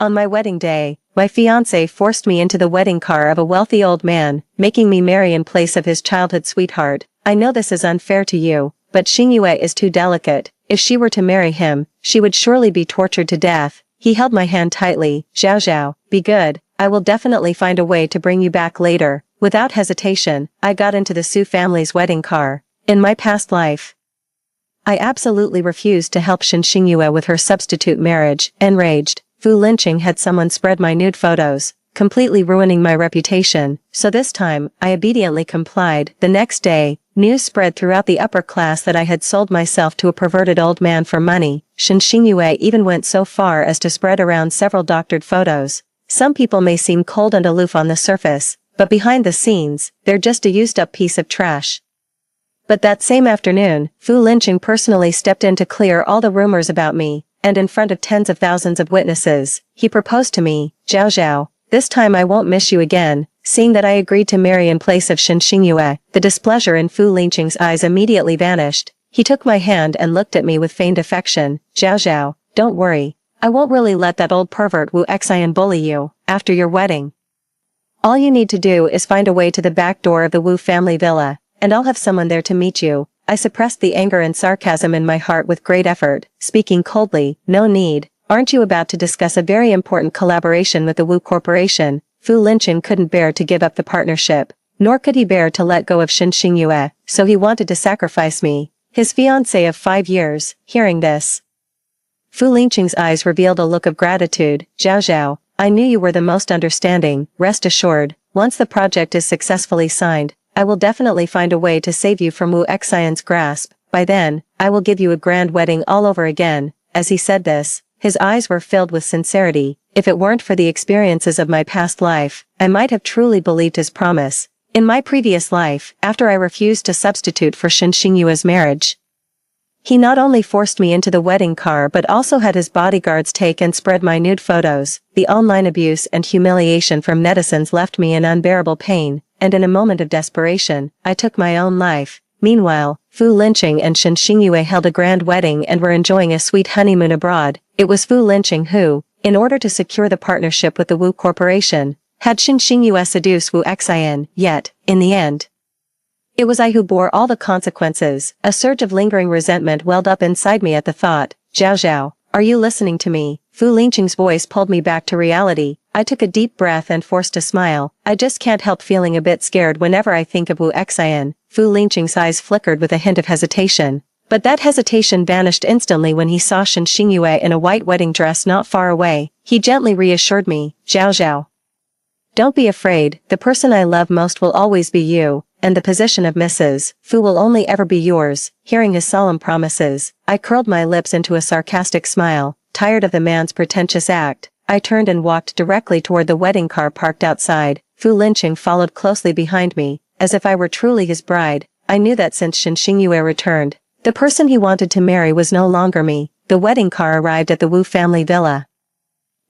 On my wedding day, my fiancé forced me into the wedding car of a wealthy old man, making me marry in place of his childhood sweetheart. I know this is unfair to you, but Xingyue is too delicate. If she were to marry him, she would surely be tortured to death. He held my hand tightly. Zhao Zhao, be good. I will definitely find a way to bring you back later. Without hesitation, I got into the Su family's wedding car. In my past life, I absolutely refused to help Shen Xingyue with her substitute marriage. Enraged, Fu Linqing had someone spread my nude photos, completely ruining my reputation, so this time, I obediently complied. The next day, news spread throughout the upper class that I had sold myself to a perverted old man for money. Shen Xingyue even went so far as to spread around several doctored photos. Some people may seem cold and aloof on the surface, but behind the scenes, they're just a used-up piece of trash. But that same afternoon, Fu Linqing personally stepped in to clear all the rumors about me, and in front of tens of thousands of witnesses, he proposed to me. Zhao Zhao, this time I won't miss you again. Seeing that I agreed to marry in place of Shen Xingyue, the displeasure in Fu Linqing's eyes immediately vanished. He took my hand and looked at me with feigned affection. Zhao Zhao, don't worry. I won't really let that old pervert Wu Xian bully you. After your wedding, all you need to do is find a way to the back door of the Wu family villa, and I'll have someone there to meet you. I suppressed the anger and sarcasm in my heart with great effort, speaking coldly. No need. Aren't you about to discuss a very important collaboration with the Wu Corporation? Fu Linqing couldn't bear to give up the partnership, nor could he bear to let go of Shen Xingyue, so he wanted to sacrifice me, his fiancée of 5 years. Hearing this, Fu Linqing's eyes revealed a look of gratitude. Zhao Zhao, I knew you were the most understanding. Rest assured, once the project is successfully signed, I will definitely find a way to save you from Wu Xian's grasp. By then, I will give you a grand wedding all over again. As he said this, his eyes were filled with sincerity. If it weren't for the experiences of my past life, I might have truly believed his promise. In my previous life, after I refused to substitute for Shen Xingyue's marriage, he not only forced me into the wedding car but also had his bodyguards take and spread my nude photos. The online abuse and humiliation from netizens left me in unbearable pain, and in a moment of desperation, I took my own life. Meanwhile, Fu Linqing and Shen Xingyue held a grand wedding and were enjoying a sweet honeymoon abroad. It was Fu Linqing who, in order to secure the partnership with the Wu Corporation, had Shen Xingyue seduce Wu Xian, yet, in the end, it was I who bore all the consequences. A surge of lingering resentment welled up inside me at the thought. Zhao Zhao, are you listening to me? Fu Linqing's voice pulled me back to reality. I took a deep breath and forced a smile. I just can't help feeling a bit scared whenever I think of Wu Xian. Fu Linqing's eyes flickered with a hint of hesitation. But that hesitation vanished instantly when he saw Shen Xingyue in a white wedding dress not far away. He gently reassured me. Zhao Zhao, don't be afraid, the person I love most will always be you, and the position of Mrs. Fu will only ever be yours. Hearing his solemn promises, I curled my lips into a sarcastic smile. Tired of the man's pretentious act, I turned and walked directly toward the wedding car parked outside. Fu Linqing followed closely behind me, as if I were truly his bride. I knew that since Shen Xingyue returned, the person he wanted to marry was no longer me. The wedding car arrived at the Wu family villa,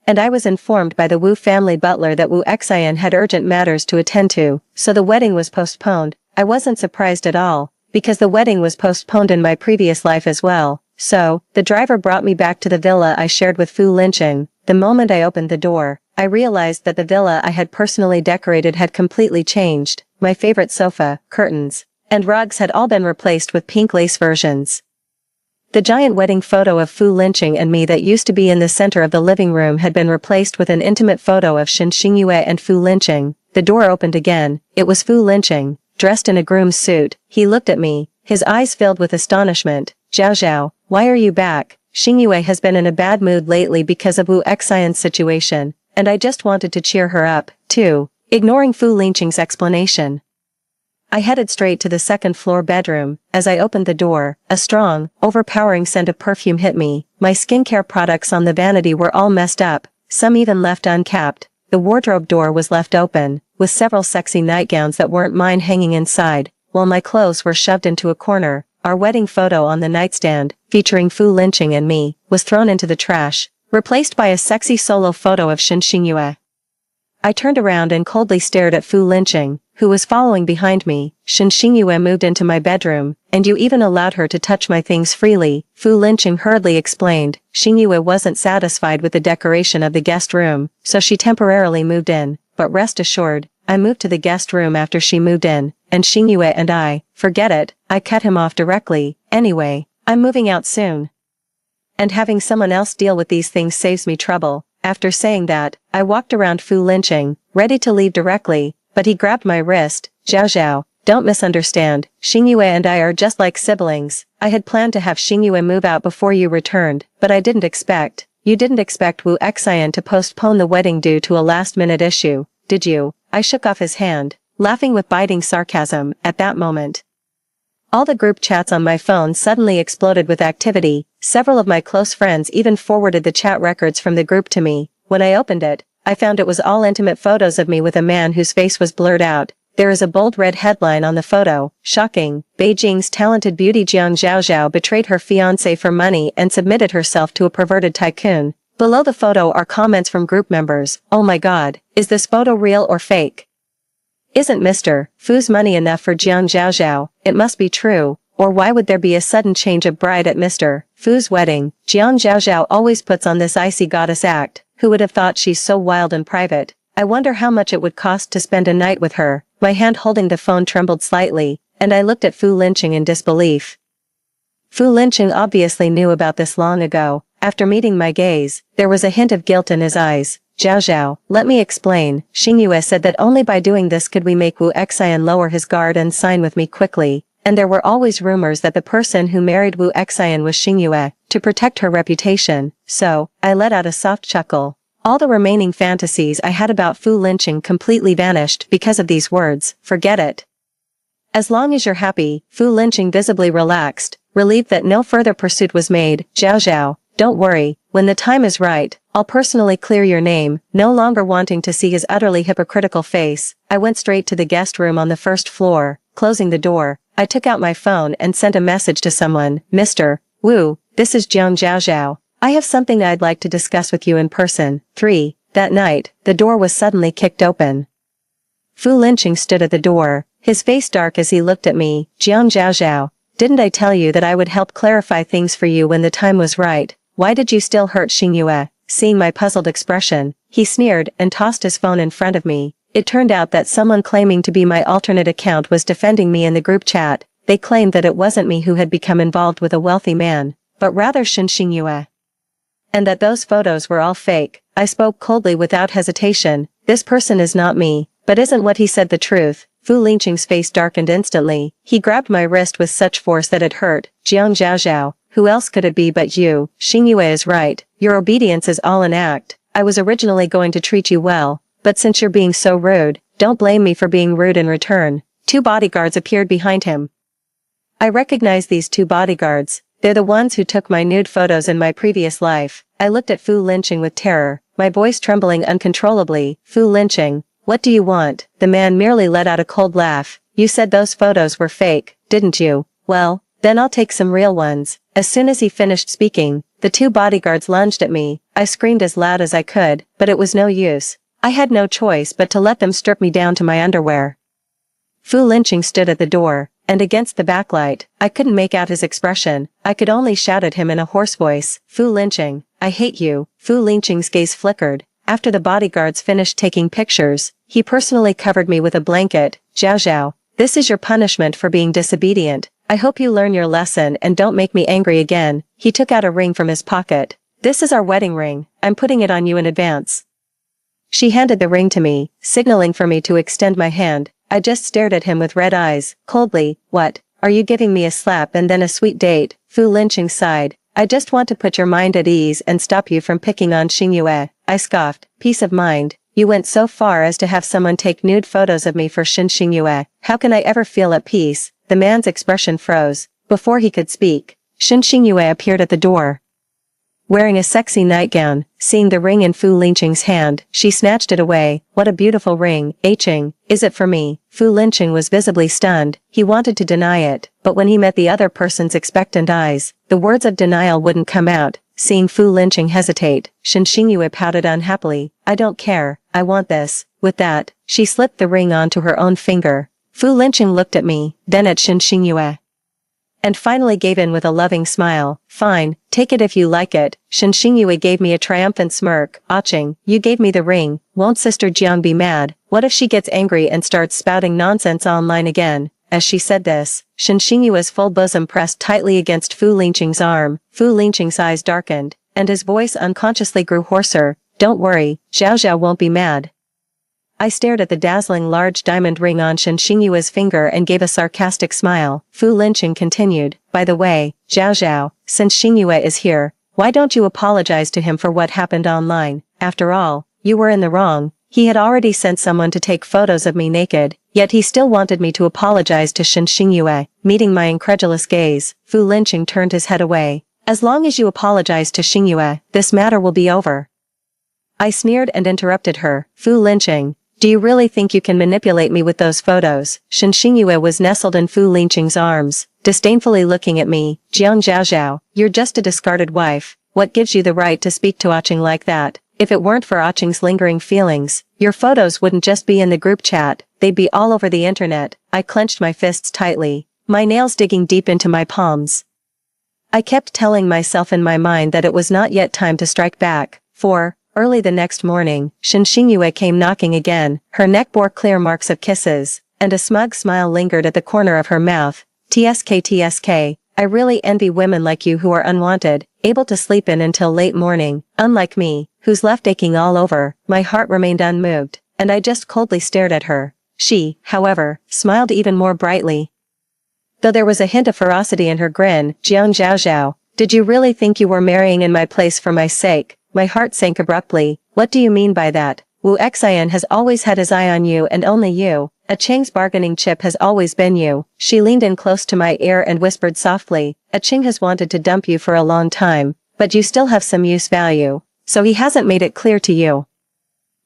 and I was informed by the Wu family butler that Wu Xian had urgent matters to attend to, so the wedding was postponed. I wasn't surprised at all, because the wedding was postponed in my previous life as well. So, the driver brought me back to the villa I shared with Fu Linqing. The moment I opened the door, I realized that the villa I had personally decorated had completely changed. My favorite sofa, curtains, and rugs had all been replaced with pink lace versions. The giant wedding photo of Fu Linqing and me that used to be in the center of the living room had been replaced with an intimate photo of Shen Xingyue and Fu Linqing. The door opened again. It was Fu Linqing, dressed in a groom's suit. He looked at me, his eyes filled with astonishment. Zhao Zhao, why are you back? Xingyue has been in a bad mood lately because of Wu Xian's situation, and I just wanted to cheer her up, too. Ignoring Fu Linqing's explanation, I headed straight to the second-floor bedroom. As I opened the door, a strong, overpowering scent of perfume hit me. My skincare products on the vanity were all messed up, some even left uncapped. The wardrobe door was left open, with several sexy nightgowns that weren't mine hanging inside, while my clothes were shoved into a corner. Our wedding photo on the nightstand, featuring Fu Linqing and me, was thrown into the trash, replaced by a sexy solo photo of Shen Xingyue. I turned around and coldly stared at Fu Linqing, who was following behind me. Shen Xingyue moved into my bedroom, and you even allowed her to touch my things freely, Fu Linqing hurriedly explained. Xingyue wasn't satisfied with the decoration of the guest room, so she temporarily moved in, but rest assured, I moved to the guest room after she moved in, and Xingyue and forget it, I cut him off directly. Anyway, I'm moving out soon. And having someone else deal with these things saves me trouble. After saying that, I walked around Fu Linqing, ready to leave directly, but he grabbed my wrist. Zhao Zhao, don't misunderstand, Xingyue and I are just like siblings. I had planned to have Xingyue move out before you returned, but you didn't expect Wu Xian to postpone the wedding due to a last-minute issue, did you? I shook off his hand, laughing with biting sarcasm. At that moment, all the group chats on my phone suddenly exploded with activity. Several of my close friends even forwarded the chat records from the group to me. When I opened it, I found it was all intimate photos of me with a man whose face was blurred out. There is a bold red headline on the photo. Shocking. Beijing's talented beauty Jiang Zhaozhao betrayed her fiancé for money and submitted herself to a perverted tycoon. Below the photo are comments from group members. Oh my god, is this photo real or fake? Isn't Mr. Fu's money enough for Jiang Zhaozhao? It must be true, or why would there be a sudden change of bride at Mr. Fu's wedding? Jiang Zhaozhao always puts on this icy goddess act. Who would have thought she's so wild and private? I wonder how much it would cost to spend a night with her. My hand holding the phone trembled slightly, and I looked at Fu Linqing in disbelief. Fu Linqing obviously knew about this long ago. After meeting my gaze, there was a hint of guilt in his eyes. Zhao Zhao, let me explain. Xingyue said that only by doing this could we make Wu Xian lower his guard and sign with me quickly, and there were always rumors that the person who married Wu Xian was Xingyue, to protect her reputation, so, I let out a soft chuckle. All the remaining fantasies I had about Fu Linqing completely vanished because of these words. Forget it. As long as you're happy, Fu Linqing visibly relaxed, relieved that no further pursuit was made. Zhao Zhao, don't worry, when the time is right, I'll personally clear your name. No longer wanting to see his utterly hypocritical face, I went straight to the guest room on the first floor. Closing the door, I took out my phone and sent a message to someone. Mr. Wu, this is Jiang Zhaozhao. I have something I'd like to discuss with you in person. 3. That night, the door was suddenly kicked open. Fu Linqing stood at the door, his face dark as he looked at me. Jiang Zhaozhao, didn't I tell you that I would help clarify things for you when the time was right? Why did you still hurt Xingyue? Seeing my puzzled expression, he sneered and tossed his phone in front of me. It turned out that someone claiming to be my alternate account was defending me in the group chat. They claimed that it wasn't me who had become involved with a wealthy man, but rather Shen Xingyue. And that those photos were all fake. I spoke coldly without hesitation. This person is not me. But isn't what he said the truth? Fu Linqing's face darkened instantly. He grabbed my wrist with such force that it hurt. Jiang Zhaozhao, who else could it be but you? Xingyue is right. Your obedience is all an act. I was originally going to treat you well, but since you're being so rude, don't blame me for being rude in return. 2 bodyguards appeared behind him. I recognize these 2 bodyguards. They're the ones who took my nude photos in my previous life. I looked at Fu Linqing with terror, my voice trembling uncontrollably. Fu Linqing, what do you want? The man merely let out a cold laugh. You said those photos were fake, didn't you? Well, then I'll take some real ones. As soon as he finished speaking, the 2 bodyguards lunged at me. I screamed as loud as I could, but it was no use. I had no choice but to let them strip me down to my underwear. Fu Linqing stood at the door, and against the backlight, I couldn't make out his expression. I could only shout at him in a hoarse voice. Fu Linqing, I hate you. Fu Linqing's gaze flickered. After the bodyguards finished taking pictures, he personally covered me with a blanket. Zhao Zhao, this is your punishment for being disobedient. I hope you learn your lesson and don't make me angry again. He took out a ring from his pocket. This is our wedding ring. I'm putting it on you in advance. She handed the ring to me, signaling for me to extend my hand. I just stared at him with red eyes, coldly. What? Are you giving me a slap and then a sweet date? Fu Linqing sighed. I just want to put your mind at ease and stop you from picking on Xingyue. I scoffed. Peace of mind. You went so far as to have someone take nude photos of me for Shen Xingyue. How can I ever feel at peace? The man's expression froze. Before he could speak, Shen Xingyue appeared at the door. Wearing a sexy nightgown, seeing the ring in Fu Linqing's hand, she snatched it away. What a beautiful ring. Ching, is it for me? Fu Linqing was visibly stunned. He wanted to deny it, but when he met the other person's expectant eyes, the words of denial wouldn't come out. seeing Fu Lingqing hesitate. Shen Xingyue pouted unhappily. I don't care, I want this. With that, she slipped the ring onto her own finger. Fu Lingqing looked at me, then at Shen Xingyue, and finally gave in with a loving smile. Fine, take it if you like it. Shen Xingyue gave me a triumphant smirk. Qing, you gave me the ring, won't Sister Jiang be mad? What if she gets angry and starts spouting nonsense online again? As she said this, Shen Xingyue's full bosom pressed tightly against Fu Lingqing's arm. Fu Lingqing's eyes darkened, and his voice unconsciously grew hoarser. Don't worry, Zhao Zhao won't be mad. I stared at the dazzling large diamond ring on Shen Xingyue's finger and gave a sarcastic smile. Fu Lingqing continued, by the way, Zhao Zhao, since Xingyue is here, why don't you apologize to him for what happened online? After all, you were in the wrong. He had already sent someone to take photos of me naked, yet he still wanted me to apologize to Shen Xingyue. Meeting my incredulous gaze, Fu Lingqing turned his head away. As long as you apologize to Xingyue, this matter will be over. I sneered and interrupted her. Fu Lingqing, do you really think you can manipulate me with those photos? Shen Xingyue was nestled in Fu Lingqing's arms, disdainfully looking at me. Jiang Zhaozhao, you're just a discarded wife. What gives you the right to speak to Qing like that? If it weren't for Qing's lingering feelings, your photos wouldn't just be in the group chat, they'd be all over the internet. I clenched my fists tightly, my nails digging deep into my palms. I kept telling myself in my mind that it was not yet time to strike back. Early the next morning, Shen Xingyue came knocking again. Her neck bore clear marks of kisses, and a smug smile lingered at the corner of her mouth. TSK, I really envy women like you who are unwanted, able to sleep in until late morning, unlike me, who's left aching all over. My heart remained unmoved, and I just coldly stared at her. She, however, smiled even more brightly, though there was a hint of ferocity in her grin. Jiang Zhaozhao, did you really think you were marrying in my place for my sake? My heart sank abruptly. What do you mean by that? Wu Xian has always had his eye on you and only you. Qing's bargaining chip has always been you. She leaned in close to my ear and whispered softly. Qing has wanted to dump you for a long time, but you still have some use value, so he hasn't made it clear to you.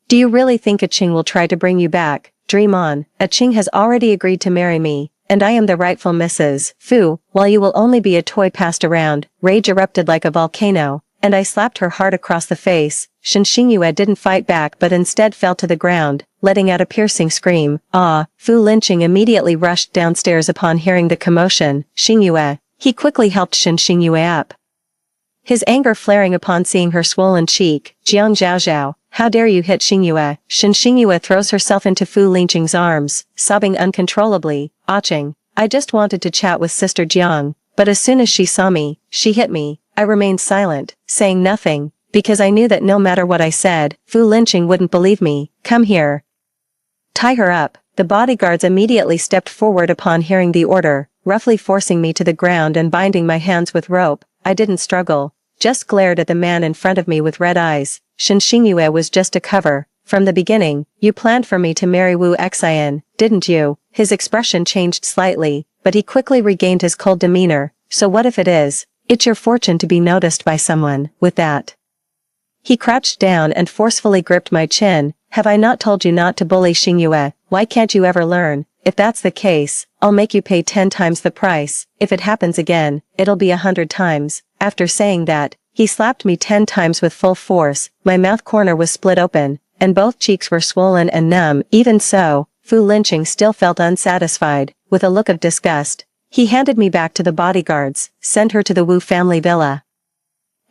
Do you really think Qing will try to bring you back? Dream on. Qing has already agreed to marry me, and I am the rightful Mrs. Fu, while you will only be a toy passed around. Rage erupted like a volcano, and I slapped her hard across the face. Shen Xingyue didn't fight back but instead fell to the ground, letting out a piercing scream. Fu Lingqing immediately rushed downstairs upon hearing the commotion. Xingyue. He quickly helped Shen Xingyue up, his anger flaring upon seeing her swollen cheek. Jiang Zhaozhao, how dare you hit Xingyue? Shen Xingyue throws herself into Fu Lingqing's arms, sobbing uncontrollably. Qing, I just wanted to chat with Sister Jiang, but as soon as she saw me, she hit me. I remained silent, saying nothing, because I knew that no matter what I said, Fu Lingqing wouldn't believe me. Come here. Tie her up. The bodyguards immediately stepped forward upon hearing the order, roughly forcing me to the ground and binding my hands with rope. I didn't struggle, just glared at the man in front of me with red eyes. Shen Xingyue was just a cover. From the beginning, you planned for me to marry Wu Xian, didn't you? His expression changed slightly, but he quickly regained his cold demeanor. So what if it is? It's your fortune to be noticed by someone. With that, he crouched down and forcefully gripped my chin. Have I not told you not to bully Xingyue? Why can't you ever learn? If that's the case, I'll make you pay 10 times the price. If it happens again, it'll be 100 times. After saying that, he slapped me 10 times with full force. My mouth corner was split open, and both cheeks were swollen and numb. Even so, Fu Lingqing still felt unsatisfied. With a look of disgust, he handed me back to the bodyguards. Send her to the Wu family villa,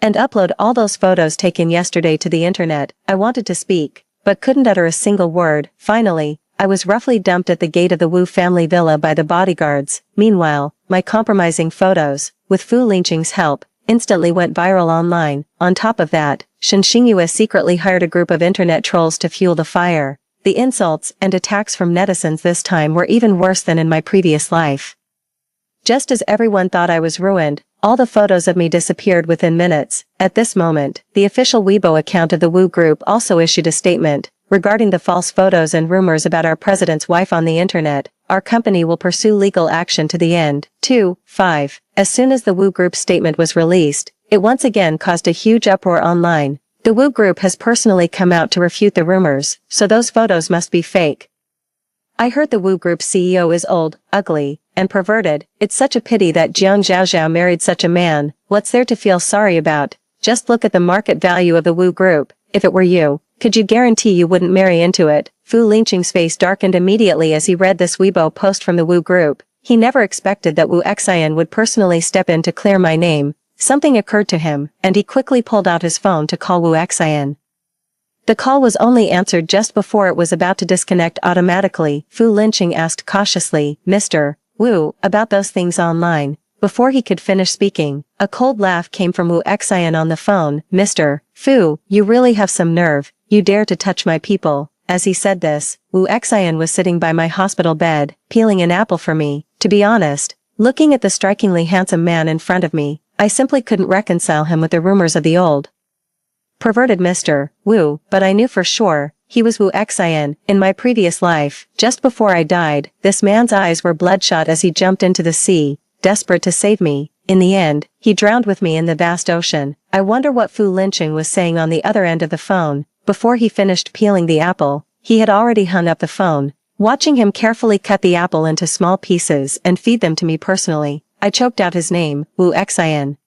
and upload all those photos taken yesterday to the internet. I wanted to speak, but couldn't utter a single word. Finally, I was roughly dumped at the gate of the Wu family villa by the bodyguards. Meanwhile, my compromising photos, with Fu Lingqing's help, instantly went viral online. On top of that, Shen Xingyue secretly hired a group of internet trolls to fuel the fire. The insults and attacks from netizens this time were even worse than in my previous life. Just as everyone thought I was ruined, all the photos of me disappeared within minutes. At this moment, the official Weibo account of the Wu Group also issued a statement regarding the false photos and rumors about our president's wife on the internet. Our company will pursue legal action to the end. 5. As soon as the Wu Group's statement was released, it once again caused a huge uproar online. The Wu Group has personally come out to refute the rumors, so those photos must be fake. I heard the Wu Group's CEO is old, ugly, and perverted. It's such a pity that Jiang Zhaozhao married such a man. What's there to feel sorry about? Just look at the market value of the Wu Group. If it were you, could you guarantee you wouldn't marry into it? Fu Lingqing's face darkened immediately as he read this Weibo post from the Wu Group. He never expected that Wu Xian would personally step in to clear my name. Something occurred to him, and he quickly pulled out his phone to call Wu Xian. The call was only answered just before it was about to disconnect automatically. Fu Lingqing asked cautiously, "Mr. Wu, about those things online." Before he could finish speaking, a cold laugh came from Wu Xian on the phone. "Mr. Fu, you really have some nerve. You dare to touch my people." As he said this, Wu Xian was sitting by my hospital bed, peeling an apple for me. To be honest, looking at the strikingly handsome man in front of me, I simply couldn't reconcile him with the rumors of the old perverted Mr. Wu, but I knew for sure, he was Wu Xian. In my previous life, just before I died, this man's eyes were bloodshot as he jumped into the sea, desperate to save me. In the end, he drowned with me in the vast ocean. I wonder what Fu Lingqing was saying on the other end of the phone. Before he finished peeling the apple, he had already hung up the phone. Watching him carefully cut the apple into small pieces and feed them to me personally, I choked out his name, Wu Xian.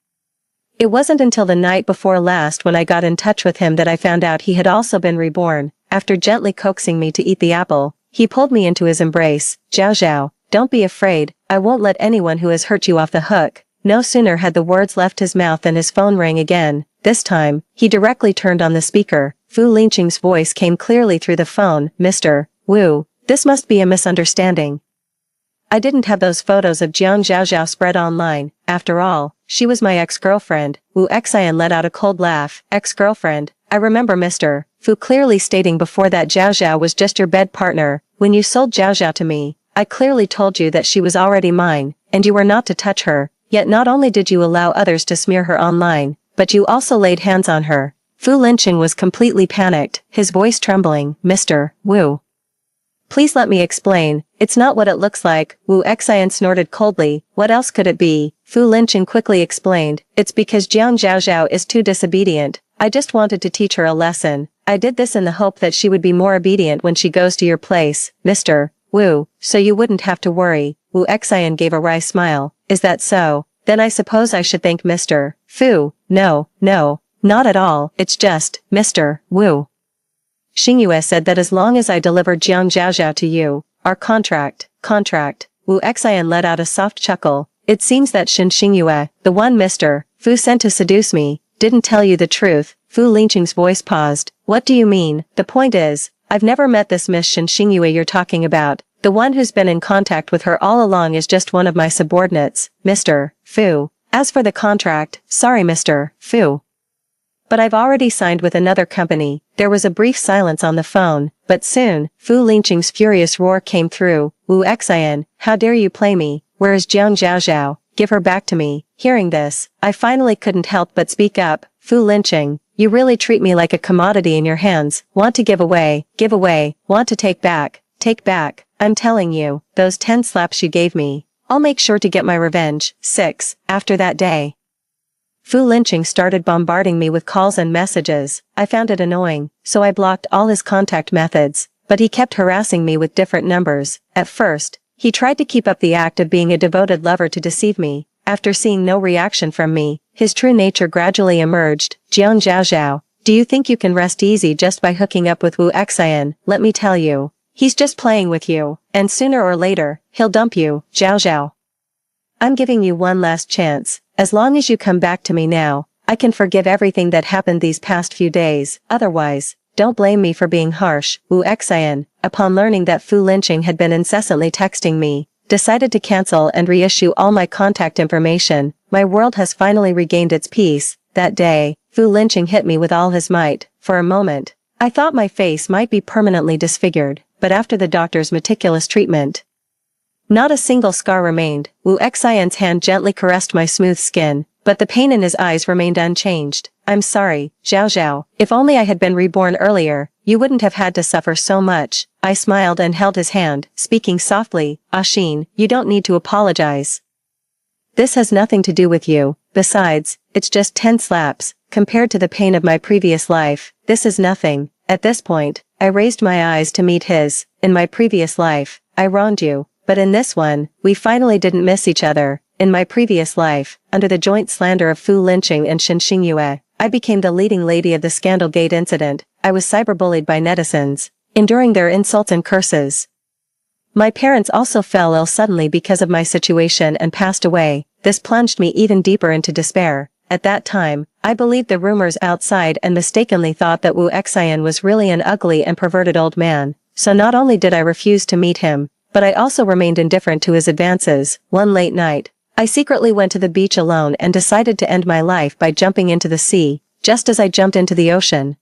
It wasn't until the night before last when I got in touch with him that I found out he had also been reborn. After gently coaxing me to eat the apple, he pulled me into his embrace. "Zhao Zhao, don't be afraid, I won't let anyone who has hurt you off the hook." No sooner had the words left his mouth than his phone rang again. This time, he directly turned on the speaker. Fu Lingqing's voice came clearly through the phone. "Mr. Wu, this must be a misunderstanding. I didn't have those photos of Jiang Zhaozhao spread online. After all, she was my ex-girlfriend." Wu Xian let out a cold laugh. "Ex-girlfriend? I remember Mr. Fu clearly stating before that Zhaozhao was just your bed partner. When you sold Zhaozhao to me, I clearly told you that she was already mine, and you were not to touch her. Yet not only did you allow others to smear her online, but you also laid hands on her." Fu Lingqing was completely panicked, his voice trembling. "Mr. Wu, please let me explain. It's not what it looks like." Wu Xian snorted coldly. "What else could it be?" Fu Lingqing quickly explained. "It's because Jiang Zhaozhao is too disobedient. I just wanted to teach her a lesson. I did this in the hope that she would be more obedient when she goes to your place, Mr. Wu, so you wouldn't have to worry." Wu Xian gave a wry smile. "Is that so? Then I suppose I should thank Mr. Fu." No, not at all. It's just, Mr. Wu. Xingyue said that as long as I deliver Jiang Zhaozhao to you, our contract. Wu Xian let out a soft chuckle. "It seems that Xingyue, the one Mr. Fu sent to seduce me, didn't tell you the truth." Fu Lingqing's voice paused. "What do you mean?" "The point is, I've never met this Miss Xingyue you're talking about. The one who's been in contact with her all along is just one of my subordinates, Mr. Fu. As for the contract, sorry Mr. Fu, but I've already signed with another company." There was a brief silence on the phone, but soon, Fu Lingqing's furious roar came through. "Wu Xian, how dare you play me? Where is Jiang Zhaozhao? Give her back to me." Hearing this, I finally couldn't help but speak up. "Fu Lingqing, you really treat me like a commodity in your hands. Want to give away, want to take back. I'm telling you, those 10 slaps you gave me, I'll make sure to get my revenge." 6. After that day, Fu Lingqing started bombarding me with calls and messages. I found it annoying, so I blocked all his contact methods, but he kept harassing me with different numbers. At first, he tried to keep up the act of being a devoted lover to deceive me. After seeing no reaction from me, his true nature gradually emerged. "Jiang Zhaozhao, do you think you can rest easy just by hooking up with Wu Xian? Let me tell you, he's just playing with you, and sooner or later, he'll dump you, Zhaozhao. I'm giving you one last chance. As long as you come back to me now, I can forgive everything that happened these past few days. Otherwise, don't blame me for being harsh." Wu Xian, upon learning that Fu Lingqing had been incessantly texting me, decided to cancel and reissue all my contact information. My world has finally regained its peace. That day, Fu Lingqing hit me with all his might. For a moment, I thought my face might be permanently disfigured, but after the doctor's meticulous treatment, not a single scar remained. Wu Xian's hand gently caressed my smooth skin, but the pain in his eyes remained unchanged. "I'm sorry, Zhaozhao. If only I had been reborn earlier, you wouldn't have had to suffer so much." I smiled and held his hand, speaking softly. "Xin, you don't need to apologize. This has nothing to do with you. Besides, it's just 10 slaps. Compared to the pain of my previous life, this is nothing." At this point, I raised my eyes to meet his. "In my previous life, I wronged you. But in this one, we finally didn't miss each other. In my previous life, under the joint slander of Fu Lingqing and Xingyue, I became the leading lady of the Scandalgate incident. I was cyberbullied by netizens, enduring their insults and curses. My parents also fell ill suddenly because of my situation and passed away. This plunged me even deeper into despair. At that time, I believed the rumors outside and mistakenly thought that Wu Xian was really an ugly and perverted old man. So not only did I refuse to meet him, but I also remained indifferent to his advances. One late night, I secretly went to the beach alone and decided to end my life by jumping into the sea. Just as I jumped into the ocean,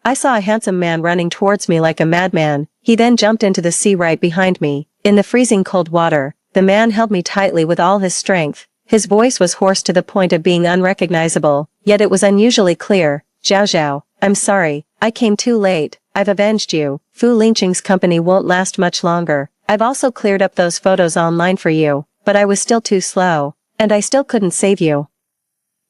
I saw a handsome man running towards me like a madman. He then jumped into the sea right behind me. In the freezing cold water, the man held me tightly with all his strength. His voice was hoarse to the point of being unrecognizable, yet it was unusually clear. Zhao Zhao, I'm sorry, I came too late. I've avenged you. Fu Lingqing's company won't last much longer. I've also cleared up those photos online for you, but I was still too slow, and I still couldn't save you.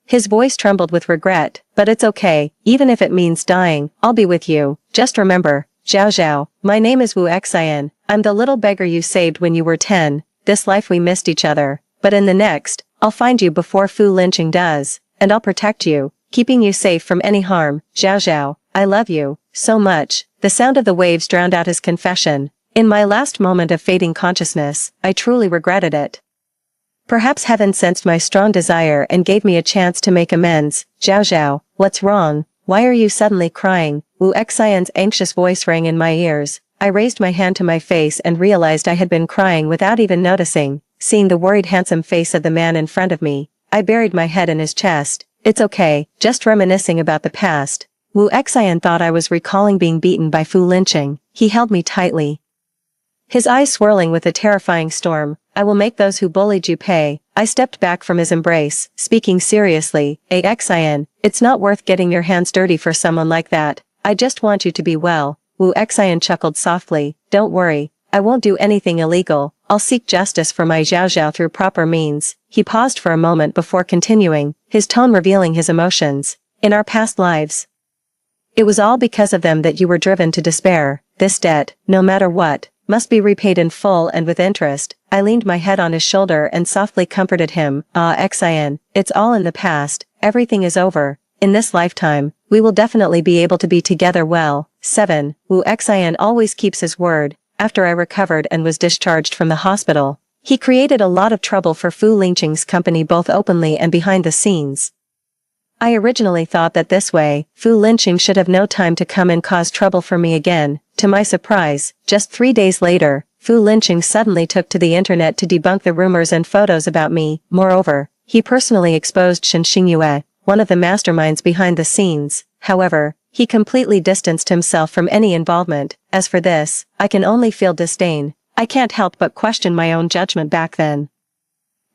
His voice trembled with regret, but it's okay, even if it means dying, I'll be with you. Just remember, Zhao Zhao, my name is Wu Xian. I'm the little beggar you saved when you were 10. This life we missed each other, but in the next, I'll find you before Fu Lingqing does, and I'll protect you, keeping you safe from any harm. Zhao Zhao, I love you so much. The sound of the waves drowned out his confession. In my last moment of fading consciousness, I truly regretted it. Perhaps heaven sensed my strong desire and gave me a chance to make amends. Zhao Zhao, what's wrong? Why are you suddenly crying? Wu Xian's anxious voice rang in my ears. I raised my hand to my face and realized I had been crying without even noticing. Seeing the worried handsome face of the man in front of me, I buried my head in his chest. It's okay, just reminiscing about the past. Wu Xian thought I was recalling being beaten by Fu Lingqing. He held me tightly, his eyes swirling with a terrifying storm. I will make those who bullied you pay. I stepped back from his embrace, speaking seriously. Xian, it's not worth getting your hands dirty for someone like that. I just want you to be well. Wu Xian chuckled softly. Don't worry, I won't do anything illegal. I'll seek justice for my Zhao Zhao through proper means. He paused for a moment before continuing, his tone revealing his emotions. In our past lives, it was all because of them that you were driven to despair. This debt, no matter what, must be repaid in full and with interest. I leaned my head on his shoulder and softly comforted him. Xian, it's all in the past. Everything is over. In this lifetime, we will definitely be able to be together well. 7. Wu Xian always keeps his word. After I recovered and was discharged from the hospital, he created a lot of trouble for Fu Lingqing's company both openly and behind the scenes. I originally thought that this way, Fu Lingqing should have no time to come and cause trouble for me again. To my surprise, just 3 days later, Fu Lingqing suddenly took to the internet to debunk the rumors and photos about me. Moreover, he personally exposed Shen Xingyue, one of the masterminds behind the scenes. However, he completely distanced himself from any involvement. As for this, I can only feel disdain. I can't help but question my own judgment back then.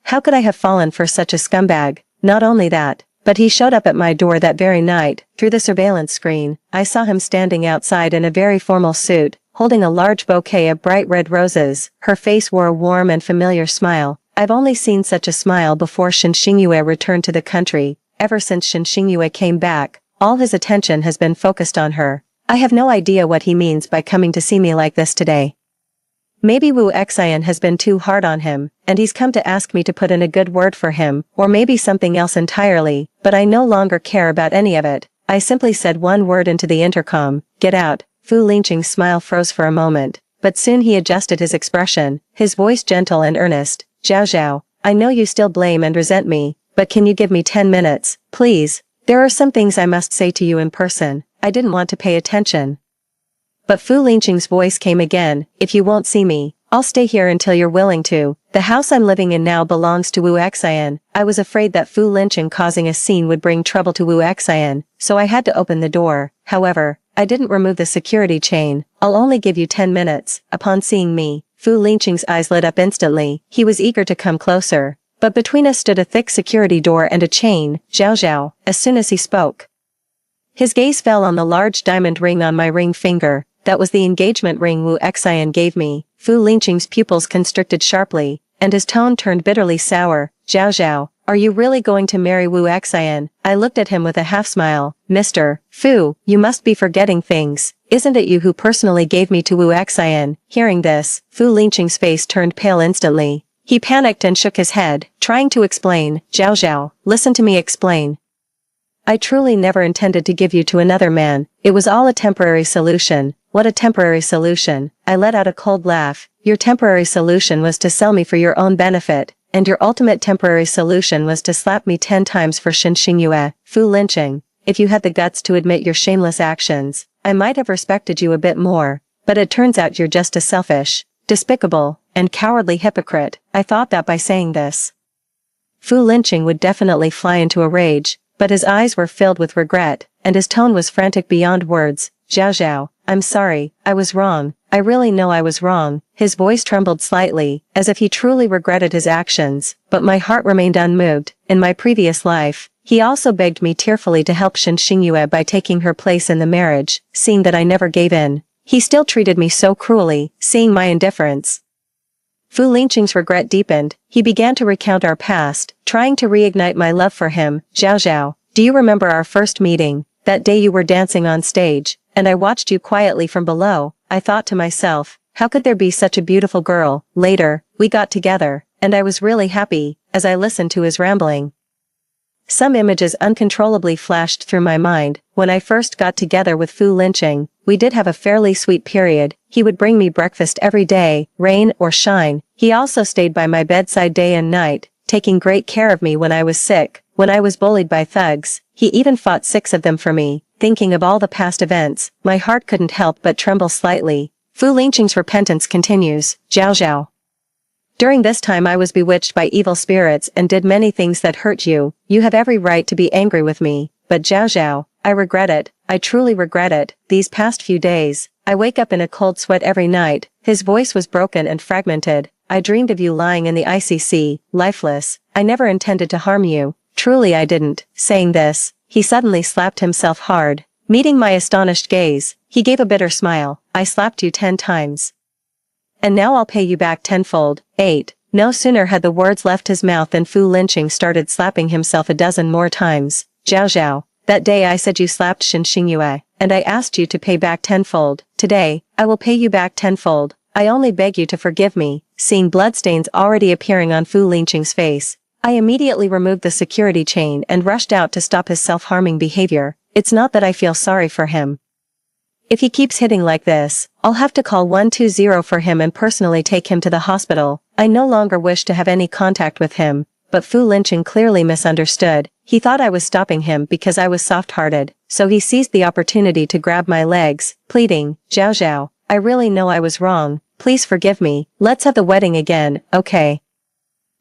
How could I have fallen for such a scumbag? Not only that, but he showed up at my door that very night. Through the surveillance screen, I saw him standing outside in a very formal suit, holding a large bouquet of bright red roses. Her face wore a warm and familiar smile. I've only seen such a smile before Shen Xingyue returned to the country. Ever since Shen Xingyue came back, all his attention has been focused on her. I have no idea what he means by coming to see me like this today. Maybe Wu Xian has been too hard on him, and he's come to ask me to put in a good word for him, or maybe something else entirely, but I no longer care about any of it. I simply said one word into the intercom, get out. Fu Lingqing's smile froze for a moment, but soon he adjusted his expression, his voice gentle and earnest. Zhao Zhao, I know you still blame and resent me, but can you give me 10 minutes, please? There are some things I must say to you in person. I didn't want to pay attention, but Fu Lingqing's voice came again. If you won't see me, I'll stay here until you're willing to. The house I'm living in now belongs to Wu Xian. I was afraid that Fu Lingqing causing a scene would bring trouble to Wu Xian, so I had to open the door. However, I didn't remove the security chain. I'll only give you 10 minutes. Upon seeing me, Fu Lingqing's eyes lit up instantly. He was eager to come closer, but between us stood a thick security door and a chain. Zhao Zhao, as soon as he spoke, his gaze fell on the large diamond ring on my ring finger. That was the engagement ring Wu Xian gave me. Fu Lingqing's pupils constricted sharply, and his tone turned bitterly sour. Zhao Zhao, are you really going to marry Wu Xian? I looked at him with a half-smile. Mr. Fu, you must be forgetting things. Isn't it you who personally gave me to Wu Xian? Hearing this, Fu Lingqing's face turned pale instantly. He panicked and shook his head, trying to explain. Zhao Zhao, listen to me explain. I truly never intended to give you to another man. It was all a temporary solution. What a temporary solution. I let out a cold laugh. Your temporary solution was to sell me for your own benefit, and your ultimate temporary solution was to slap me 10 times for Xinxingyue, Fu Lynching. If you had the guts to admit your shameless actions, I might have respected you a bit more, but it turns out you're just a selfish, despicable, and cowardly hypocrite. I thought that by saying this, Fu Lynching would definitely fly into a rage, but his eyes were filled with regret, and his tone was frantic beyond words. Zhao Zhao, I'm sorry, I was wrong, I really know I was wrong. His voice trembled slightly, as if he truly regretted his actions, but my heart remained unmoved. In my previous life, he also begged me tearfully to help Xinxingyue by taking her place in the marriage, seeing that I never gave in. He still treated me so cruelly, seeing my indifference. Fu Lingqing's regret deepened. He began to recount our past, trying to reignite my love for him. Zhao Zhao, do you remember our first meeting? That day you were dancing on stage, and I watched you quietly from below. I thought to myself, how could there be such a beautiful girl? Later, we got together, and I was really happy, as I listened to his rambling. Some images uncontrollably flashed through my mind. When I first got together with Fu Lynching, we did have a fairly sweet period. He would bring me breakfast every day, rain or shine. He also stayed by my bedside day and night, taking great care of me when I was sick, when I was bullied by thugs. He even fought 6 of them for me. Thinking of all the past events, my heart couldn't help but tremble slightly. Fu Lingqing's repentance continues. Zhao Zhao. During this time I was bewitched by evil spirits and did many things that hurt you. You have every right to be angry with me, but Zhao Zhao, I regret it. I truly regret it. These past few days, I wake up in a cold sweat every night. His voice was broken and fragmented. I dreamed of you lying in the icy sea, lifeless. I never intended to harm you. Truly I didn't. Saying this, he suddenly slapped himself hard. Meeting my astonished gaze, he gave a bitter smile. I slapped you 10 times. And now I'll pay you back tenfold. 8. No sooner had the words left his mouth than Fu Lynching started slapping himself a dozen more times. Zhao Zhao, that day I said you slapped Xinxingyue, and I asked you to pay back tenfold. Today, I will pay you back tenfold. I only beg you to forgive me. Seeing bloodstains already appearing on Fu Lynching's face, I immediately removed the security chain and rushed out to stop his self-harming behavior. It's not that I feel sorry for him. If he keeps hitting like this, I'll have to call 120 for him and personally take him to the hospital. I no longer wish to have any contact with him, but Fu Lynching clearly misunderstood. He thought I was stopping him because I was soft-hearted, so he seized the opportunity to grab my legs, pleading, Zhao Zhao, I really know I was wrong. Please forgive me. Let's have the wedding again, okay?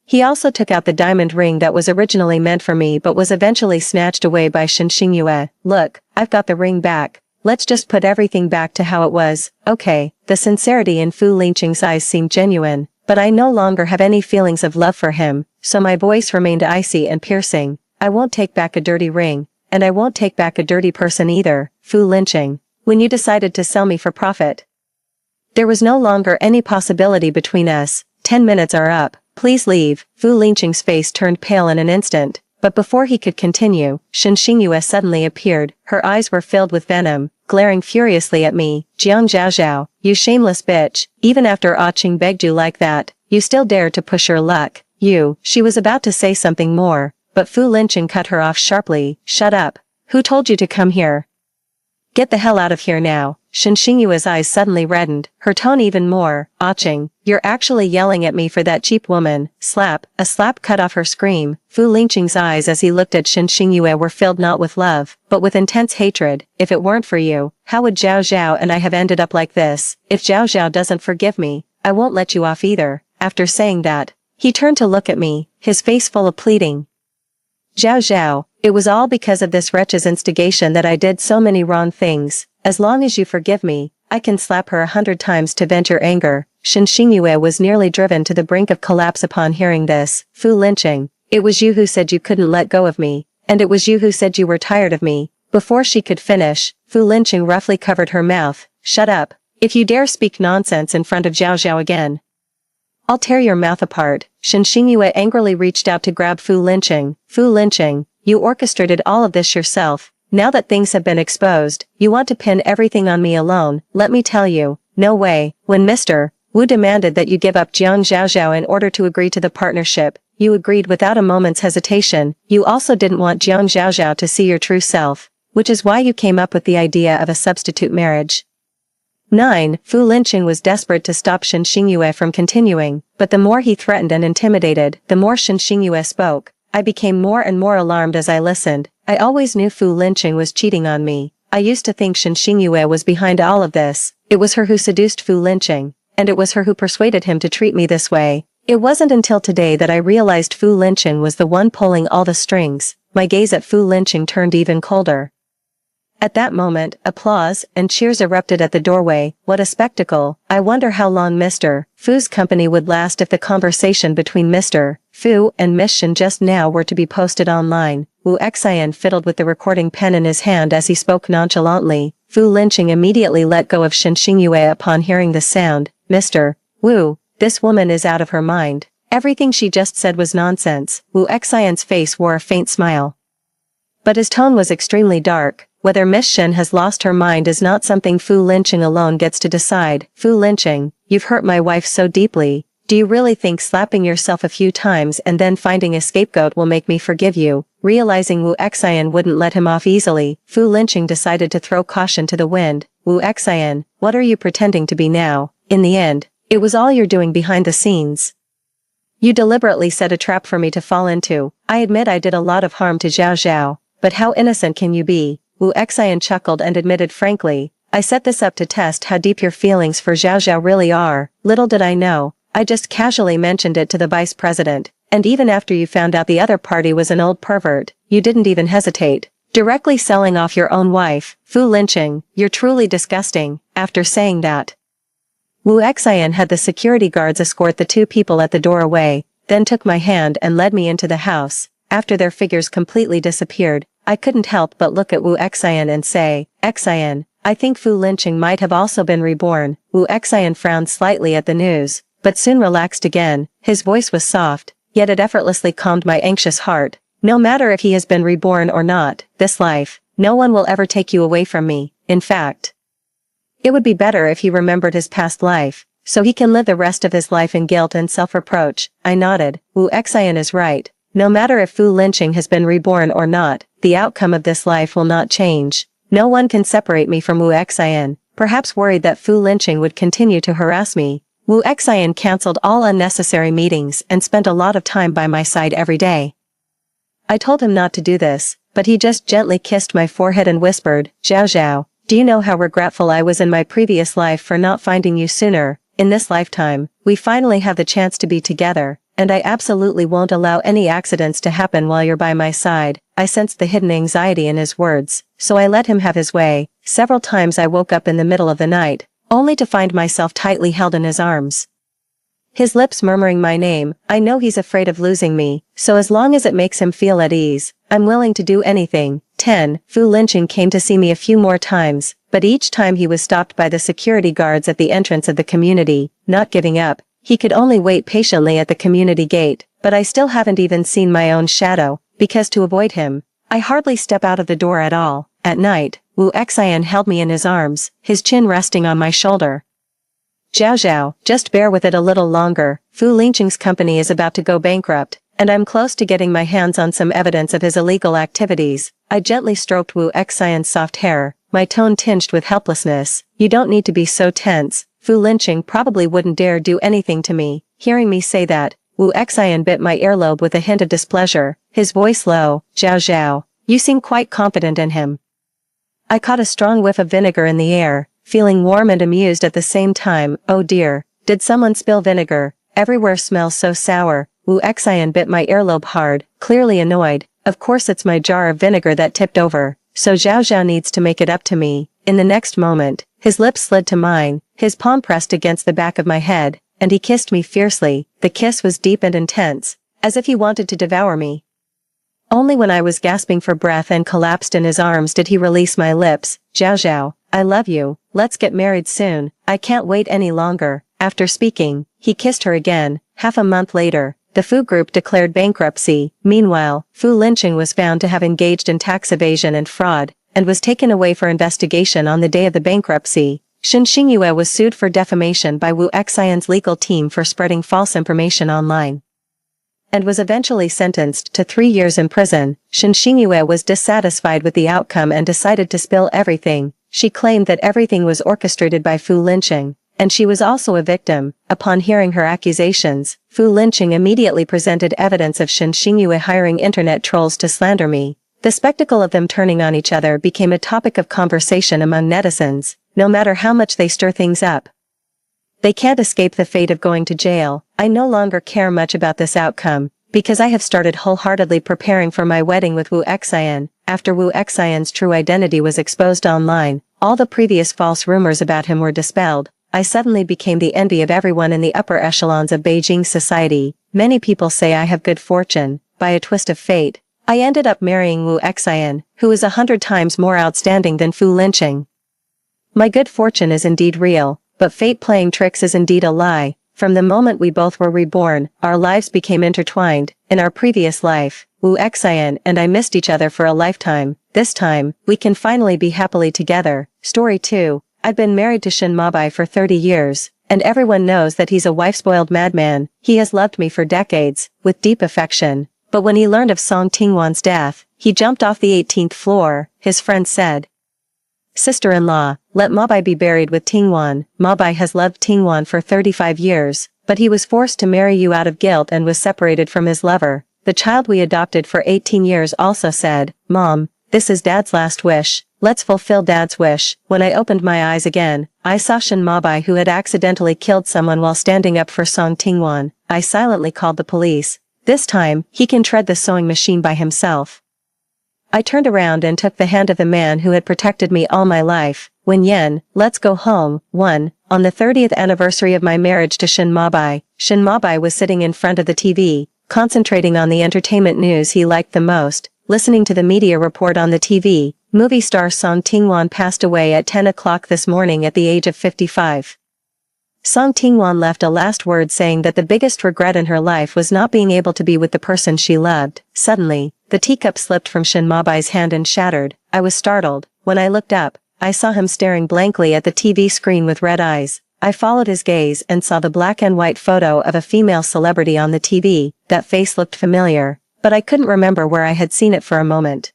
He also took out the diamond ring that was originally meant for me but was eventually snatched away by Xinxingyue. Look, I've got the ring back. Let's just put everything back to how it was, okay? The sincerity in Fu Lingqing's eyes seemed genuine, but I no longer have any feelings of love for him, so my voice remained icy and piercing. I won't take back a dirty ring, and I won't take back a dirty person either, Fu Lynching. When you decided to sell me for profit, there was no longer any possibility between us. 10 minutes are up. Please leave. Fu Lingqing's face turned pale in an instant, but before he could continue, Xinxingyue suddenly appeared. Her eyes were filled with venom, glaring furiously at me. Jiang Zhao Zhao, you shameless bitch. Even after Ah Qing begged you like that, you still dared to push your luck. You. She was about to say something more, but Fu Lynching cut her off sharply. Shut up. Who told you to come here? Get the hell out of here now. Xinxingyue's eyes suddenly reddened, her tone even more. Ah Qing, you're actually yelling at me for that cheap woman. Slap. A slap cut off her scream. Fu Lingqing's eyes as he looked at Xinxingyue were filled not with love, but with intense hatred. If it weren't for you, how would Zhao Zhao and I have ended up like this? If Zhao Zhao doesn't forgive me, I won't let you off either. After saying that, he turned to look at me, his face full of pleading. Zhao Zhao, it was all because of this wretch's instigation that I did so many wrong things. As long as you forgive me, I can slap her 100 times to vent your anger. Xinxingyue was nearly driven to the brink of collapse upon hearing this. Fu Lynching, it was you who said you couldn't let go of me, and it was you who said you were tired of me. Before she could finish, Fu Lynching roughly covered her mouth. Shut up. If you dare speak nonsense in front of Zhao Zhao again, I'll tear your mouth apart. Xinxingyue angrily reached out to grab Fu Lynching. Fu Lynching, you orchestrated all of this yourself. Now that things have been exposed, you want to pin everything on me alone. Let me tell you, no way. When Mr. Wu demanded that you give up Jiang Zhao Zhao in order to agree to the partnership, you agreed without a moment's hesitation. You also didn't want Jiang Zhaozhao to see your true self, which is why you came up with the idea of a substitute marriage. 9. Fu Linqing was desperate to stop Shen Xingyue from continuing, but the more he threatened and intimidated, the more Shen Xingyue spoke. I became more and more alarmed as I listened. I always knew Fu Linqing was cheating on me. I used to think Shen Xingyue was behind all of this. It was her who seduced Fu Linqing, and it was her who persuaded him to treat me this way. It wasn't until today that I realized Fu Linqing was the one pulling all the strings. My gaze at Fu Linqing turned even colder. At that moment, applause and cheers erupted at the doorway. What a spectacle. I wonder how long Mr. Fu's company would last if the conversation between Mr. Fu and Miss Shen just now were to be posted online. Wu Xian fiddled with the recording pen in his hand as he spoke nonchalantly. Fu Linqing immediately let go of Shen Xingyue upon hearing the sound. Mr. Wu, this woman is out of her mind. Everything she just said was nonsense. Wu Xian's face wore a faint smile, but his tone was extremely dark. Whether Miss Shen has lost her mind is not something Fu Linqing alone gets to decide. Fu Linqing, you've hurt my wife so deeply. Do you really think slapping yourself a few times and then finding a scapegoat will make me forgive you? Realizing Wu Xian wouldn't let him off easily, Fu Linqing decided to throw caution to the wind. Wu Xian, what are you pretending to be now? In the end, it was all you're doing behind the scenes. You deliberately set a trap for me to fall into. I admit I did a lot of harm to Zhao Zhao, but how innocent can you be? Wu Xian chuckled and admitted frankly, I set this up to test how deep your feelings for Zhao Zhao really are. Little did I know, I just casually mentioned it to the vice president, and even after you found out the other party was an old pervert, you didn't even hesitate. Directly selling off your own wife. Fu Linqing, you're truly disgusting. After saying that, Wu Xian had the security guards escort the two people at the door away, then took my hand and led me into the house. After their figures completely disappeared, I couldn't help but look at Wu Xian and say, Xian, I think Fu Linqing might have also been reborn. Wu Xian frowned slightly at the news, but soon relaxed again. His voice was soft, yet it effortlessly calmed my anxious heart. No matter if he has been reborn or not, this life, no one will ever take you away from me. In fact, it would be better if he remembered his past life, so he can live the rest of his life in guilt and self-reproach. I nodded. Wu Xian is right. No matter if Fu Linqing has been reborn or not, the outcome of this life will not change. No one can separate me from Wu Xian. Perhaps worried that Fu Linqing would continue to harass me, Wu Xian cancelled all unnecessary meetings and spent a lot of time by my side every day. I told him not to do this, but he just gently kissed my forehead and whispered, Zhao Zhao, do you know how regretful I was in my previous life for not finding you sooner? In this lifetime, we finally have the chance to be together, and I absolutely won't allow any accidents to happen while you're by my side. I sensed the hidden anxiety in his words, so I let him have his way. Several times I woke up in the middle of the night, only to find myself tightly held in his arms, his lips murmuring my name. I know he's afraid of losing me, so as long as it makes him feel at ease, I'm willing to do anything. 10. Fu Linqing came to see me a few more times, but each time he was stopped by the security guards at the entrance of the community. Not giving up, he could only wait patiently at the community gate, but I still haven't even seen my own shadow, because to avoid him, I hardly step out of the door at all. At night, Wu Xian held me in his arms, his chin resting on my shoulder. Zhao Zhao, just bear with it a little longer. Fu Linqing's company is about to go bankrupt, and I'm close to getting my hands on some evidence of his illegal activities. I gently stroked Wu Xian's soft hair, my tone tinged with helplessness. You don't need to be so tense. Fu Linqing probably wouldn't dare do anything to me. Hearing me say that, Wu Xian bit my earlobe with a hint of displeasure, his voice low. Zhao Zhao, you seem quite confident in him. I caught a strong whiff of vinegar in the air, feeling warm and amused at the same time. Oh dear, did someone spill vinegar? Everywhere smells so sour. Wu Xian bit my earlobe hard, clearly annoyed. Of course it's my jar of vinegar that tipped over, so Zhao Zhao needs to make it up to me. In the next moment, his lips slid to mine, his palm pressed against the back of my head, and he kissed me fiercely. The kiss was deep and intense, as if he wanted to devour me. Only when I was gasping for breath and collapsed in his arms did he release my lips. Zhao Zhao, I love you, let's get married soon, I can't wait any longer. After speaking, he kissed her again. Half a month later, the Fu Group declared bankruptcy. Meanwhile, Fu Linqing was found to have engaged in tax evasion and fraud, and was taken away for investigation on the day of the bankruptcy. Shen Xingyue was sued for defamation by Wu Xian's legal team for spreading false information online. and was eventually sentenced to 3 years in prison. Shin Xingyue was dissatisfied with the outcome and decided to spill everything. She claimed that everything was orchestrated by Fu Linqing, and she was also a victim. Upon hearing her accusations, Fu Linqing immediately presented evidence of Shin Xingyue hiring internet trolls to slander me. The spectacle of them turning on each other became a topic of conversation among netizens. No matter how much they stir things up, they can't escape the fate of going to jail. I no longer care much about this outcome, because I have started wholeheartedly preparing for my wedding with Wu Xian. After Wu Xian's true identity was exposed online, all the previous false rumors about him were dispelled. I suddenly became the envy of everyone in the upper echelons of Beijing society. Many people say I have good fortune. By a twist of fate, I ended up marrying Wu Xian, who is 100 times more outstanding than Fu Linqing. My good fortune is indeed real, but fate playing tricks is indeed a lie. From the moment we both were reborn, our lives became intertwined. In our previous life, Wu Xian and I missed each other for a lifetime. This time, we can finally be happily together. Story 2. I've been married to Shin Mabai for 30 years, and everyone knows that he's a wife-spoiled madman. He has loved me for decades, with deep affection. But when he learned of Song Tingwan's death, he jumped off the 18th floor. His friend said, "Sister-in-law, let Mabai be buried with Tingwan. Mabai has loved Tingwan for 35 years, but he was forced to marry you out of guilt and was separated from his lover." The child we adopted for 18 years also said, "Mom, this is Dad's last wish. Let's fulfill Dad's wish." When I opened my eyes again, I saw Shin Mabai, who had accidentally killed someone while standing up for Song Tingwan. I silently called the police. This time, he can tread the sewing machine by himself. I turned around and took the hand of the man who had protected me all my life. Wen Yen, let's go home. 1. On the 30th anniversary of my marriage to Shin Mabai was sitting in front of the TV, concentrating on the entertainment news he liked the most, listening to the media report on the TV. Movie star Song Tingwan passed away at 10 o'clock this morning at the age of 55. Song Tingwan left a last word saying that the biggest regret in her life was not being able to be with the person she loved. Suddenly, the teacup slipped from Shin Mabai's hand and shattered. I was startled. When I looked up, I saw him staring blankly at the TV screen with red eyes. I followed his gaze and saw the black and white photo of a female celebrity on the TV. That face looked familiar, but I couldn't remember where I had seen it for a moment.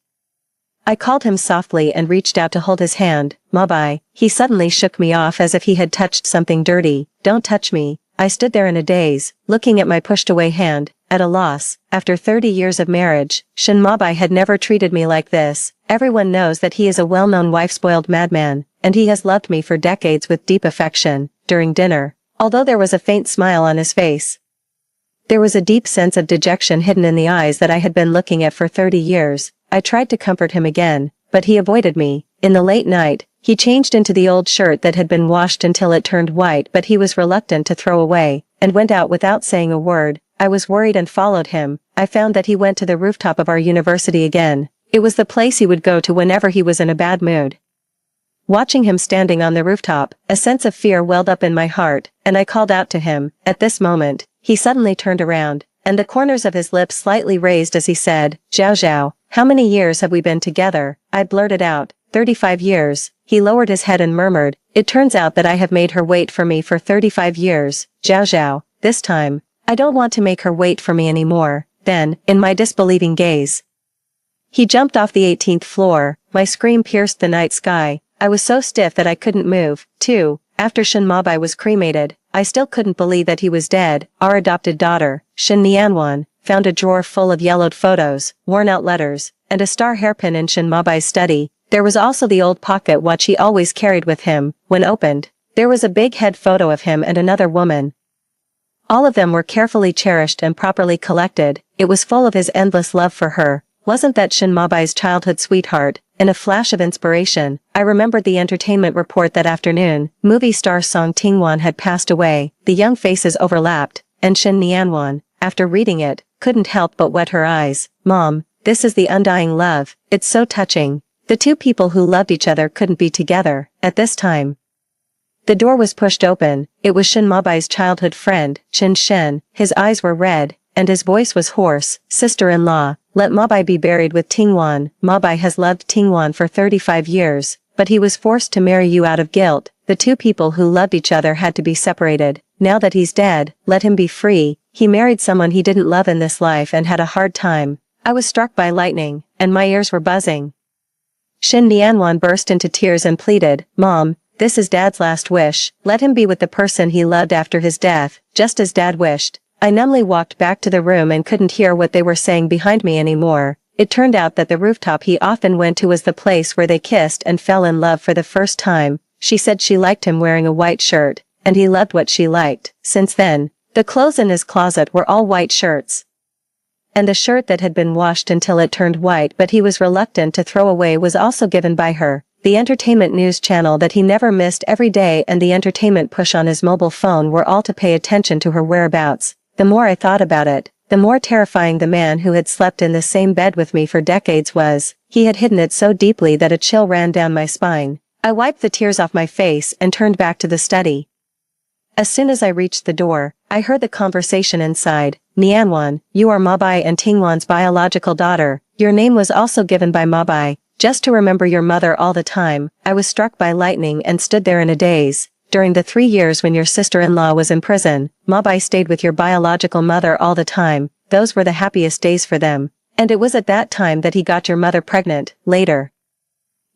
I called him softly and reached out to hold his hand. "Mabai." He suddenly shook me off as if he had touched something dirty. "Don't touch me." I stood there in a daze, looking at my pushed-away hand, at a loss. After 30 years of marriage, Shin Mabai had never treated me like this. Everyone knows that he is a well-known wife-spoiled madman, and he has loved me for decades with deep affection. During dinner, although there was a faint smile on his face, there was a deep sense of dejection hidden in the eyes that I had been looking at for 30 years. I tried to comfort him again, but he avoided me. In the late night, he changed into the old shirt that had been washed until it turned white, but he was reluctant to throw away, and went out without saying a word. I was worried and followed him. I found that he went to the rooftop of our university again. It was the place he would go to whenever he was in a bad mood. Watching him standing on the rooftop, a sense of fear welled up in my heart, and I called out to him. At this moment, he suddenly turned around, and the corners of his lips slightly raised as he said, "Zhao Zhao, how many years have we been together?" I blurted out, 35 years. He lowered his head and murmured, "It turns out that I have made her wait for me for 35 years. Zhao Zhao, this time, I don't want to make her wait for me anymore." Then, in my disbelieving gaze, he jumped off the 18th floor. My scream pierced the night sky. I was so stiff that I couldn't move. 2. After Shin Mabai was cremated, I still couldn't believe that he was dead. Our adopted daughter, Shin Nianwan, found a drawer full of yellowed photos, worn-out letters, and a star hairpin in Shin Mabai's study. There was also the old pocket watch he always carried with him. When opened, there was a big head photo of him and another woman. All of them were carefully cherished and properly collected. It was full of his endless love for her. Wasn't that Shin Mabai's childhood sweetheart? In a flash of inspiration, I remembered the entertainment report that afternoon. Movie star Song Tingwan had passed away. The young faces overlapped, and Shin Nianwan, after reading it, couldn't help but wet her eyes. "Mom, this is the undying love. It's so touching. The two people who loved each other couldn't be together." At this time, the door was pushed open. It was Shin Mabai's childhood friend, Chin Shen. His eyes were red, and his voice was hoarse. "Sister-in-law, let Mabai be buried with Tingwan. Mabai has loved Tingwan for 35 years, but he was forced to marry you out of guilt. The two people who loved each other had to be separated. Now that he's dead, let him be free. he married someone he didn't love in this life and had a hard time. I was struck by lightning, and my ears were buzzing. Shin Nianwan burst into tears and pleaded, "Mom, this is Dad's last wish. Let him be with the person he loved after his death, just as Dad wished." I numbly walked back to the room and couldn't hear what they were saying behind me anymore. It turned out that the rooftop he often went to was the place where they kissed and fell in love for the first time. She said she liked him wearing a white shirt, and he loved what she liked. Since then, the clothes in his closet were all white shirts. And the shirt that had been washed until it turned white but he was reluctant to throw away was also given by her. The entertainment news channel that he never missed every day and the entertainment push on his mobile phone were all to pay attention to her whereabouts. The more I thought about it, the more terrifying the man who had slept in the same bed with me for decades was. He had hidden it so deeply that a chill ran down my spine. I wiped the tears off my face and turned back to the study. As soon as I reached the door, I heard the conversation inside. "Nianwan, you are Mabai and Tingwan's biological daughter. Your name was also given by Mabai, just to remember your mother all the time." I was struck by lightning and stood there in a daze. "During the 3 years when your sister-in-law was in prison, Mabai stayed with your biological mother all the time. Those were the happiest days for them. And it was at that time that he got your mother pregnant. Later,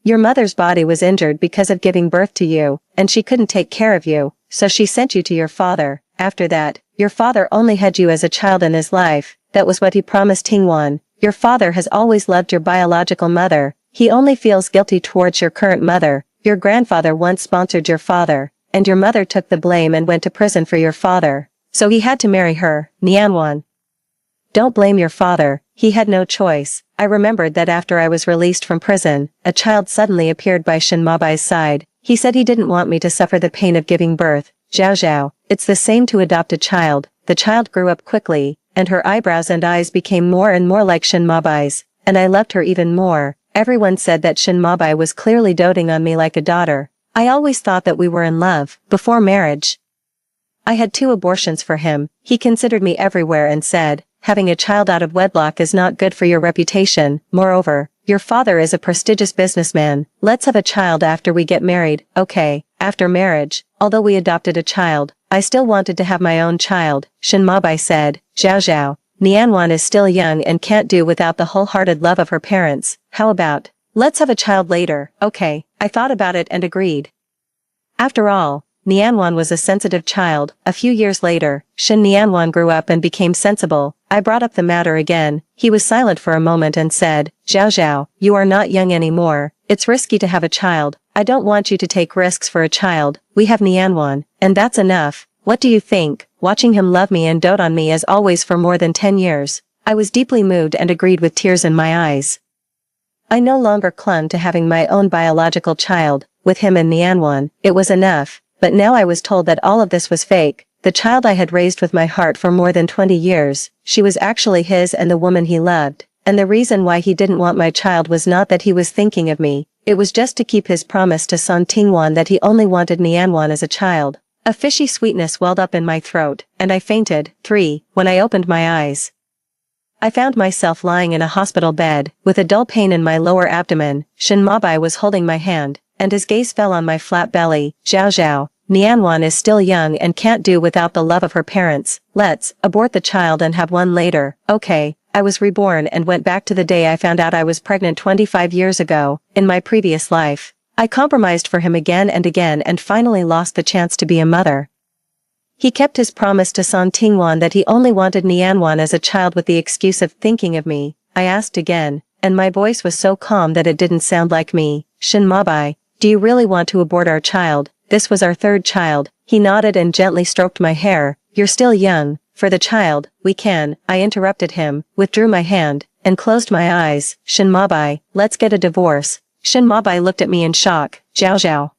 your mother's body was injured because of giving birth to you, and she couldn't take care of you, so she sent you to your father. After that, your father only had you as a child in his life. That was what he promised Tingwan. Your father has always loved your biological mother. He only feels guilty towards your current mother. Your grandfather once sponsored your father, and your mother took the blame and went to prison for your father. So he had to marry her, Nianwan. Don't blame your father, he had no choice." I remembered that after I was released from prison, a child suddenly appeared by Shin Mabai's side. He said he didn't want me to suffer the pain of giving birth. Zhao Zhao, it's the same to adopt a child. The child grew up quickly, and her eyebrows and eyes became more and more like Shin Mabai's, and I loved her even more. Everyone said that Shin Mabai was clearly doting on me like a daughter. I always thought that we were in love, before marriage. I had 2 abortions for him. He considered me everywhere and said, "Having a child out of wedlock is not good for your reputation. Moreover, your father is a prestigious businessman. Let's have a child after we get married." Okay, after marriage, although we adopted a child, I still wanted to have my own child. Shin Mabai said, "Zhao Zhao, Nianwan is still young and can't do without the wholehearted love of her parents. How about, let's have a child later?" Okay, I thought about it and agreed. After all, Nianwan was a sensitive child. A few years later, Shin Nianwan grew up and became sensible. I brought up the matter again. He was silent for a moment and said, "Zhao Zhao, you are not young anymore. It's risky to have a child. I don't want you to take risks for a child. We have Nianwan, and that's enough. What do you think?" Watching him love me and dote on me as always for more than 10 years, I was deeply moved and agreed with tears in my eyes. I no longer clung to having my own biological child. With him and Nianwan, it was enough. But now I was told that all of this was fake. The child I had raised with my heart for more than 20 years, she was actually his and the woman he loved. And the reason why he didn't want my child was not that he was thinking of me. It was just to keep his promise to Son Tingwan that he only wanted Nianwan as a child. A fishy sweetness welled up in my throat, and I fainted. 3. When I opened my eyes, I found myself lying in a hospital bed, with a dull pain in my lower abdomen. Shin Mabai was holding my hand, and his gaze fell on my flat belly. "Zhao Zhao, Nianwan is still young and can't do without the love of her parents. Let's abort the child and have one later." Okay, I was reborn and went back to the day I found out I was pregnant 25 years ago, in my previous life. I compromised for him again and finally lost the chance to be a mother. He kept his promise to Son Tingwan that he only wanted Nianwan as a child with the excuse of thinking of me. I asked again, and my voice was so calm that it didn't sound like me. "Shin Mabai, do you really want to abort our child? This was our 3rd child." He nodded and gently stroked my hair. "You're still young. For the child, we can." I interrupted him, withdrew my hand, and closed my eyes. "Shin Mabai, let's get a divorce." Shin Mabai looked at me in shock. "Zhao Zhao,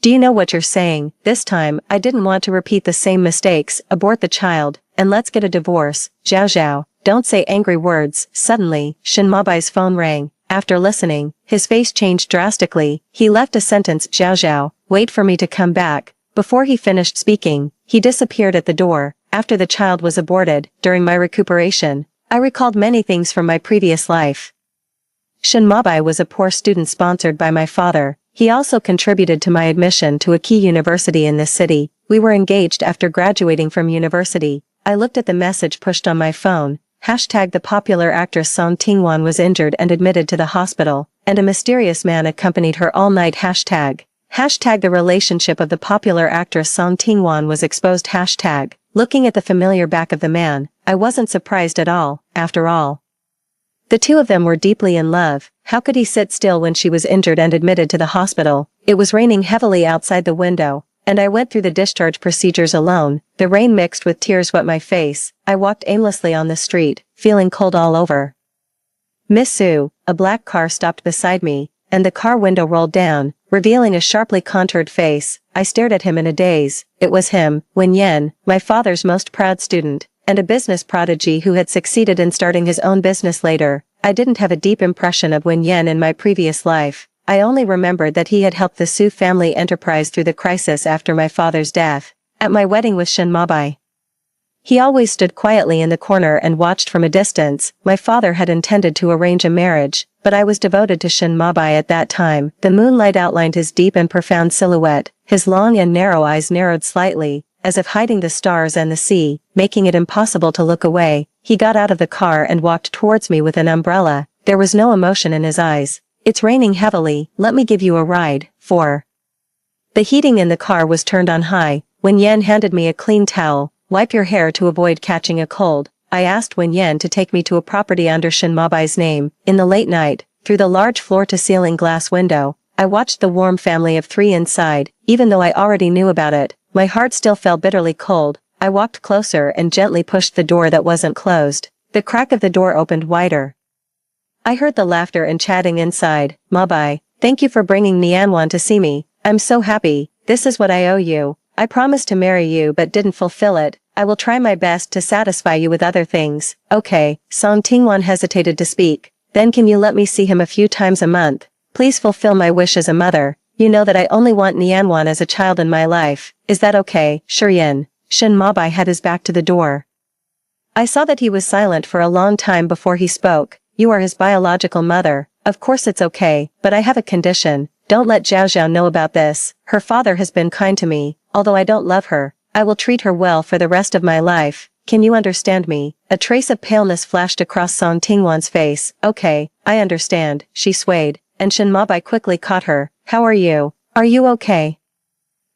do you know what you're saying?" This time, I didn't want to repeat the same mistakes. "Abort the child, and let's get a divorce." "Zhao Zhao, don't say angry words." Suddenly, Shin Mabai's phone rang. After listening, his face changed drastically. He left a sentence, "Zhao Zhao, wait for me to come back." Before he finished speaking, he disappeared at the door. After the child was aborted, during my recuperation, I recalled many things from my previous life. Shin Mabai was a poor student sponsored by my father. He also contributed to my admission to a key university in this city. We were engaged after graduating from university. I looked at the message pushed on my phone. Hashtag the popular actress Song Tingwan was injured and admitted to the hospital, and a mysterious man accompanied her all night. Hashtag the relationship of the popular actress Song Tingwan was exposed. Hashtag. Looking at the familiar back of the man, I wasn't surprised at all, after all. The two of them were deeply in love. How could he sit still when she was injured and admitted to the hospital? It was raining heavily outside the window, and I went through the discharge procedures alone. The rain mixed with tears wet my face. I walked aimlessly on the street, feeling cold all over. Miss Sue, a black car stopped beside me, and the car window rolled down, revealing a sharply contoured face. I stared at him in a daze. It was him, Wen Yen, my father's most proud student, and a business prodigy who had succeeded in starting his own business later. I didn't have a deep impression of Wen Yen in my previous life. I only remembered that he had helped the Su family enterprise through the crisis after my father's death. At my wedding with Shin Mabai, he always stood quietly in the corner and watched from a distance. My father had intended to arrange a marriage, but I was devoted to Shin Mabai at that time. The moonlight outlined his deep and profound silhouette. His long and narrow eyes narrowed slightly, as if hiding the stars and the sea, making it impossible to look away. He got out of the car and walked towards me with an umbrella. There was no emotion in his eyes. It's raining heavily, let me give you a ride. 4. The heating in the car was turned on high. Wen Yen handed me a clean towel. Wipe your hair to avoid catching a cold. I asked Wen Yen to take me to a property under Shin Mabai's name. In the late night, through the large floor-to-ceiling glass window, I watched the warm family of 3 inside. Even though I already knew about it, my heart still felt bitterly cold. I walked closer and gently pushed the door that wasn't closed. The crack of the door opened wider. I heard the laughter and chatting inside. Mabai, thank you for bringing Nianwan to see me. I'm so happy. This is what I owe you. I promised to marry you but didn't fulfill it. I will try my best to satisfy you with other things. Okay. Song Tingwan hesitated to speak. Then can you let me see him a few times a month? Please fulfill my wish as a mother. You know that I only want Nianwan as a child in my life. Is that okay? Sure Yin. Shin Mabai had his back to the door. I saw that he was silent for a long time before he spoke. You are his biological mother. Of course it's okay, but I have a condition. Don't let Zhao Zhao know about this. Her father has been kind to me, although I don't love her. I will treat her well for the rest of my life. Can you understand me? A trace of paleness flashed across Song Tingwan's face. Okay, I understand. She swayed, and Shin Mabai quickly caught her. How are you? Are you okay?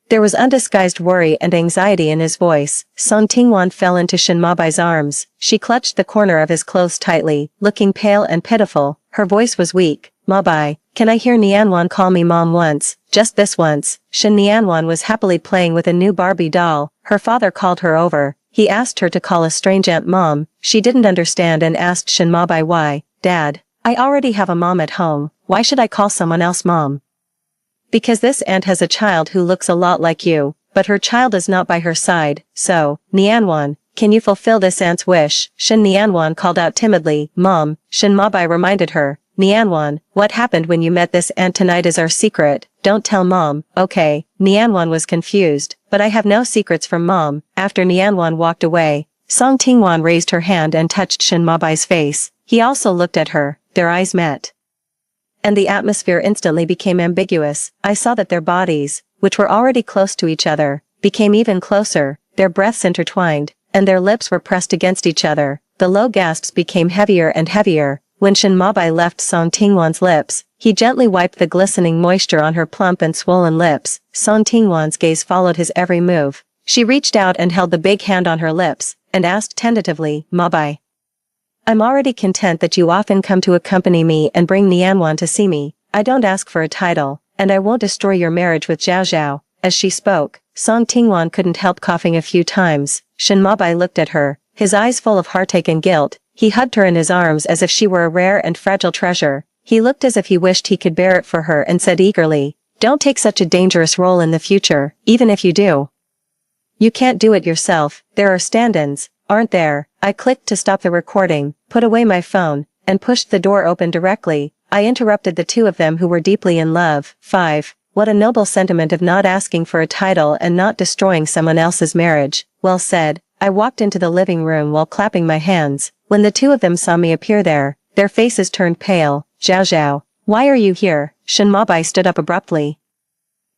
There was undisguised worry and anxiety in his voice. Song Tingwan fell into Shin Mabai's arms. She clutched the corner of his clothes tightly, looking pale and pitiful. Her voice was weak. Mabai, can I hear Nianwan call me mom once? Just this once. Shin Nianwan was happily playing with a new Barbie doll. Her father called her over. He asked her to call a strange aunt mom. She didn't understand and asked Shin Mabai why. Dad, I already have a mom at home. Why should I call someone else mom? Because this aunt has a child who looks a lot like you, but her child is not by her side. So, Nianwan, can you fulfill this aunt's wish? Shin Nianwan called out timidly. Mom, Shin Mabai reminded her. Nianwan, what happened when you met this aunt tonight is our secret. Don't tell mom. Okay. Nianwan was confused, but I have no secrets from mom. After Nianwan walked away, Song Tingwan raised her hand and touched Shin Mabai's face. He also looked at her. Their eyes met, and the atmosphere instantly became ambiguous. I saw that their bodies, which were already close to each other, became even closer. Their breaths intertwined, and their lips were pressed against each other. The low gasps became heavier and heavier. When Shin Mabai left Song Tingwan's lips, he gently wiped the glistening moisture on her plump and swollen lips. Song Tingwan's gaze followed his every move. She reached out and held the big hand on her lips, and asked tentatively, Mabai, I'm already content that you often come to accompany me and bring Nianwan to see me. I don't ask for a title, and I won't destroy your marriage with Zhao Zhao. As she spoke, Song Tingwan couldn't help coughing a few times. Shin Mabai looked at her, his eyes full of heartache and guilt. He hugged her in his arms as if she were a rare and fragile treasure. He looked as if he wished he could bear it for her and said eagerly, Don't take such a dangerous role in the future, even if you do. You can't do it yourself. There are stand-ins, aren't there? I clicked to stop the recording, put away my phone, and pushed the door open directly. I interrupted the two of them who were deeply in love. 5. What a noble sentiment of not asking for a title and not destroying someone else's marriage. Well said. I walked into the living room while clapping my hands. When the two of them saw me appear there, their faces turned pale. Zhao Zhao, why are you here? Shin Mabai stood up abruptly.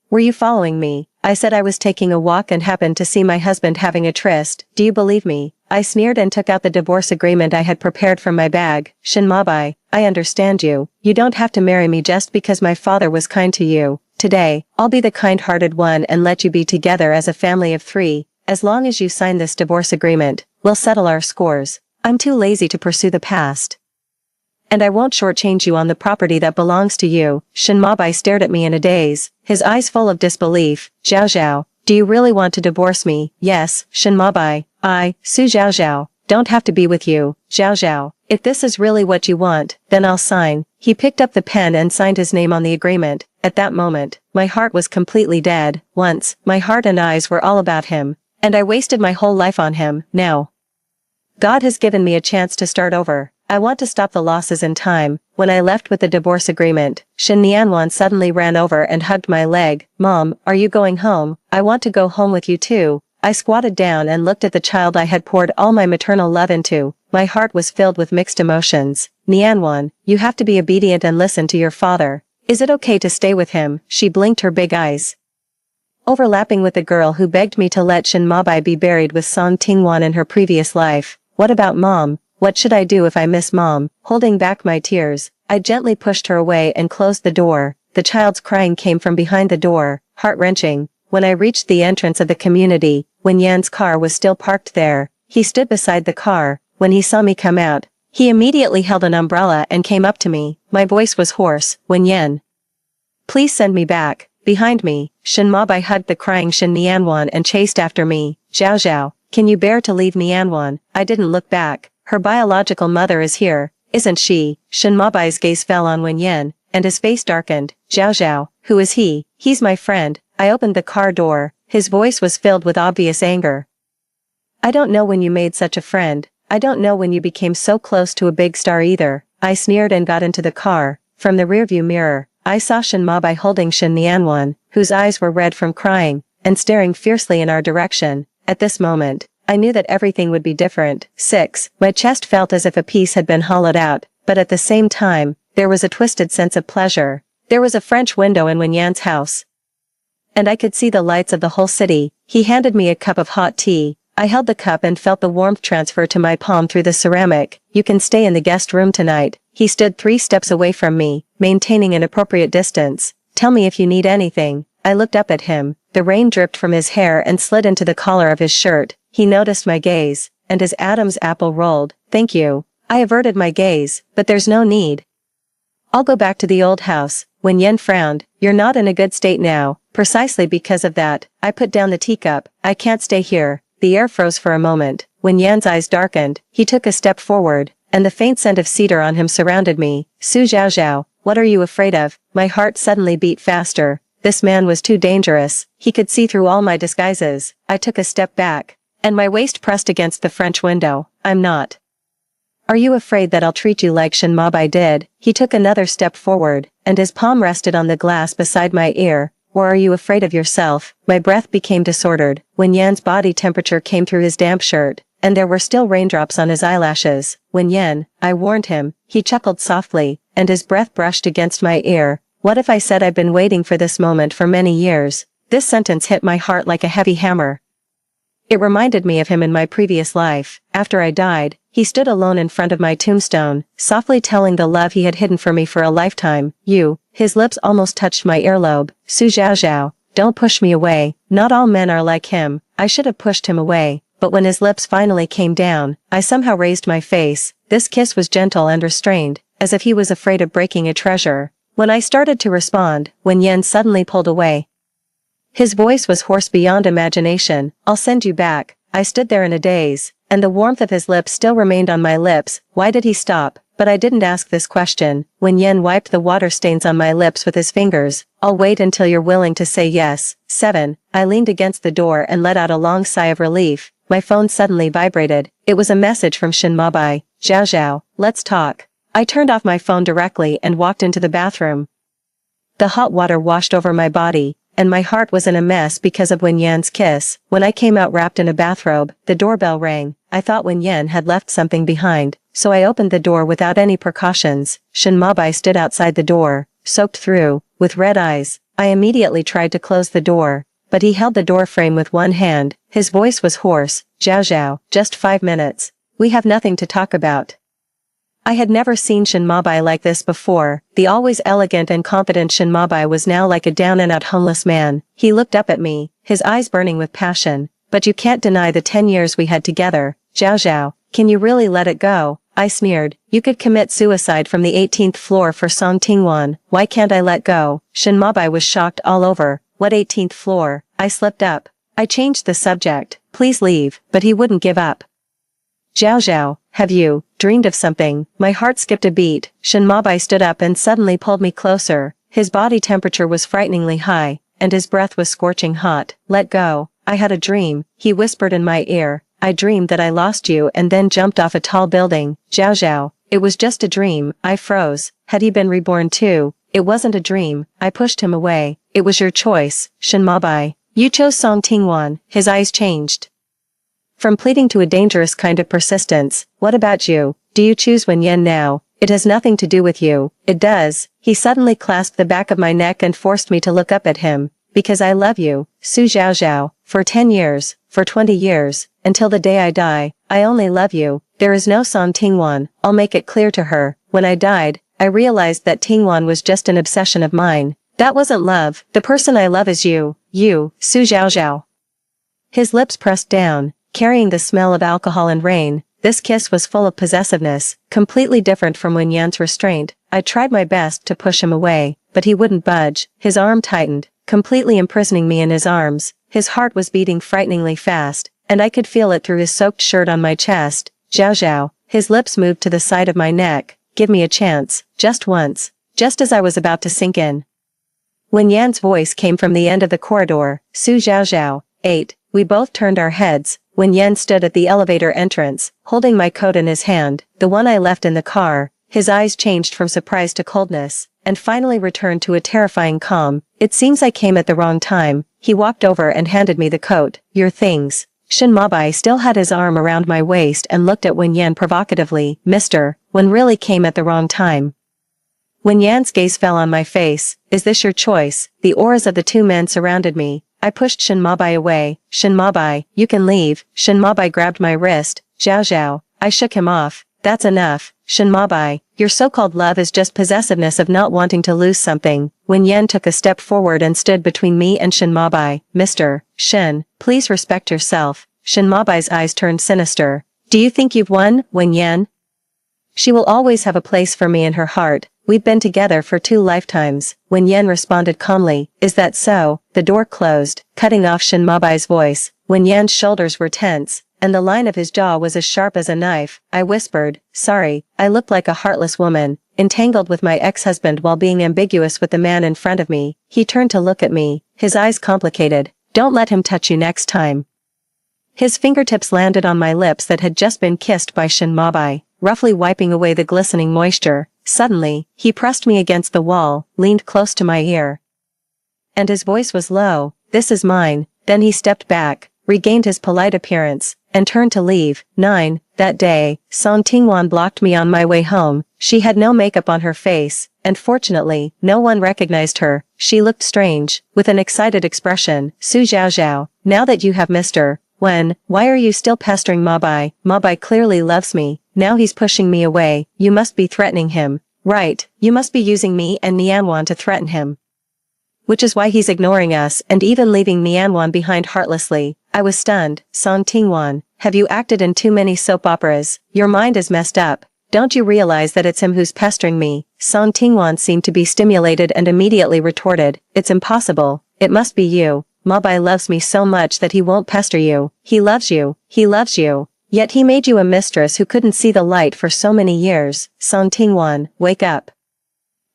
Were you following me? I said I was taking a walk and happened to see my husband having a tryst. Do you believe me? I sneered and took out the divorce agreement I had prepared from my bag. Shinmabai, I understand you. You don't have to marry me just because my father was kind to you. Today, I'll be the kind-hearted one and let you be together as a family of 3. As long as you sign this divorce agreement, we'll settle our scores. I'm too lazy to pursue the past. And I won't shortchange you on the property that belongs to you. Shinmabai stared at me in a daze, his eyes full of disbelief. Zhao Zhao, do you really want to divorce me? Yes, Shinmabai. Su Zhao Zhao, don't have to be with you. Zhao Zhao, if this is really what you want, then I'll sign. He picked up the pen and signed his name on the agreement. At that moment, my heart was completely dead. Once, my heart and eyes were all about him. And I wasted my whole life on him. Now, God has given me a chance to start over. I want to stop the losses in time. When I left with the divorce agreement, Shin Nianwan suddenly ran over and hugged my leg. Mom, are you going home? I want to go home with you too. I squatted down and looked at the child I had poured all my maternal love into. My heart was filled with mixed emotions. Nianwan, you have to be obedient and listen to your father. Is it okay to stay with him? She blinked her big eyes, overlapping with the girl who begged me to let Shinmabai be buried with Song Tingwan in her previous life. What about Mom? What should I do if I miss Mom? Holding back my tears, I gently pushed her away and closed the door. The child's crying came from behind the door, heart-wrenching. When I reached the entrance of the community, Wen Yan's car was still parked there. He stood beside the car. When he saw me come out, he immediately held an umbrella and came up to me. My voice was hoarse. Wen Yan, please send me back. Behind me, Shinmabai hugged the crying Shin Nianwan and chased after me. Zhao Zhao, can you bear to leave Nianwan? I didn't look back. Her biological mother is here, isn't she? Shinmabai's gaze fell on Wen Yan, and his face darkened. Zhao Zhao, who is he? He's my friend. I opened the car door. His voice was filled with obvious anger. I don't know when you made such a friend. I don't know when you became so close to a big star either. I sneered and got into the car. From the rearview mirror, I saw Shinmabai holding Shin Nianwan, whose eyes were red from crying, and staring fiercely in our direction. At this moment, I knew that everything would be different. 6. My chest felt as if a piece had been hollowed out, but at the same time, there was a twisted sense of pleasure. There was a French window in Wen Yan's house, and I could see the lights of the whole city. He handed me a cup of hot tea. I held the cup and felt the warmth transfer to my palm through the ceramic. You can stay in the guest room tonight. He stood 3 steps away from me, maintaining an appropriate distance. Tell me if you need anything. I looked up at him. The rain dripped from his hair and slid into the collar of his shirt. He noticed my gaze, and his Adam's apple rolled. Thank you. I averted my gaze, but there's no need. I'll go back to the old house. Wen Yan frowned. You're not in a good state now. Precisely because of that, I put down the teacup. I can't stay here. The air froze for a moment. Wen Yan's eyes darkened. He took a step forward, and the faint scent of cedar on him surrounded me. Su Zhao Zhao, what are you afraid of? My heart suddenly beat faster. This man was too dangerous. He could see through all my disguises. I took a step back, and my waist pressed against the French window. I'm not. Are you afraid that I'll treat you like Shinmabai did? He took another step forward, and his palm rested on the glass beside my ear. Or are you afraid of yourself? My breath became disordered. Wen Yan's body temperature came through his damp shirt, and there were still raindrops on his eyelashes. Wen Yan, I warned him. He chuckled softly, and his breath brushed against my ear. What if I said I've been waiting for this moment for many years? This sentence hit my heart like a heavy hammer. It reminded me of him in my previous life. After I died, he stood alone in front of my tombstone, softly telling the love he had hidden from me for a lifetime. You. His lips almost touched my earlobe. Su Zhao Zhao, don't push me away. Not all men are like him. I should have pushed him away, but when his lips finally came down, I somehow raised my face. This kiss was gentle and restrained, as if he was afraid of breaking a treasure. When I started to respond, Wen Yan suddenly pulled away. His voice was hoarse beyond imagination. I'll send you back. I stood there in a daze, and the warmth of his lips still remained on my lips. Why did he stop? But I didn't ask this question. Wen Yan wiped the water stains on my lips with his fingers. I'll wait until you're willing to say yes. 7. I leaned against the door and let out a long sigh of relief. My phone suddenly vibrated. It was a message from Shinmabai. Zhao Zhao, let's talk. I turned off my phone directly and walked into the bathroom. The hot water washed over my body, and my heart was in a mess because of Wen Yan's kiss. When I came out wrapped in a bathrobe, the doorbell rang. I thought Wen Yan had left something behind, so I opened the door without any precautions. Shinmabai stood outside the door, soaked through, with red eyes. I immediately tried to close the door, but he held the door frame with one hand. His voice was hoarse. Zhao Zhao, just 5 minutes. We have nothing to talk about. I had never seen Shen Mabai like this before. The always elegant and confident Shen Mabai was now like a down-and-out homeless man. He looked up at me, his eyes burning with passion. But you can't deny the 10 years we had together. Zhao Zhao, can you really let it go? I sneered. You could commit suicide from the 18th floor for Song Tingwan. Why can't I let go? Shen Mabai was shocked all over. What 18th floor? I slipped up. I changed the subject. Please leave. But he wouldn't give up. Zhao Zhao, have you dreamed of something? My heart skipped a beat. Shen Mabai stood up and suddenly pulled me closer. His body temperature was frighteningly high, and his breath was scorching hot. Let go. I had a dream, he whispered in my ear. I dreamed that I lost you and then jumped off a tall building. Zhao Zhao, it was just a dream. I froze. Had he been reborn too? It wasn't a dream. I pushed him away. It was your choice, Shen Mabai. You chose Song Tingwan. His eyes changed from pleading to a dangerous kind of persistence. What about you? Do you choose Wen Yan now? It has nothing to do with you. It does. He suddenly clasped the back of my neck and forced me to look up at him. Because I love you, Su Zhao Zhao, for 10 years, for 20 years, until the day I die, I only love you. There is no Song Tingwan. I'll make it clear to her. When I died, I realized that Tingwan was just an obsession of mine. That wasn't love. The person I love is you, Su Zhao Zhao. His lips pressed down, carrying the smell of alcohol and rain. This kiss was full of possessiveness, completely different from Wen Yan's restraint. I tried my best to push him away, but he wouldn't budge. His arm tightened, completely imprisoning me in his arms. His heart was beating frighteningly fast, and I could feel it through his soaked shirt on my chest. Zhao Zhao, his lips moved to the side of my neck. Give me a chance, just once. Just as I was about to sink in, Wen Yan's voice came from the end of the corridor. Su Zhao Zhao, 8. We both turned our heads. Wen Yan stood at the elevator entrance, holding my coat in his hand, the one I left in the car. His eyes changed from surprise to coldness, and finally returned to a terrifying calm. It seems I came at the wrong time. He walked over and handed me the coat. Your things. Shen Mabai still had his arm around my waist and looked at Wen Yan provocatively. Mister, Wen really came at the wrong time. Wen Yan's gaze fell on my face. Is this your choice? The auras of the two men surrounded me. I pushed Shen Mabai away. Shen Mabai, you can leave. Shen Mabai grabbed my wrist. Zhao Zhao. I shook him off. That's enough. Shen Mabai, your so-called love is just possessiveness of not wanting to lose something. Wen Yan took a step forward and stood between me and Shen Mabai. Mr. Shen, please respect yourself. Shen Mabai's eyes turned sinister. Do you think you've won, Wen Yan? She will always have a place for me in her heart. We've been together for 2 lifetimes. Wen Yan responded calmly. Is that so? The door closed, cutting off Shen Mabai's voice. Wen Yan's shoulders were tense, and the line of his jaw was as sharp as a knife. I whispered, sorry, I looked like a heartless woman, entangled with my ex-husband while being ambiguous with the man in front of me. He turned to look at me, his eyes complicated. Don't let him touch you next time. His fingertips landed on my lips that had just been kissed by Shen Mabai, roughly wiping away the glistening moisture. Suddenly, he pressed me against the wall, leaned close to my ear. And his voice was low. This is mine. Then he stepped back, regained his polite appearance, and turned to leave. 9. That day, Song Tingwan blocked me on my way home. She had no makeup on her face, and fortunately, no one recognized her. She looked strange, with an excited expression. Su Zhao Zhao, now that you have Mr. Wen, why are you still pestering Mabai? Mabai clearly loves me. Now he's pushing me away. You must be threatening him. Right, you must be using me and Nianwan to threaten him. Which is why he's ignoring us and even leaving Nianwan behind heartlessly. I was stunned. Song Tingwan, have you acted in too many soap operas? Your mind is messed up. Don't you realize that it's him who's pestering me? Song Tingwan seemed to be stimulated and immediately retorted. It's impossible. It must be you. Mabai loves me so much that he won't pester you. He loves you. He loves you. Yet he made you a mistress who couldn't see the light for so many years. Song Tingwan, wake up.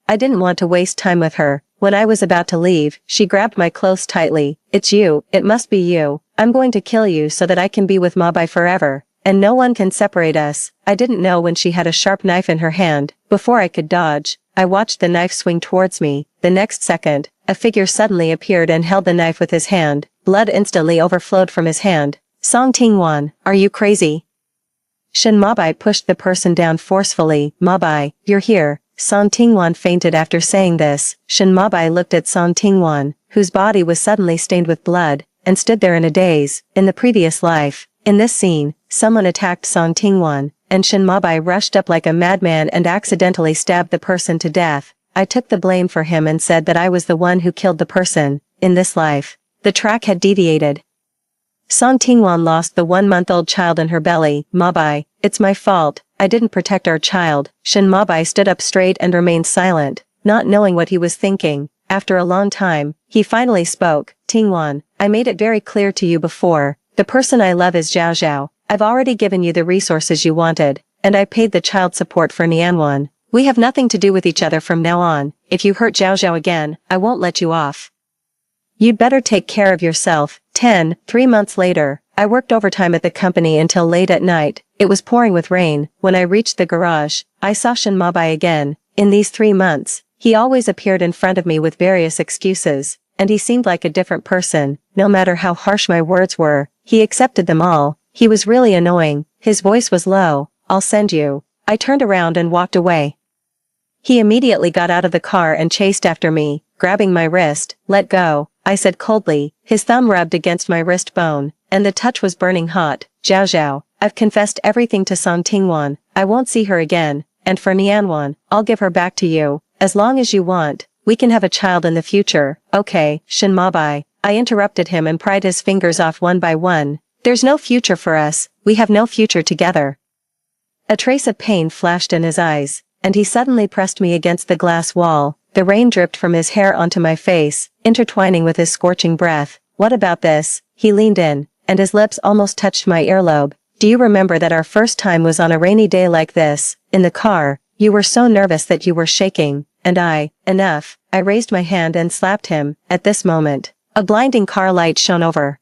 I didn't want to waste time with her. When I was about to leave, she grabbed my clothes tightly. It's you. It must be you. I'm going to kill you so that I can be with Mabai forever. And no one can separate us. I didn't know when she had a sharp knife in her hand. Before I could dodge, I watched the knife swing towards me. The next second, a figure suddenly appeared and held the knife with his hand. Blood instantly overflowed from his hand. Song Tingwan, are you crazy? Shen Mabai pushed the person down forcefully. Mabai, you're here. Song Tingwan fainted after saying this. Shin Mabai looked at Song Tingwan, whose body was suddenly stained with blood, and stood there in a daze. In the previous life, in this scene, someone attacked Song Tingwan, and Shin Mabai rushed up like a madman and accidentally stabbed the person to death. I took the blame for him and said that I was the one who killed the person. In this life, the track had deviated. Song Tingwan lost the 1-month-old child in her belly. Mabai, it's my fault, I didn't protect our child. Shin Mabai stood up straight and remained silent, not knowing what he was thinking. After a long time, he finally spoke. Tingwan, I made it very clear to you before, the person I love is Zhao Zhao. I've already given you the resources you wanted, and I paid the child support for Nianwan. We have nothing to do with each other from now on. If you hurt Zhao Zhao again, I won't let you off. You'd better take care of yourself. 3 months later, I worked overtime at the company until late at night. It was pouring with rain. When I reached the garage, I saw Shin Mabai again. In these 3 months, he always appeared in front of me with various excuses, and he seemed like a different person. No matter how harsh my words were, he accepted them all. He was really annoying. His voice was low. I'll send you. I turned around and walked away. He immediately got out of the car and chased after me, grabbing my wrist. Let go, I said coldly. His thumb rubbed against my wrist bone, and the touch was burning hot. Zhao Zhao, I've confessed everything to Song Tingwan. I won't see her again, and for Nianwan, I'll give her back to you. As long as you want, we can have a child in the future. Okay, Shin Mabai. I interrupted him and pried his fingers off one by one. There's no future for us, we have no future together. A trace of pain flashed in his eyes, and he suddenly pressed me against the glass wall. The rain dripped from his hair onto my face, intertwining with his scorching breath. What about this? He leaned in, and his lips almost touched my earlobe. Do you remember that our first time was on a rainy day like this, in the car? You were so nervous that you were shaking, and enough. I raised my hand and slapped him. At this moment, a blinding car light shone over.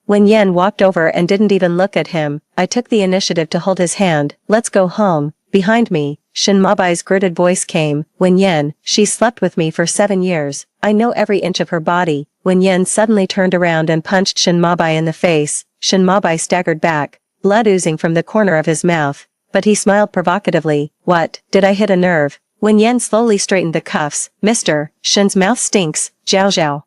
When Yen walked over and didn't even look at him, I took the initiative to hold his hand. Let's go home. Behind me, Shin Mabai's gritted voice came. When Yen, she slept with me for 7 years. I know every inch of her body. When Yen suddenly turned around and punched Shin Mabai in the face, Shin Mabai staggered back, blood oozing from the corner of his mouth. But he smiled provocatively. What, did I hit a nerve? When Yen slowly straightened the cuffs, Mr. Shin's mouth stinks. Zhao Zhao.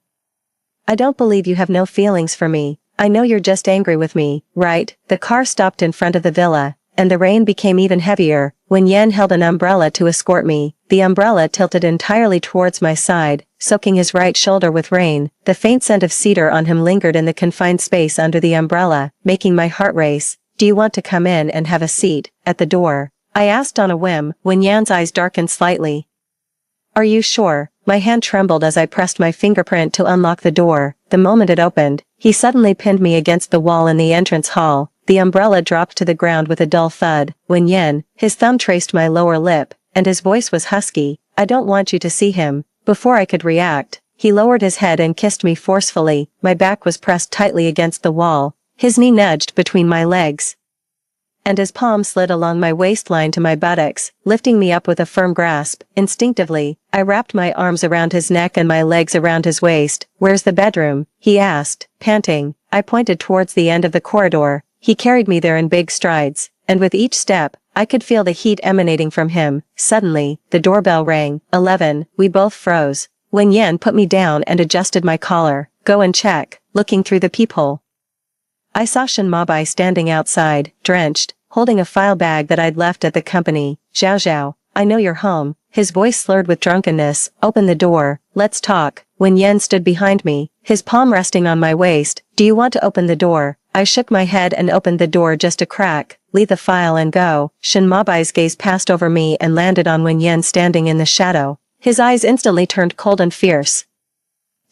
I don't believe you have no feelings for me. I know you're just angry with me, right? The car stopped in front of the villa, and the rain became even heavier. When Yen held an umbrella to escort me, the umbrella tilted entirely towards my side, soaking his right shoulder with rain. The faint scent of cedar on him lingered in the confined space under the umbrella, making my heart race. Do you want to come in and have a seat, at the door? I asked on a whim. When Yan's eyes darkened slightly. Are you sure? My hand trembled as I pressed my fingerprint to unlock the door. The moment it opened, he suddenly pinned me against the wall in the entrance hall. The umbrella dropped to the ground with a dull thud. When Yen, his thumb traced my lower lip, and his voice was husky. I don't want you to see him. Before I could react, he lowered his head and kissed me forcefully. My back was pressed tightly against the wall. His knee nudged between my legs, and his palm slid along my waistline to my buttocks, lifting me up with a firm grasp. Instinctively, I wrapped my arms around his neck and my legs around his waist. Where's the bedroom? He asked, panting. I pointed towards the end of the corridor. He carried me there in big strides, and with each step, I could feel the heat emanating from him. Suddenly, the doorbell rang. 11. We both froze. When Yen put me down and adjusted my collar. Go and check. Looking through the peephole, I saw Shin Mabai standing outside, drenched, holding a file bag that I'd left at the company. Zhao Zhao, I know you're home. His voice slurred with drunkenness. Open the door. Let's talk. When Yen stood behind me, his palm resting on my waist. Do you want to open the door? I shook my head and opened the door just a crack. Leave the file and go. Shin Mabai's gaze passed over me and landed on Wen Yen standing in the shadow. His eyes instantly turned cold and fierce.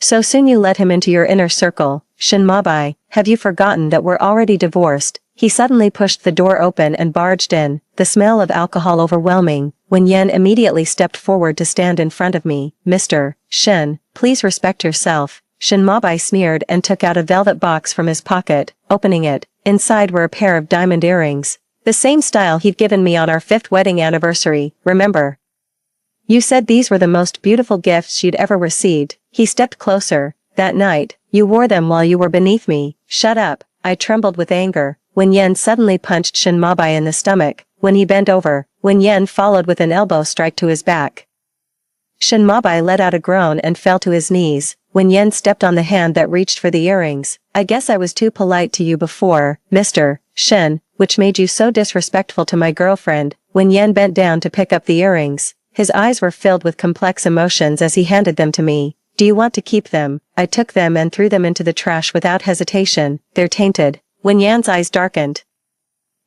So soon you let him into your inner circle. Shin Mabai, have you forgotten that we're already divorced? He suddenly pushed the door open and barged in, the smell of alcohol overwhelming. When Yen immediately stepped forward to stand in front of me. Mr. Shin, please respect yourself. Shin Mabai sneered and took out a velvet box from his pocket. Opening it, inside were a pair of diamond earrings. The same style he'd given me on our 5th wedding anniversary, remember? You said these were the most beautiful gifts you'd ever received. He stepped closer. That night, you wore them while you were beneath me. Shut up. I trembled with anger. When Yen suddenly punched Shin Mabai in the stomach. When he bent over, Wen Yan followed with an elbow strike to his back. Shen Mabai let out a groan and fell to his knees. Wen Yan stepped on the hand that reached for the earrings. I guess I was too polite to you before, Mr. Shen, which made you so disrespectful to my girlfriend. Wen Yan bent down to pick up the earrings. His eyes were filled with complex emotions as he handed them to me. Do you want to keep them? I took them and threw them into the trash without hesitation. They're tainted. Wen Yan's eyes darkened.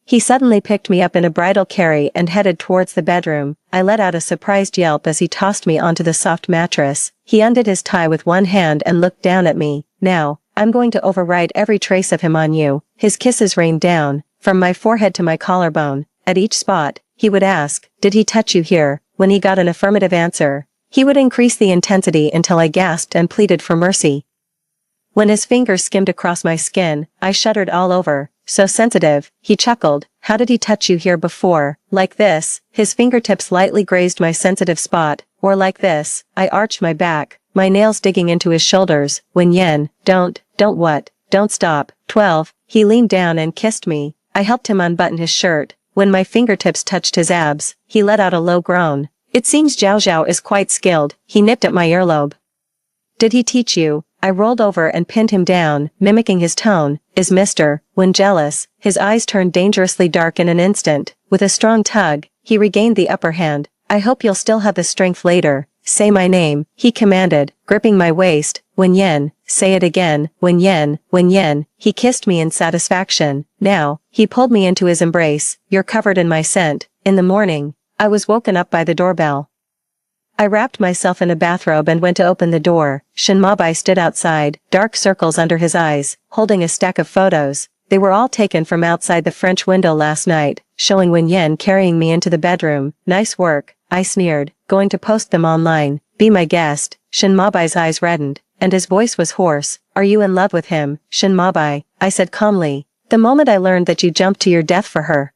He suddenly picked me up in a bridal carry and headed towards the bedroom. I let out a surprised yelp as he tossed me onto the soft mattress. He undid his tie with one hand and looked down at me. Now, I'm going to overwrite every trace of him on you. His kisses rained down, from my forehead to my collarbone. At each spot, he would ask, did he touch you here? When he got an affirmative answer, he would increase the intensity until I gasped and pleaded for mercy. When his fingers skimmed across my skin, I shuddered all over. So sensitive, he chuckled. How did he touch you here before? Like this, his fingertips lightly grazed my sensitive spot, or like this, I arched my back, my nails digging into his shoulders. Wen Yan, don't what? Don't stop. 12, he leaned down and kissed me. I helped him unbutton his shirt. When my fingertips touched his abs, he let out a low groan. It seems Zhao Zhao is quite skilled. He nipped at my earlobe. Did he teach you? I rolled over and pinned him down, mimicking his tone. Is Mr. When jealous, his eyes turned dangerously dark in an instant. With a strong tug, he regained the upper hand. I hope you'll still have the strength later. Say my name, he commanded, gripping my waist. Wen Yan, say it again. Wen Yan, Wen Yan. He kissed me in satisfaction. Now, he pulled me into his embrace. You're covered in my scent. In the morning, I was woken up by the doorbell. I wrapped myself in a bathrobe and went to open the door. Shen Mabai stood outside, dark circles under his eyes, holding a stack of photos. They were all taken from outside the French window last night, showing Wen Yan carrying me into the bedroom. Nice work, I sneered, going to post them online. Be my guest. Shen Mabai's eyes reddened, and his voice was hoarse. Are you in love with him, Shen Mabai? I said calmly. The moment I learned that you jumped to your death for her.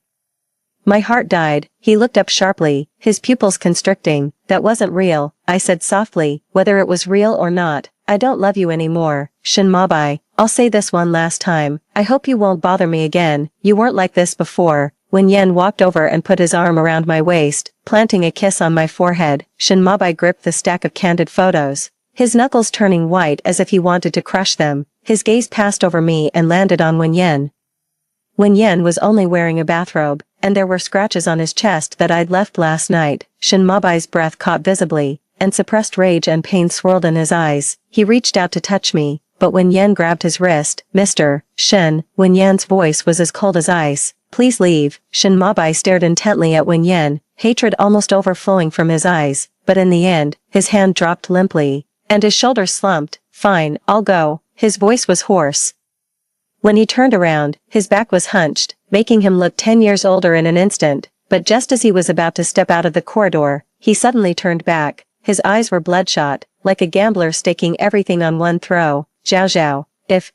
My heart died. He looked up sharply, his pupils constricting. That wasn't real, I said softly. Whether it was real or not, I don't love you anymore. Shen Mabai, I'll say this one last time. I hope you won't bother me again. You weren't like this before. Wen Yan walked over and put his arm around my waist, planting a kiss on my forehead. Shen Mabai gripped the stack of candid photos, his knuckles turning white as if he wanted to crush them. His gaze passed over me and landed on Wen Yan. Wen Yan was only wearing a bathrobe, and there were scratches on his chest that I'd left last night. Shen Mabai's breath caught visibly, and suppressed rage and pain swirled in his eyes. He reached out to touch me, but Wen Yan grabbed his wrist. Mr. Shen. Wen Yan's voice was as cold as ice. Please leave. Shen Mabai stared intently at Wen Yan, hatred almost overflowing from his eyes, but in the end, his hand dropped limply, and his shoulders slumped. Fine, I'll go. His voice was hoarse. When he turned around, his back was hunched, making him look 10 years older in an instant, but just as he was about to step out of the corridor, he suddenly turned back. His eyes were bloodshot, like a gambler staking everything on one throw. Zhao Zhao,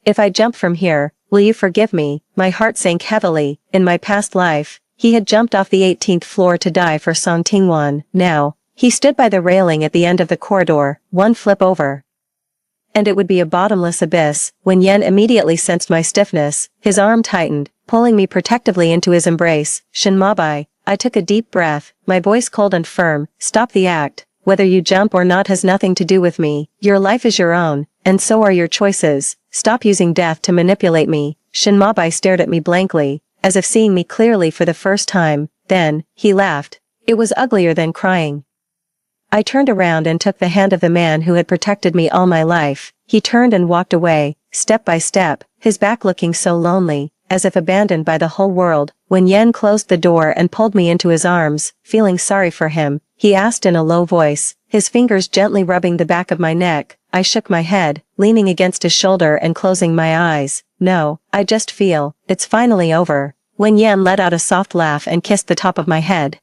if I jump from here, will you forgive me? My heart sank heavily. In my past life, he had jumped off the 18th floor to die for Song Tingwan. Now, he stood by the railing at the end of the corridor, one flip over, and it would be a bottomless abyss. Wen Yan immediately sensed my stiffness. His arm tightened, pulling me protectively into his embrace. Shen Mabai, I took a deep breath, my voice cold and firm. Stop the act. Whether you jump or not has nothing to do with me. Your life is your own, and so are your choices. Stop using death to manipulate me. Shen Mabai stared at me blankly, as if seeing me clearly for the first time. Then, he laughed. It was uglier than crying. I turned around and took the hand of the man who had protected me all my life. He turned and walked away, step by step, his back looking so lonely, as if abandoned by the whole world. When Yan closed the door and pulled me into his arms, feeling sorry for him, he asked in a low voice, his fingers gently rubbing the back of my neck. I shook my head, leaning against his shoulder and closing my eyes. No, I just feel, it's finally over. When Yan let out a soft laugh and kissed the top of my head.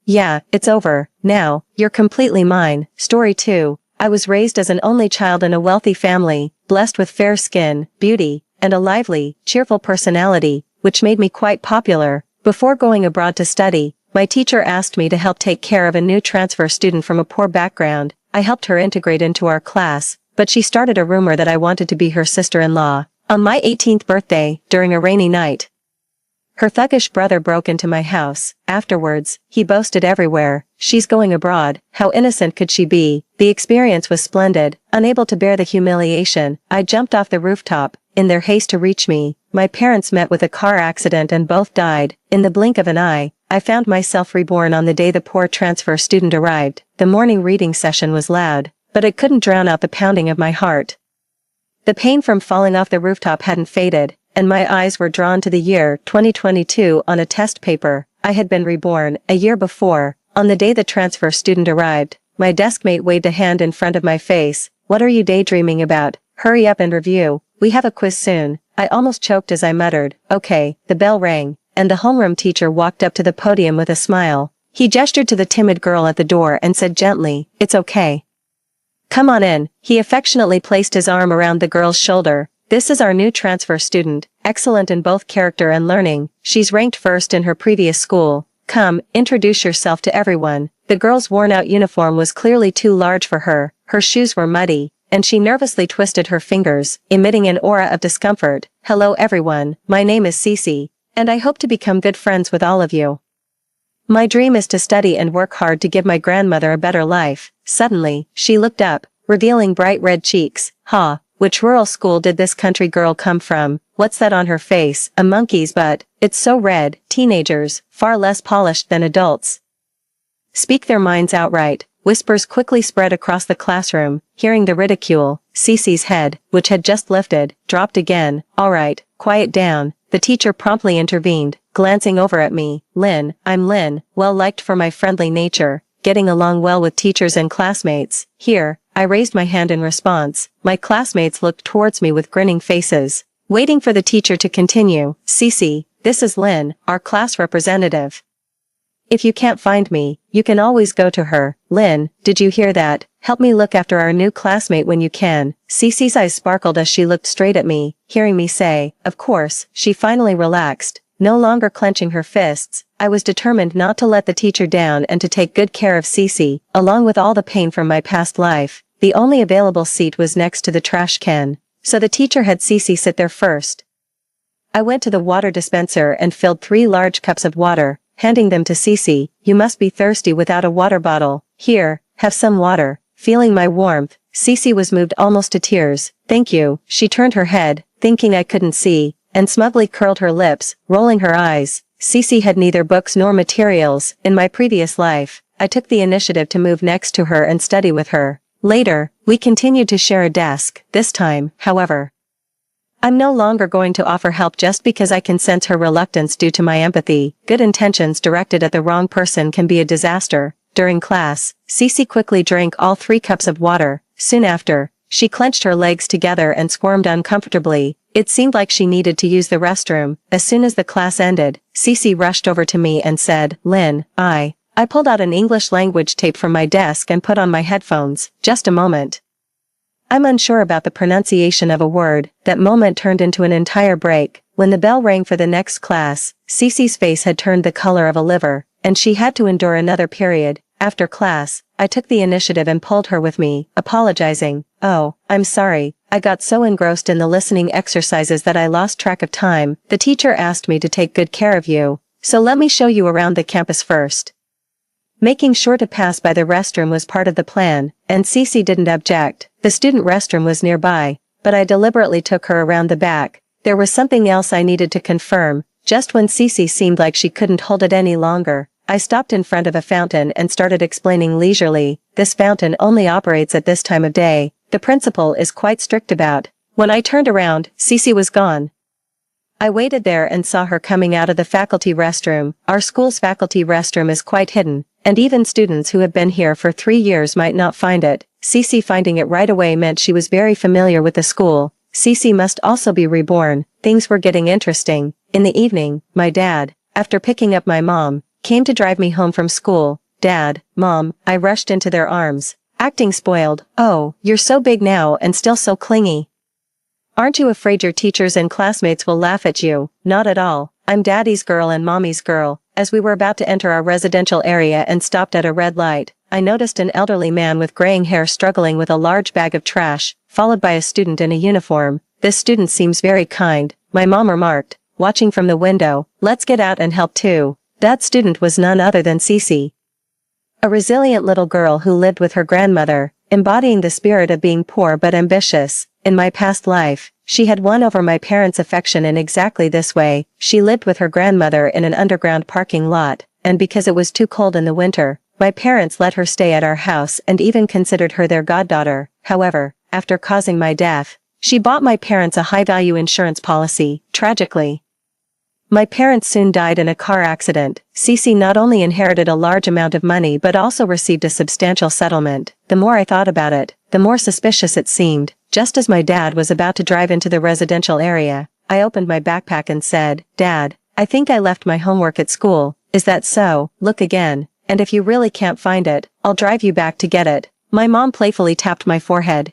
Yeah, it's over. Now, you're completely mine. Story 2. I was raised as an only child in a wealthy family, blessed with fair skin, beauty, and a lively, cheerful personality, which made me quite popular. Before going abroad to study, my teacher asked me to help take care of a new transfer student from a poor background. I helped her integrate into our class, but she started a rumor that I wanted to be her sister-in-law. On my 18th birthday, during a rainy night, Her thuggish brother broke into my house. Afterwards, he boasted everywhere, "She's going abroad, how innocent could she be?" The experience was splendid. Unable to bear the humiliation, I jumped off the rooftop. In their haste to reach me, my parents met with a car accident and both died. In the blink of an eye, I found myself reborn on the day the poor transfer student arrived. The morning reading session was loud, but it couldn't drown out the pounding of my heart. The pain from falling off the rooftop hadn't faded, and my eyes were drawn to the year 2022 on a test paper. I had been reborn a year before, on the day the transfer student arrived. My deskmate waved a hand in front of my face. "What are you daydreaming about? Hurry up and review. We have a quiz soon." I almost choked as I muttered, "Okay." The bell rang, and the homeroom teacher walked up to the podium with a smile. He gestured to the timid girl at the door and said gently, "It's okay. Come on in." He affectionately placed his arm around the girl's shoulder. "This is our new transfer student, excellent in both character and learning. She's ranked first in her previous school. Come, introduce yourself to everyone." The girl's worn-out uniform was clearly too large for her, her shoes were muddy, and she nervously twisted her fingers, emitting an aura of discomfort. "Hello everyone, my name is Cece, and I hope to become good friends with all of you. My dream is to study and work hard to give my grandmother a better life." Suddenly, she looked up, revealing bright red cheeks. "Ha, which rural school did this country girl come from? What's that on her face? A monkey's butt. It's so red." Teenagers, far less polished than adults, speak their minds outright. Whispers quickly spread across the classroom. Hearing the ridicule, Cece's head, which had just lifted, dropped again. "All right, quiet down." The teacher promptly intervened, glancing over at me. "Lynn, I'm Lynn, well liked for my friendly nature, getting along well with teachers and classmates." Here, I raised my hand in response. My classmates looked towards me with grinning faces, waiting for the teacher to continue. "Cece, this is Lynn, our class representative. If you can't find me, you can always go to her." "Lynn, did you hear that? Help me look after our new classmate when you can." Cece's eyes sparkled as she looked straight at me. Hearing me say, "Of course," she finally relaxed, no longer clenching her fists. I was determined not to let the teacher down and to take good care of Cece, along with all the pain from my past life. The only available seat was next to the trash can, so the teacher had Cece sit there first. I went to the water dispenser and filled 3 large cups of water, handing them to Cece. "You must be thirsty without a water bottle. Here, have some water." Feeling my warmth, Cece was moved almost to tears. "Thank you." She turned her head, thinking I couldn't see, and smugly curled her lips, rolling her eyes. Cece had neither books nor materials. In my previous life, I took the initiative to move next to her and study with her. Later, we continued to share a desk. This time, however, I'm no longer going to offer help just because I can sense her reluctance due to my empathy. Good intentions directed at the wrong person can be a disaster. During class, Cece quickly drank all 3 cups of water. Soon after, she clenched her legs together and squirmed uncomfortably. It seemed like she needed to use the restroom. As soon as the class ended, Cece rushed over to me and said, "Lynn, I pulled out an English language tape from my desk and put on my headphones. Just a moment. I'm unsure about the pronunciation of a word." That moment turned into an entire break. When the bell rang for the next class, Cece's face had turned the color of a liver, and she had to endure another period. After class, I took the initiative and pulled her with me, apologizing. "Oh, I'm sorry, I got so engrossed in the listening exercises that I lost track of time. The teacher asked me to take good care of you, so let me show you around the campus first." Making sure to pass by the restroom was part of the plan, and Cece didn't object. The student restroom was nearby, but I deliberately took her around the back. There was something else I needed to confirm. Just when Cece seemed like she couldn't hold it any longer, I stopped in front of a fountain and started explaining leisurely. "This fountain only operates at this time of day. The principal is quite strict about." When I turned around, Cece was gone. I waited there and saw her coming out of the faculty restroom. Our school's faculty restroom is quite hidden, and even students who have been here for 3 years might not find it. Cece finding it right away meant she was very familiar with the school. Cece must also be reborn. Things were getting interesting. In the evening, my dad, after picking up my mom, came to drive me home from school. "Dad, Mom," I rushed into their arms, acting spoiled. "Oh, you're so big now and still so clingy. Aren't you afraid your teachers and classmates will laugh at you?" "Not at all. I'm Daddy's girl and Mommy's girl." As we were about to enter our residential area and stopped at a red light, I noticed an elderly man with graying hair struggling with a large bag of trash, followed by a student in a uniform. "This student seems very kind," my mom remarked. watching from the window. Let's get out and help too. That student was none other than Cece. A resilient little girl who lived with her grandmother, embodying the spirit of being poor but ambitious. In my past life, she had won over my parents' affection in exactly this way. She lived with her grandmother in an underground parking lot, and because it was too cold in the winter, my parents let her stay at our house and even considered her their goddaughter. However, after causing my death, she bought my parents a high-value insurance policy. Tragically, my parents soon died in a car accident. Cece not only inherited a large amount of money but also received a substantial settlement. The more I thought about it, the more suspicious it seemed. Just as my dad was about to drive into the residential area, I opened my backpack and said, "Dad, I think I left my homework at school. Is that so? Look again. And if you really can't find it, I'll drive you back to get it." My mom playfully tapped my forehead.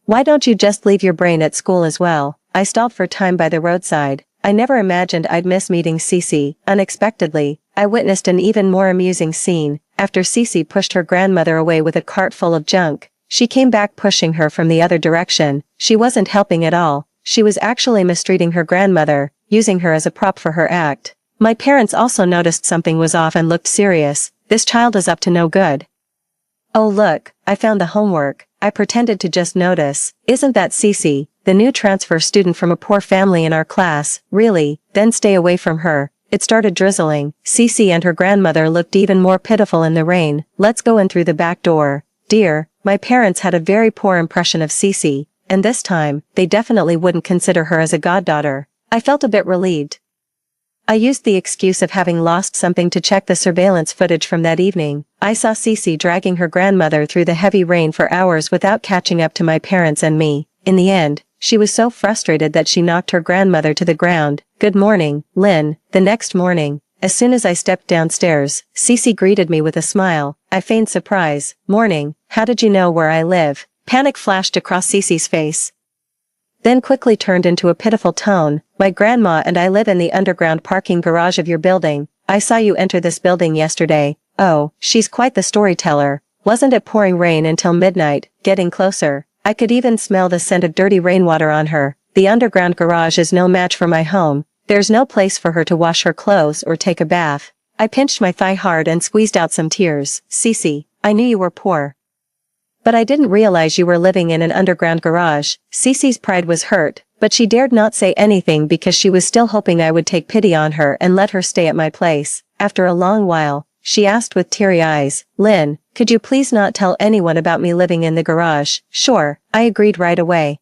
Why don't you just leave your brain at school as well?" I stalled for time by the roadside. I never imagined I'd miss meeting Cece. Unexpectedly, I witnessed an even more amusing scene. After Cece pushed her grandmother away with a cart full of junk, she came back pushing her from the other direction. She wasn't helping at all. She was actually mistreating her grandmother, using her as a prop for her act. My parents also noticed something was off and looked serious. This child is up to no good. "Oh look, I found the homework," I pretended to just notice. "Isn't that Cece, the new transfer student from a poor family in our class?" "Really? Then stay away from her." It started drizzling. Cece and her grandmother looked even more pitiful in the rain. "Let's go in through the back door." Dear, my parents had a very poor impression of Cece, and this time, they definitely wouldn't consider her as a goddaughter. I felt a bit relieved. I used the excuse of having lost something to check the surveillance footage from that evening. I saw Cece dragging her grandmother through the heavy rain for hours without catching up to my parents and me. In the end, she was so frustrated that she knocked her grandmother to the ground. "Good morning, Lynn." The next morning, as soon as I stepped downstairs, Cece greeted me with a smile. I feigned surprise. "Morning, how did you know where I live?" Panic flashed across Cece's face, then quickly turned into a pitiful tone. "My grandma and I live in the underground parking garage of your building. I saw you enter this building yesterday." Oh, she's quite the storyteller. Wasn't it pouring rain until midnight? Getting closer, I could even smell the scent of dirty rainwater on her. The underground garage is no match for my home. There's no place for her to wash her clothes or take a bath. I pinched my thigh hard and squeezed out some tears. "Cece, I knew you were poor, but I didn't realize you were living in an underground garage." Cece's pride was hurt, but she dared not say anything because she was still hoping I would take pity on her and let her stay at my place. After a long while, she asked with teary eyes, "Lynn, could you please not tell anyone about me living in the garage?" "Sure," I agreed right away.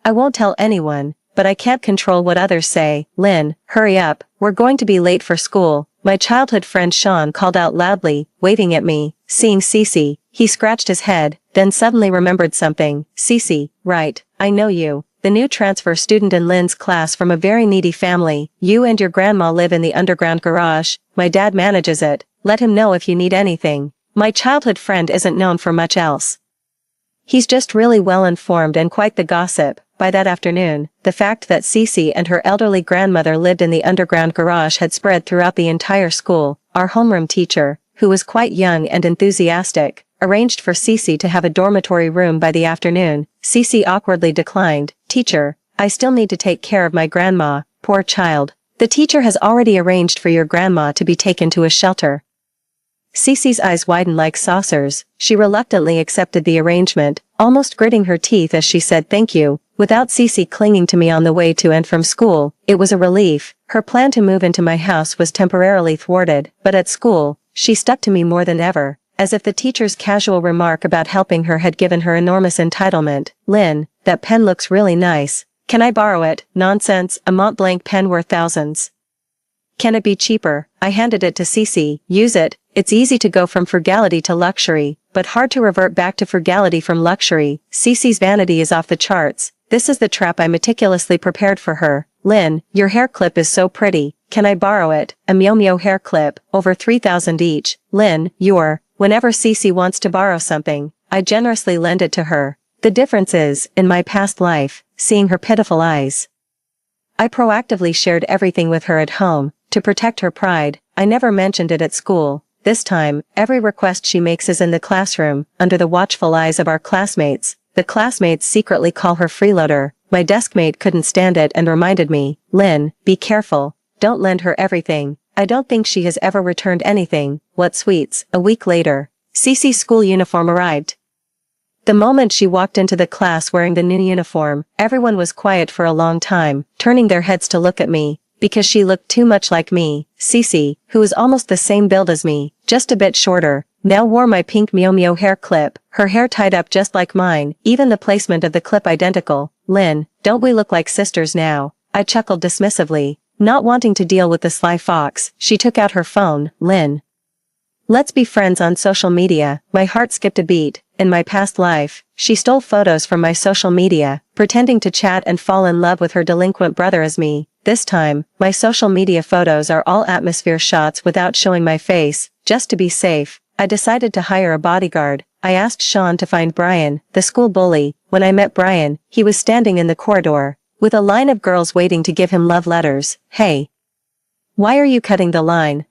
"I won't tell anyone, but I can't control what others say." "Lynn, hurry up, we're going to be late for school." My childhood friend Sean called out loudly, waving at me. Seeing Cece, he scratched his head, then suddenly remembered something. "Cece, right, I know you. The new transfer student in Lynn's class from a very needy family. You and your grandma live in the underground garage. My dad manages it. Let him know if you need anything." My childhood friend isn't known for much else. He's just really well informed and quite the gossip. By that afternoon, the fact that Cece and her elderly grandmother lived in the underground garage had spread throughout the entire school. Our homeroom teacher, who was quite young and enthusiastic, arranged for Cece to have a dormitory room by the afternoon. Cece awkwardly declined. "Teacher, I still need to take care of my grandma." "Poor child. The teacher has already arranged for your grandma to be taken to a shelter." Cece's eyes widened like saucers. She reluctantly accepted the arrangement, almost gritting her teeth as she said thank you. Without Cece clinging to me on the way to and from school, it was a relief. Her plan to move into my house was temporarily thwarted, but at school, she stuck to me more than ever, as if the teacher's casual remark about helping her had given her enormous entitlement. "Lynn, that pen looks really nice. Can I borrow it?" "Nonsense, a Mont Blanc pen worth thousands. Can it be cheaper?" I handed it to Cece. "Use it. It's easy to go from frugality to luxury, but hard to revert back to frugality from luxury." Cece's vanity is off the charts. This is the trap I meticulously prepared for her. "Lynn, your hair clip is so pretty. Can I borrow it?" A Meow hair clip, over 3,000 each. "Lynn, whenever Cece wants to borrow something, I generously lend it to her. The difference is, in my past life, seeing her pitiful eyes, I proactively shared everything with her at home. To protect her pride, I never mentioned it at school. This time, every request she makes is in the classroom, under the watchful eyes of our classmates. The classmates secretly call her freeloader. My deskmate couldn't stand it and reminded me, Lynn, be careful. Don't lend her everything. I don't think she has ever returned anything. What sweets. A week later, Cece's school uniform arrived. The moment she walked into the class wearing the new uniform, everyone was quiet for a long time, turning their heads to look at me, because she looked too much like me. Cece, who was almost the same build as me, just a bit shorter, now wore my pink Meow Meow hair clip, her hair tied up just like mine, even the placement of the clip identical. Lynn, don't we look like sisters now? I chuckled dismissively, not wanting to deal with the sly fox. She took out her phone. Lynn, let's be friends on social media. My heart skipped a beat. In my past life, she stole photos from my social media, pretending to chat and fall in love with her delinquent brother as me. This time, my social media photos are all atmosphere shots without showing my face. Just to be safe, I decided to hire a bodyguard. I asked Sean to find Brian, the school bully. When I met Brian, he was standing in the corridor, with a line of girls waiting to give him love letters. Hey, why are you cutting the line?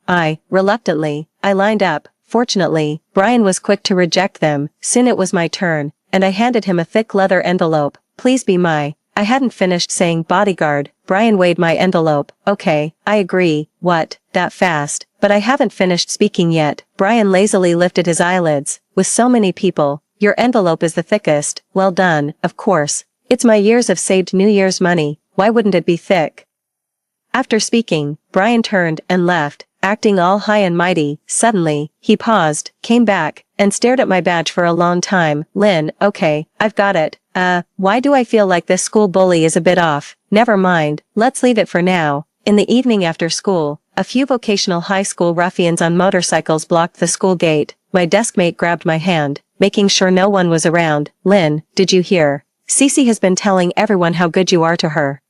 Reluctantly, I lined up. Fortunately, Brian was quick to reject them. Soon it was my turn, and I handed him a thick leather envelope. Please be my. I hadn't finished saying bodyguard. Brian weighed my envelope. Okay, I agree. What? That fast? But I haven't finished speaking yet. Brian lazily lifted his eyelids. With so many people, your envelope is the thickest. Well done, of course. It's my years of saved New Year's money. Why wouldn't it be thick? After speaking, Brian turned and left, acting all high and mighty. Suddenly, he paused, came back, and stared at my badge for a long time. Lynn, okay, I've got it. Why do I feel like this school bully is a bit off? Never mind, let's leave it for now. In the evening after school, a few vocational high school ruffians on motorcycles blocked the school gate. My deskmate grabbed my hand, making sure no one was around. Lynn, did you hear? Cece has been telling everyone how good you are to her.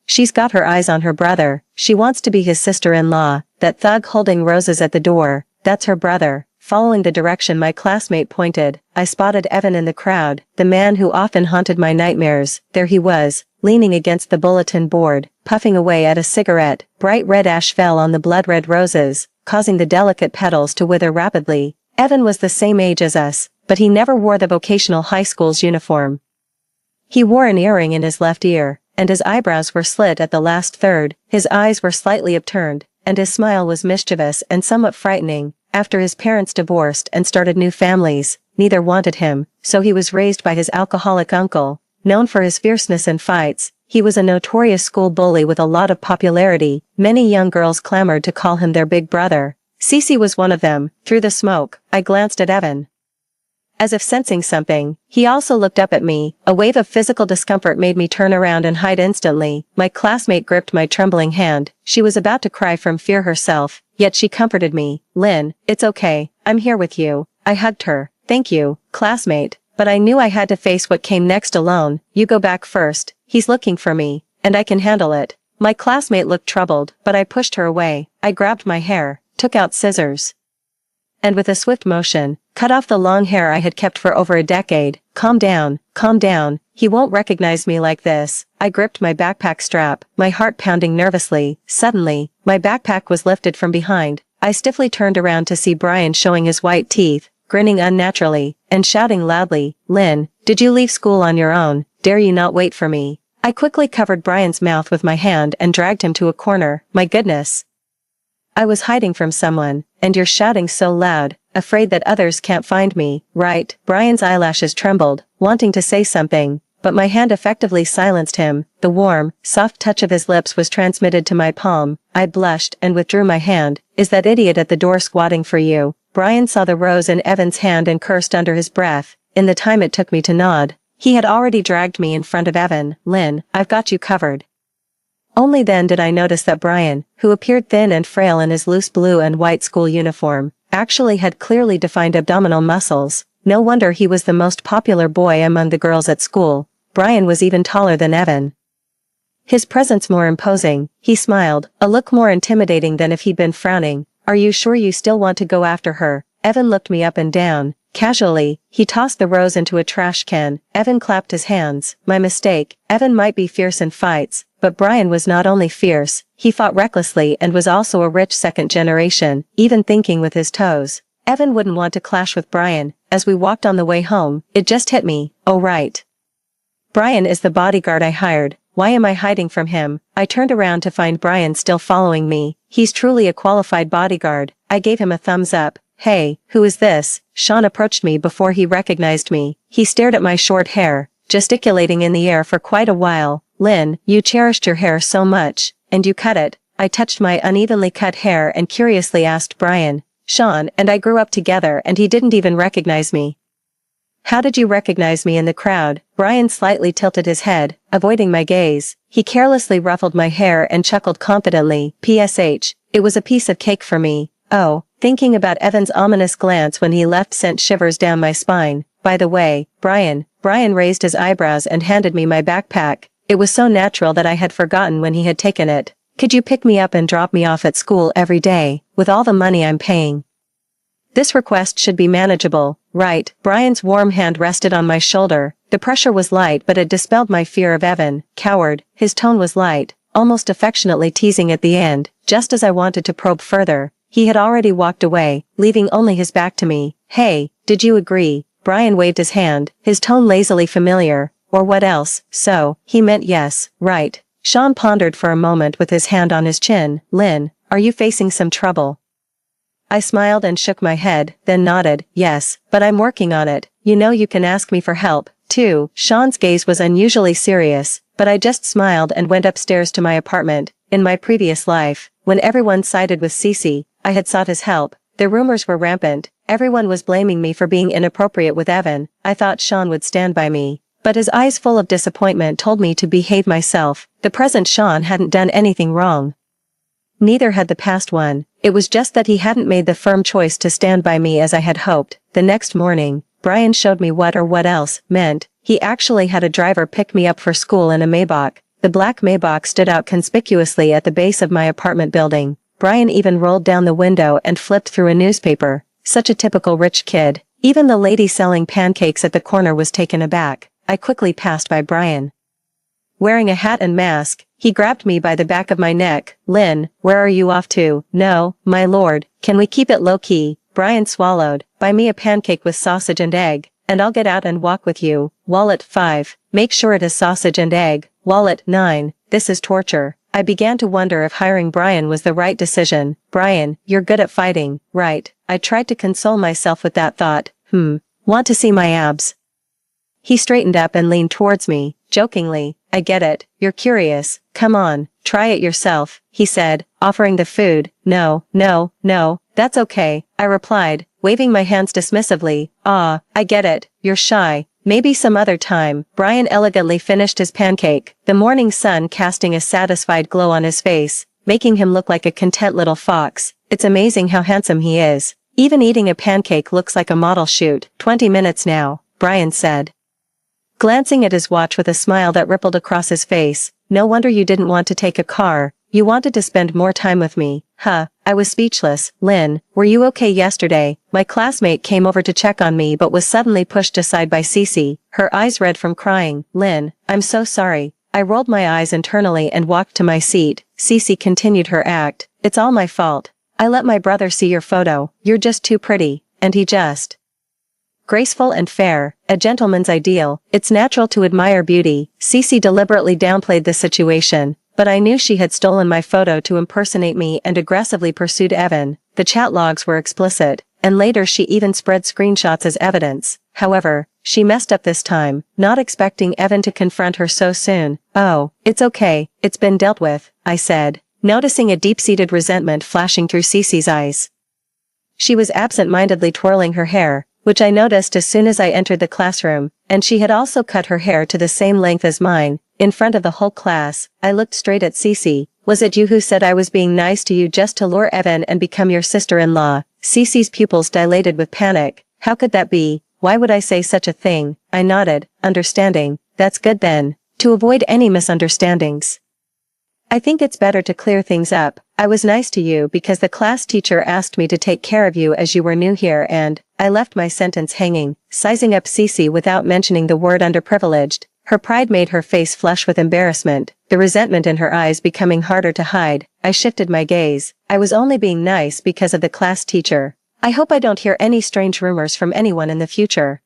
She's got her eyes on her brother. She wants to be his sister-in-law. That thug holding roses at the door, that's her brother. Following the direction my classmate pointed, I spotted Evan in the crowd, the man who often haunted my nightmares. There he was, leaning against the bulletin board, puffing away at a cigarette. Bright red ash fell on the blood-red roses, causing the delicate petals to wither rapidly. Evan was the same age as us, but he never wore the vocational high school's uniform. He wore an earring in his left ear, and his eyebrows were slit at the last third. His eyes were slightly upturned, and his smile was mischievous and somewhat frightening. After his parents divorced and started new families, neither wanted him, so he was raised by his alcoholic uncle. Known for his fierceness in fights, he was a notorious school bully with a lot of popularity. Many young girls clamored to call him their big brother. Cece was one of them. Through the smoke, I glanced at Evan. As if sensing something, he also looked up at me. A wave of physical discomfort made me turn around and hide instantly. My classmate gripped my trembling hand. She was about to cry from fear herself, yet she comforted me. Lynn, it's okay. I'm here with you. I hugged her. Thank you, classmate. But I knew I had to face what came next alone. You go back first. He's looking for me, and I can handle it. My classmate looked troubled, but I pushed her away. I grabbed my hair, took out scissors, and with a swift motion, cut off the long hair I had kept for over a decade. Calm down, he won't recognize me like this. I gripped my backpack strap, my heart pounding nervously. Suddenly, my backpack was lifted from behind. I stiffly turned around to see Brian showing his white teeth, grinning unnaturally, and shouting loudly, Lynn, did you leave school on your own? Dare you not wait for me? I quickly covered Brian's mouth with my hand and dragged him to a corner. My goodness, I was hiding from someone, and you're shouting so loud, afraid that others can't find me, right? Brian's eyelashes trembled, wanting to say something, but my hand effectively silenced him. The warm, soft touch of his lips was transmitted to my palm. I blushed and withdrew my hand. Is that idiot at the door squatting for you? Brian saw the rose in Evan's hand and cursed under his breath. In the time it took me to nod, he had already dragged me in front of Evan. Lynn, I've got you covered. Only then did I notice that Brian, who appeared thin and frail in his loose blue and white school uniform, actually had clearly defined abdominal muscles. No wonder he was the most popular boy among the girls at school. Brian was even taller than Evan. His presence more imposing. He smiled, a look more intimidating than if he'd been frowning. Are you sure you still want to go after her? Evan looked me up and down. Casually, he tossed the rose into a trash can. Evan clapped his hands. My mistake. Evan might be fierce in fights, but Brian was not only fierce, he fought recklessly and was also a rich second generation, even thinking with his toes. Evan wouldn't want to clash with Brian. As we walked on the way home, it just hit me. Oh right. Brian is the bodyguard I hired. Why am I hiding from him? I turned around to find Brian still following me. He's truly a qualified bodyguard. I gave him a thumbs up. Hey, who is this? Sean approached me before he recognized me. He stared at my short hair, gesticulating in the air for quite a while. Lynn, you cherished your hair so much, and you cut it. I touched my unevenly cut hair and curiously asked Brian. Sean and I grew up together and he didn't even recognize me. How did you recognize me in the crowd? Brian slightly tilted his head, avoiding my gaze. He carelessly ruffled my hair and chuckled confidently. PSH, it was a piece of cake for me. Oh, thinking about Evan's ominous glance when he left sent shivers down my spine. By the way, Brian raised his eyebrows and handed me my backpack. It was so natural that I had forgotten when he had taken it. Could you pick me up and drop me off at school every day, with all the money I'm paying? This request should be manageable, right? Brian's warm hand rested on my shoulder. The pressure was light but it dispelled my fear of Evan. Coward. His tone was light, almost affectionately teasing at the end, just as I wanted to probe further. He had already walked away, leaving only his back to me. Hey, did you agree? Brian waved his hand, his tone lazily familiar. Or what else? So, he meant yes, right. Sean pondered for a moment with his hand on his chin. Lynn, are you facing some trouble? I smiled and shook my head, then nodded. Yes, but I'm working on it. You know you can ask me for help, too. Sean's gaze was unusually serious, but I just smiled and went upstairs to my apartment. In my previous life, when everyone sided with Cece, I had sought his help. The rumors were rampant. Everyone was blaming me for being inappropriate with Evan. I thought Sean would stand by me. But his eyes full of disappointment told me to behave myself. The present Sean hadn't done anything wrong. Neither had the past one. It was just that he hadn't made the firm choice to stand by me as I had hoped. The next morning, Brian showed me what or what else meant. He actually had a driver pick me up for school in a Maybach. The black Maybach stood out conspicuously at the base of my apartment building. Brian even rolled down the window and flipped through a newspaper. Such a typical rich kid. Even the lady selling pancakes at the corner was taken aback. I quickly passed by Brian. Wearing a hat and mask, he grabbed me by the back of my neck. Lynn, where are you off to? No, my lord, can we keep it low-key? Brian swallowed. Buy me a pancake with sausage and egg, and I'll get out and walk with you. Wallet 5. Make sure it is sausage and egg. Wallet 9. This is torture. I began to wonder if hiring Brian was the right decision. Brian, you're good at fighting, right? I tried to console myself with that thought. Want to see my abs? He straightened up and leaned towards me, jokingly. I get it, you're curious. Come on, try it yourself, he said, offering the food. No, that's okay, I replied, waving my hands dismissively. I get it, you're shy. Maybe some other time. Brian elegantly finished his pancake, the morning sun casting a satisfied glow on his face, making him look like a content little fox. It's amazing how handsome he is. Even eating a pancake looks like a model shoot. 20 minutes now, Brian said, glancing at his watch with a smile that rippled across his face. No wonder you didn't want to take a car. You wanted to spend more time with me. I was speechless. Lynn, were you okay yesterday? My classmate came over to check on me but was suddenly pushed aside by Cece, her eyes red from crying. Lynn, I'm so sorry. I rolled my eyes internally and walked to my seat. Cece continued her act. It's all my fault. I let my brother see your photo. You're just too pretty. And he just... graceful and fair, a gentleman's ideal. It's natural to admire beauty. Cece deliberately downplayed the situation, but I knew she had stolen my photo to impersonate me and aggressively pursued Evan. The chat logs were explicit, and later she even spread screenshots as evidence. However, she messed up this time, not expecting Evan to confront her so soon. Oh, it's okay, it's been dealt with, I said, noticing a deep-seated resentment flashing through Cece's eyes. She was absent-mindedly twirling her hair, which I noticed as soon as I entered the classroom, and she had also cut her hair to the same length as mine. In front of the whole class, I looked straight at Cece. Was it you who said I was being nice to you just to lure Evan and become your sister-in-law? Cece's pupils dilated with panic. How could that be? Why would I say such a thing? I nodded, understanding. That's good then. To avoid any misunderstandings, I think it's better to clear things up. I was nice to you because the class teacher asked me to take care of you as you were new here and... I left my sentence hanging, sizing up Cece without mentioning the word underprivileged. Her pride made her face flush with embarrassment, the resentment in her eyes becoming harder to hide. I shifted my gaze. I was only being nice because of the class teacher. I hope I don't hear any strange rumors from anyone in the future.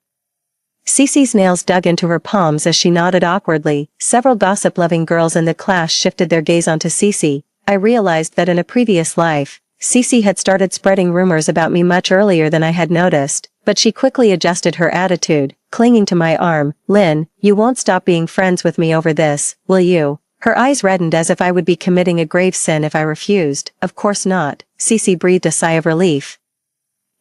Cece's nails dug into her palms as she nodded awkwardly. Several gossip-loving girls in the class shifted their gaze onto Cece. I realized that in a previous life, Cece had started spreading rumors about me much earlier than I had noticed, but she quickly adjusted her attitude, clinging to my arm. "Lynn, you won't stop being friends with me over this, will you?" Her eyes reddened as if I would be committing a grave sin if I refused. "Of course not." Cece breathed a sigh of relief.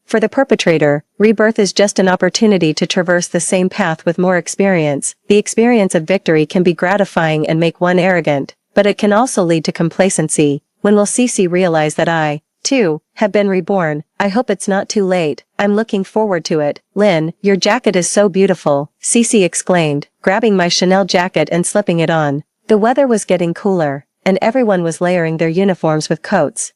For the perpetrator, rebirth is just an opportunity to traverse the same path with more experience. The experience of victory can be gratifying and make one arrogant, but it can also lead to complacency. When will Cece realize that I, too, have been reborn? I hope it's not too late. I'm looking forward to it. "Lynn, your jacket is so beautiful," Cece exclaimed, grabbing my Chanel jacket and slipping it on. The weather was getting cooler, and everyone was layering their uniforms with coats.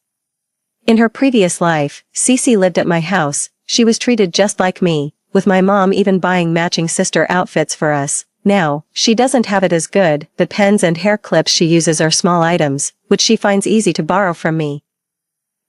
In her previous life, Cece lived at my house. She was treated just like me, with my mom even buying matching sister outfits for us. Now, she doesn't have it as good. The pens and hair clips she uses are small items, which she finds easy to borrow from me.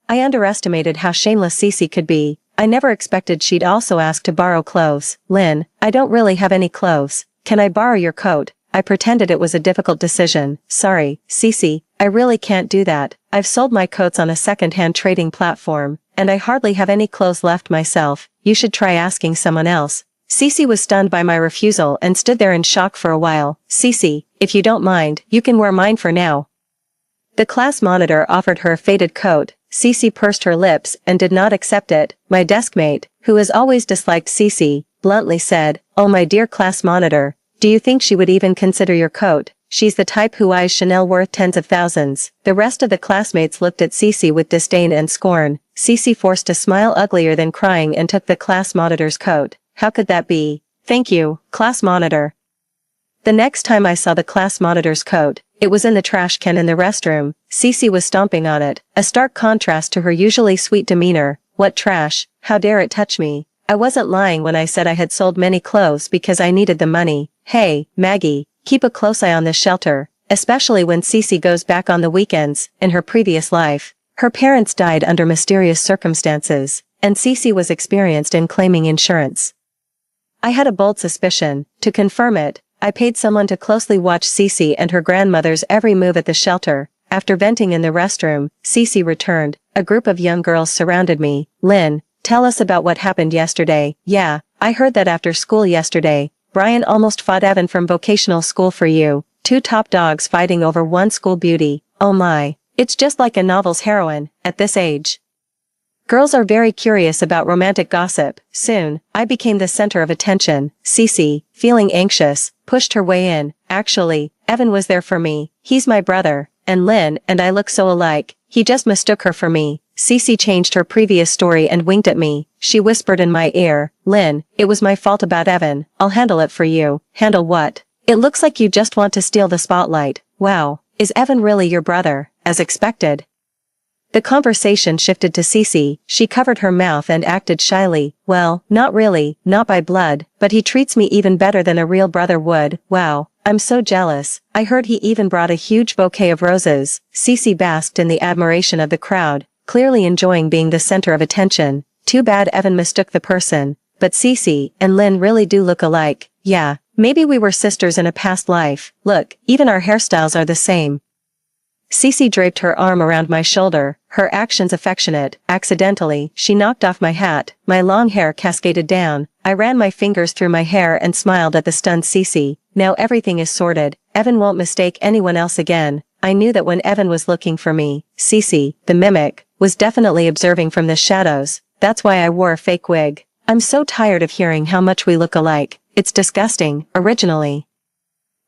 I underestimated how shameless Cece could be. I never expected she'd also ask to borrow clothes. "Lynn, I don't really have any clothes. Can I borrow your coat?" I pretended it was a difficult decision. "Sorry, Cece, I really can't do that. I've sold my coats on a second-hand trading platform, and I hardly have any clothes left myself. You should try asking someone else." Cece was stunned by my refusal and stood there in shock for a while. "Cece, if you don't mind, you can wear mine for now." The class monitor offered her a faded coat. Cece pursed her lips and did not accept it. My deskmate, who has always disliked Cece, bluntly said, "Oh, my dear class monitor, do you think she would even consider your coat? She's the type who eyes Chanel worth tens of thousands." The rest of the classmates looked at Cece with disdain and scorn. Cece forced a smile uglier than crying and took the class monitor's coat. "How could that be? Thank you, class monitor." The next time I saw the class monitor's coat, it was in the trash can in the restroom. Cece was stomping on it, a stark contrast to her usually sweet demeanor. "What trash? How dare it touch me?" I wasn't lying when I said I had sold many clothes because I needed the money. "Hey, Maggie, keep a close eye on this shelter, especially when Cece goes back on the weekends." In her previous life, her parents died under mysterious circumstances, and Cece was experienced in claiming insurance. I had a bold suspicion. To confirm it, I paid someone to closely watch Cece and her grandmother's every move at the shelter. After venting in the restroom, Cece returned. A group of young girls surrounded me. "Lynn, tell us about what happened yesterday." "Yeah, I heard that after school yesterday, Brian almost fought Evan from vocational school for you. Two top dogs fighting over one school beauty. Oh my, it's just like a novel's heroine, at this age." Girls are very curious about romantic gossip. Soon, I became the center of attention. Cece, feeling anxious, pushed her way in. "Actually, Evan was there for me. He's my brother, and Lynn and I look so alike. He just mistook her for me." Cece changed her previous story and winked at me. She whispered in my ear, "Lynn, it was my fault about Evan. I'll handle it for you." "Handle what? It looks like you just want to steal the spotlight." "Wow, is Evan really your brother?" "As expected." The conversation shifted to Cece. She covered her mouth and acted shyly. "Well, not really, not by blood, but he treats me even better than a real brother would." "Wow, I'm so jealous. I heard he even brought a huge bouquet of roses." Cece basked in the admiration of the crowd, clearly enjoying being the center of attention. "Too bad Evan mistook the person. But Cece and Lynn really do look alike." "Yeah, maybe we were sisters in a past life. Look, even our hairstyles are the same." Cece draped her arm around my shoulder, her actions affectionate. Accidentally, she knocked off my hat. My long hair cascaded down. I ran my fingers through my hair and smiled at the stunned Cece. "Now everything is sorted. Evan won't mistake anyone else again." I knew that when Evan was looking for me, Cece, the mimic, was definitely observing from the shadows. That's why I wore a fake wig. I'm so tired of hearing how much we look alike. It's disgusting. Originally,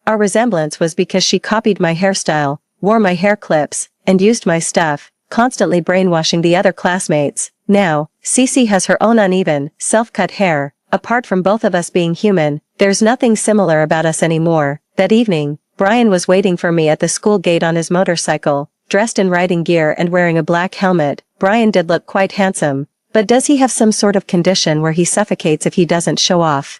our resemblance was because she copied my hairstyle, wore my hair clips, and used my stuff, constantly brainwashing the other classmates. Now, Cece has her own uneven, self-cut hair. Apart from both of us being human, there's nothing similar about us anymore. That evening, Brian was waiting for me at the school gate on his motorcycle, dressed in riding gear and wearing a black helmet. Brian did look quite handsome, but does he have some sort of condition where he suffocates if he doesn't show off?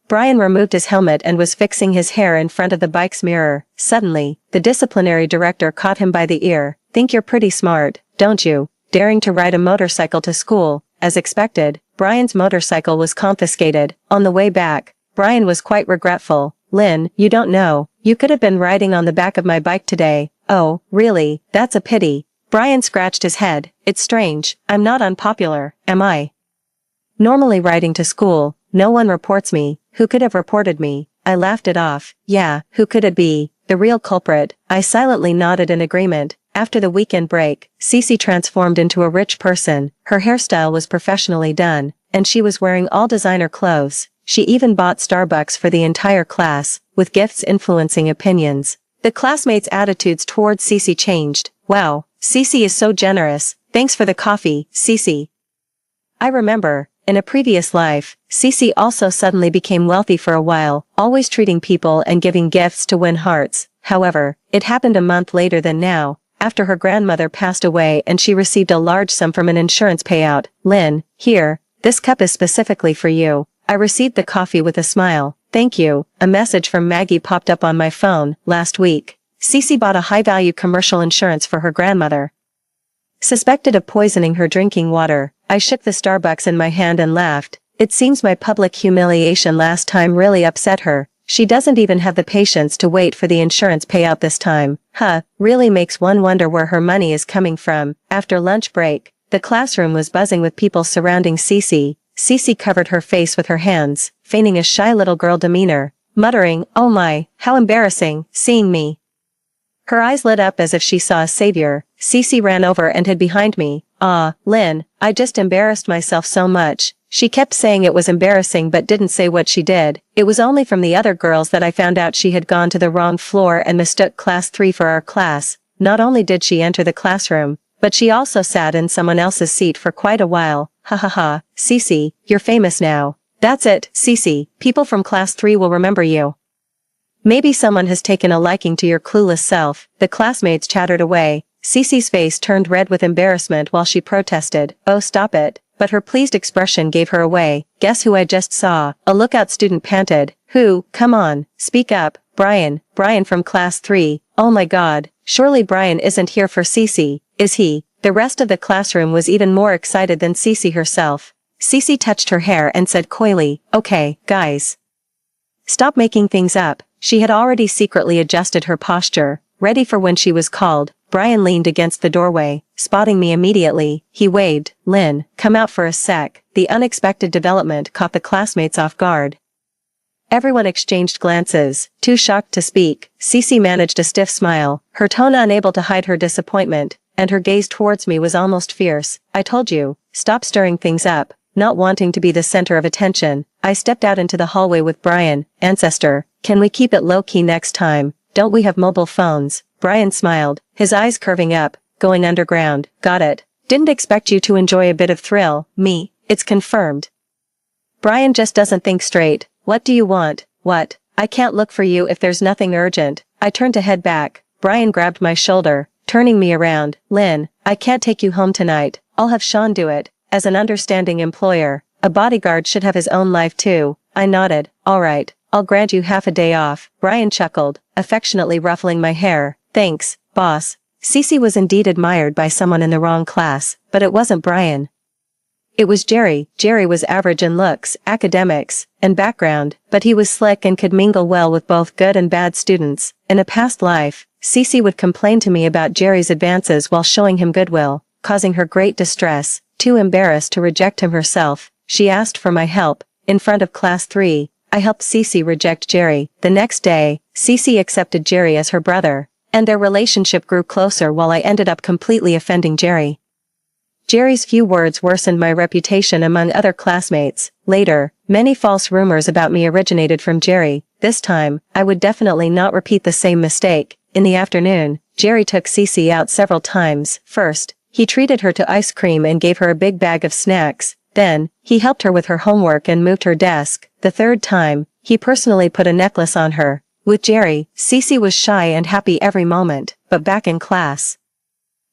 Brian removed his helmet and was fixing his hair in front of the bike's mirror. Suddenly, the disciplinary director caught him by the ear. "Think you're pretty smart, don't you? Daring to ride a motorcycle to school." As expected, Brian's motorcycle was confiscated. On the way back, Brian was quite regretful. Lynn, you don't know. You could have been riding on the back of my bike today. Oh, really? That's a pity. Brian scratched his head. It's strange. I'm not unpopular, am I? Normally riding to school, no one reports me. Who could have reported me? I laughed it off. Yeah, who could it be? The real culprit. I silently nodded in agreement. After the weekend break, Cece transformed into a rich person. Her hairstyle was professionally done, and she was wearing all designer clothes. She even bought Starbucks for the entire class, with gifts influencing opinions. The classmates' attitudes towards Cece changed. Wow, Cece is so generous. Thanks for the coffee, Cece. I remember, in a previous life, Cece also suddenly became wealthy for a while, always treating people and giving gifts to win hearts. However, it happened a month later than now, after her grandmother passed away and she received a large sum from an insurance payout. Lynn, here, this cup is specifically for you. I received the coffee with a smile. Thank you. A message from Maggie popped up on my phone last week. Cece bought a high-value commercial insurance for her grandmother. Suspected of poisoning her drinking water, I shook the Starbucks in my hand and laughed. It seems my public humiliation last time really upset her. She doesn't even have the patience to wait for the insurance payout this time. Really makes one wonder where her money is coming from. After lunch break, the classroom was buzzing with people surrounding Cece. Cece covered her face with her hands, feigning a shy little girl demeanor, muttering, "Oh my, how embarrassing, seeing me." Her eyes lit up as if she saw a savior. Cece ran over and hid behind me. Lynn, I just embarrassed myself so much. She kept saying it was embarrassing but didn't say what she did. It was only from the other girls that I found out she had gone to the wrong floor and mistook class 3 for our class. Not only did she enter the classroom, but she also sat in someone else's seat for quite a while. Ha ha ha, Cece, you're famous now. That's it, Cece, people from class 3 will remember you. Maybe someone has taken a liking to your clueless self. The classmates chattered away. Cece's face turned red with embarrassment while she protested. Oh, stop it. But her pleased expression gave her away. Guess who I just saw? A lookout student panted. Who? Come on, speak up. Brian from class 3. Oh my god, surely Brian isn't here for Cece, is he? The rest of the classroom was even more excited than Cece herself. Cece touched her hair and said coyly, "Okay, guys. Stop making things up." She had already secretly adjusted her posture, ready for when she was called. Brian leaned against the doorway, spotting me immediately. He waved. Lynn, come out for a sec. The unexpected development caught the classmates off guard. Everyone exchanged glances, too shocked to speak. Cece managed a stiff smile, her tone unable to hide her disappointment, and her gaze towards me was almost fierce. I told you, stop stirring things up. Not wanting to be the center of attention, I stepped out into the hallway with Brian. Ancestor, can we keep it low-key next time? Don't we have mobile phones? Brian smiled, his eyes curving up. Going underground. Got it. Didn't expect you to enjoy a bit of thrill. Me. It's confirmed. Brian just doesn't think straight. What do you want? What? I can't look for you if there's nothing urgent. I turned to head back. Brian grabbed my shoulder, turning me around. Lynn, I can't take you home tonight. I'll have Sean do it. As an understanding employer, a bodyguard should have his own life too. I nodded. All right, I'll grant you half a day off. Brian chuckled, affectionately ruffling my hair. Thanks, boss. Cece was indeed admired by someone in the wrong class, but it wasn't Brian. It was Jerry. Jerry was average in looks, academics, and background, but he was slick and could mingle well with both good and bad students. In a past life, Cece would complain to me about Jerry's advances while showing him goodwill, causing her great distress. Too embarrassed to reject him herself, she asked for my help. In front of class 3, I helped Cece reject Jerry. The next day, Cece accepted Jerry as her brother, and their relationship grew closer while I ended up completely offending Jerry. Jerry's few words worsened my reputation among other classmates. Later, many false rumors about me originated from Jerry. This time, I would definitely not repeat the same mistake. In the afternoon, Jerry took Cece out several times. First, he treated her to ice cream and gave her a big bag of snacks. Then, he helped her with her homework and moved her desk. The third time, he personally put a necklace on her. With Jerry, Cece was shy and happy every moment, but back in class,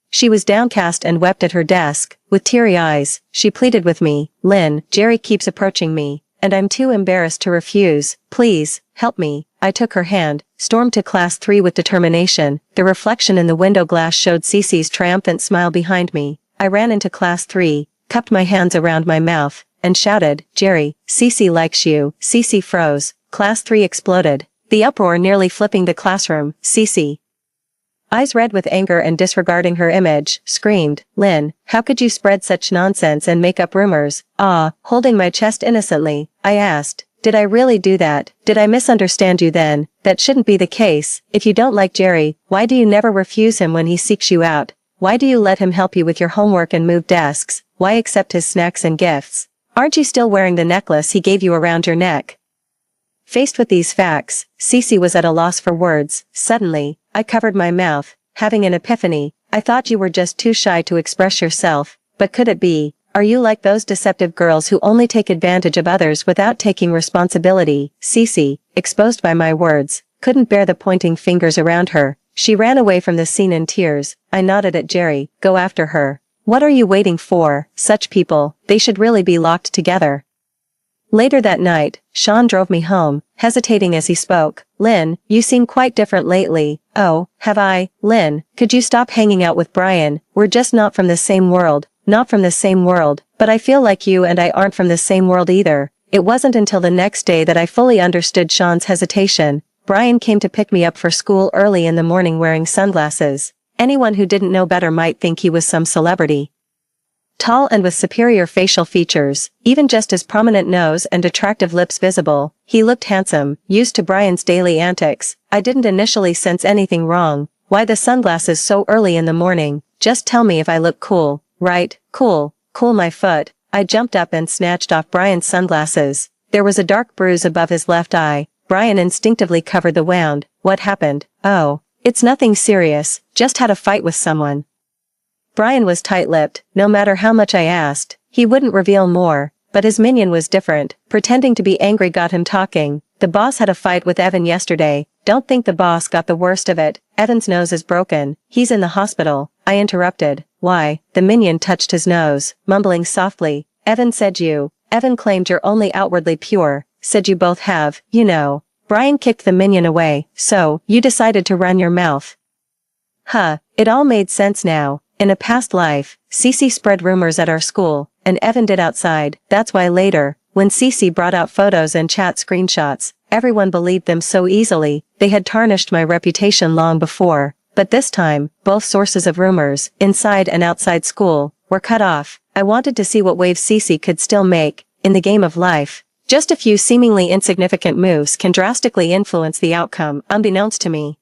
she was downcast and wept at her desk. With teary eyes, she pleaded with me. Lynn, Jerry keeps approaching me, and I'm too embarrassed to refuse. Please, help me. I took her hand, stormed to class 3 with determination. The reflection in the window glass showed Cece's triumphant smile behind me. I ran into class 3, cupped my hands around my mouth, and shouted, "Jerry, Cece likes you." Cece froze. Class 3 exploded. The uproar nearly flipping the classroom. Cece, eyes red with anger and disregarding her image, screamed, "Lynn, how could you spread such nonsense and make up rumors?" Holding my chest innocently, I asked, "Did I really do that? Did I misunderstand you then? That shouldn't be the case. If you don't like Jerry, why do you never refuse him when he seeks you out? Why do you let him help you with your homework and move desks? Why accept his snacks and gifts? Aren't you still wearing the necklace he gave you around your neck?" Faced with these facts, Cece was at a loss for words. Suddenly, I covered my mouth, having an epiphany. "I thought you were just too shy to express yourself, but could it be? Are you like those deceptive girls who only take advantage of others without taking responsibility?" Cece, exposed by my words, couldn't bear the pointing fingers around her. She ran away from the scene in tears. I nodded at Jerry. "Go after her. What are you waiting for? Such people, they should really be locked together." Later that night, Sean drove me home, hesitating as he spoke. "Lynn, you seem quite different lately." "Oh, have I? Lynn, could you stop hanging out with Brian? We're just not from the same world." "Not from the same world, but I feel like you and I aren't from the same world either." It wasn't until the next day that I fully understood Sean's hesitation. Brian came to pick me up for school early in the morning wearing sunglasses. Anyone who didn't know better might think he was some celebrity. Tall and with superior facial features, even just his prominent nose and attractive lips visible, he looked handsome, used to Brian's daily antics. I didn't initially sense anything wrong. "Why the sunglasses so early in the morning? Just tell me if I look cool." "Right, cool." "Cool my foot." I jumped up and snatched off Brian's sunglasses. There was a dark bruise above his left eye. Brian instinctively covered the wound. "What happened?" "Oh, it's nothing serious, just had a fight with someone." Brian was tight-lipped. No matter how much I asked, he wouldn't reveal more, but his minion was different. Pretending to be angry got him talking. "The boss had a fight with Evan yesterday. Don't think the boss got the worst of it. Evan's nose is broken. He's in the hospital." I interrupted. "Why?" The minion touched his nose, mumbling softly. "Evan said you. Evan claimed you're only outwardly pure. Said you both have, you know." Brian kicked the minion away. "So, you decided to run your mouth." It all made sense now. In a past life, Cece spread rumors at our school, and Evan did outside. That's why later, when Cece brought out photos and chat screenshots, everyone believed them so easily. They had tarnished my reputation long before. But this time, both sources of rumors, inside and outside school, were cut off. I wanted to see what waves Cece could still make, in the game of life. Just a few seemingly insignificant moves can drastically influence the outcome, unbeknownst to me.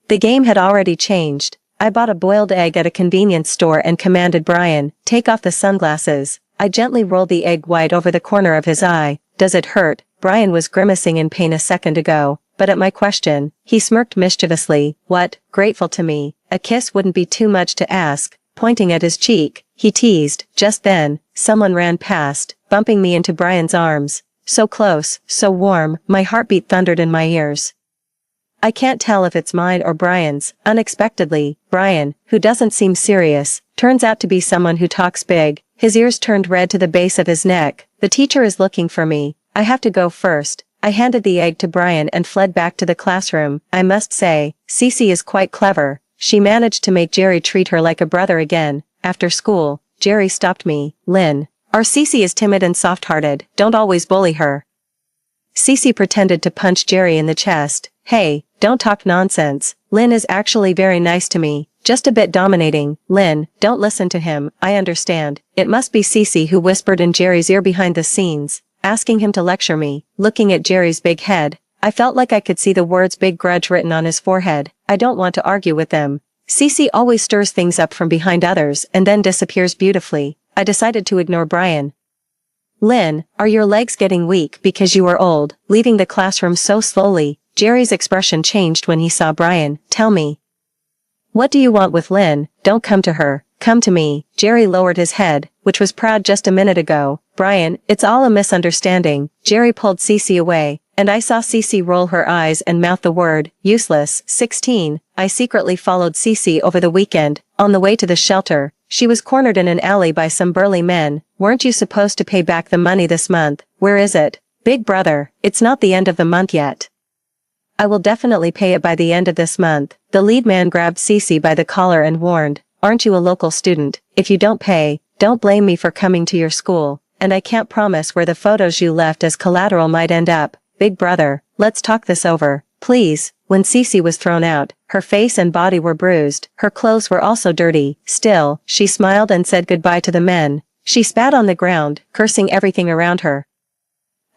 The game had already changed. I bought a boiled egg at a convenience store and commanded Brian, "Take off the sunglasses." I gently rolled the egg white over the corner of his eye. "Does it hurt?" Brian was grimacing in pain a second ago, but at my question, he smirked mischievously. "What? Grateful to me? A kiss wouldn't be too much to ask." Pointing at his cheek, he teased. Just then, someone ran past, bumping me into Brian's arms. So close, so warm, my heartbeat thundered in my ears. I can't tell if it's mine or Brian's. Unexpectedly, Brian, who doesn't seem serious, turns out to be someone who talks big. His ears turned red to the base of his neck. "The teacher is looking for me. I have to go first." I handed the egg to Brian and fled back to the classroom. I must say, Cece is quite clever. She managed to make Jerry treat her like a brother again. After school, Jerry stopped me. "Lynn, our Cece is timid and soft-hearted. Don't always bully her." Cece pretended to punch Jerry in the chest. "Hey, don't talk nonsense. Lynn is actually very nice to me. Just a bit dominating." "Lynn, don't listen to him. I understand." It must be Cece who whispered in Jerry's ear behind the scenes, asking him to lecture me. Looking at Jerry's big head, I felt like I could see the words "big grudge" written on his forehead. I don't want to argue with them. Cece always stirs things up from behind others and then disappears beautifully. I decided to ignore Brian. "Lynn, are your legs getting weak because you are old?" Leaving the classroom so slowly, Jerry's expression changed when he saw Brian. "Tell me. What do you want with Lynn? Don't come to her. Come to me." Jerry lowered his head, which was proud just a minute ago. "Brian, it's all a misunderstanding." Jerry pulled Cece away, and I saw Cece roll her eyes and mouth the word, "useless." 16. I secretly followed Cece over the weekend. On the way to the shelter, she was cornered in an alley by some burly men. "Weren't you supposed to pay back the money this month? Where is it?" "Big brother, it's not the end of the month yet." "I will definitely pay it by the end of this month." The lead man grabbed Cece by the collar and warned, "Aren't you a local student? If you don't pay, don't blame me for coming to your school." and I can't promise where the photos you left as collateral might end up. Big brother, let's talk this over, please. When Cece was thrown out, her face and body were bruised, her clothes were also dirty. Still, she smiled and said goodbye to the men. She spat on the ground, cursing everything around her.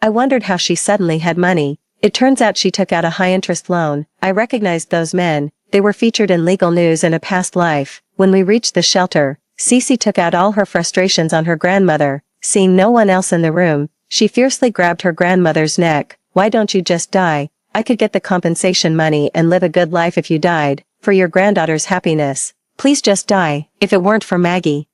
I wondered how she suddenly had money. It turns out she took out a high-interest loan. I recognized those men. They were featured in legal news in a past life. When we reached the shelter, Cece took out all her frustrations on her grandmother. Seeing no one else in the room, she fiercely grabbed her grandmother's neck. Why don't you just die? I could get the compensation money and live a good life if you died, for your granddaughter's happiness. Please just die, if it weren't for Maggie.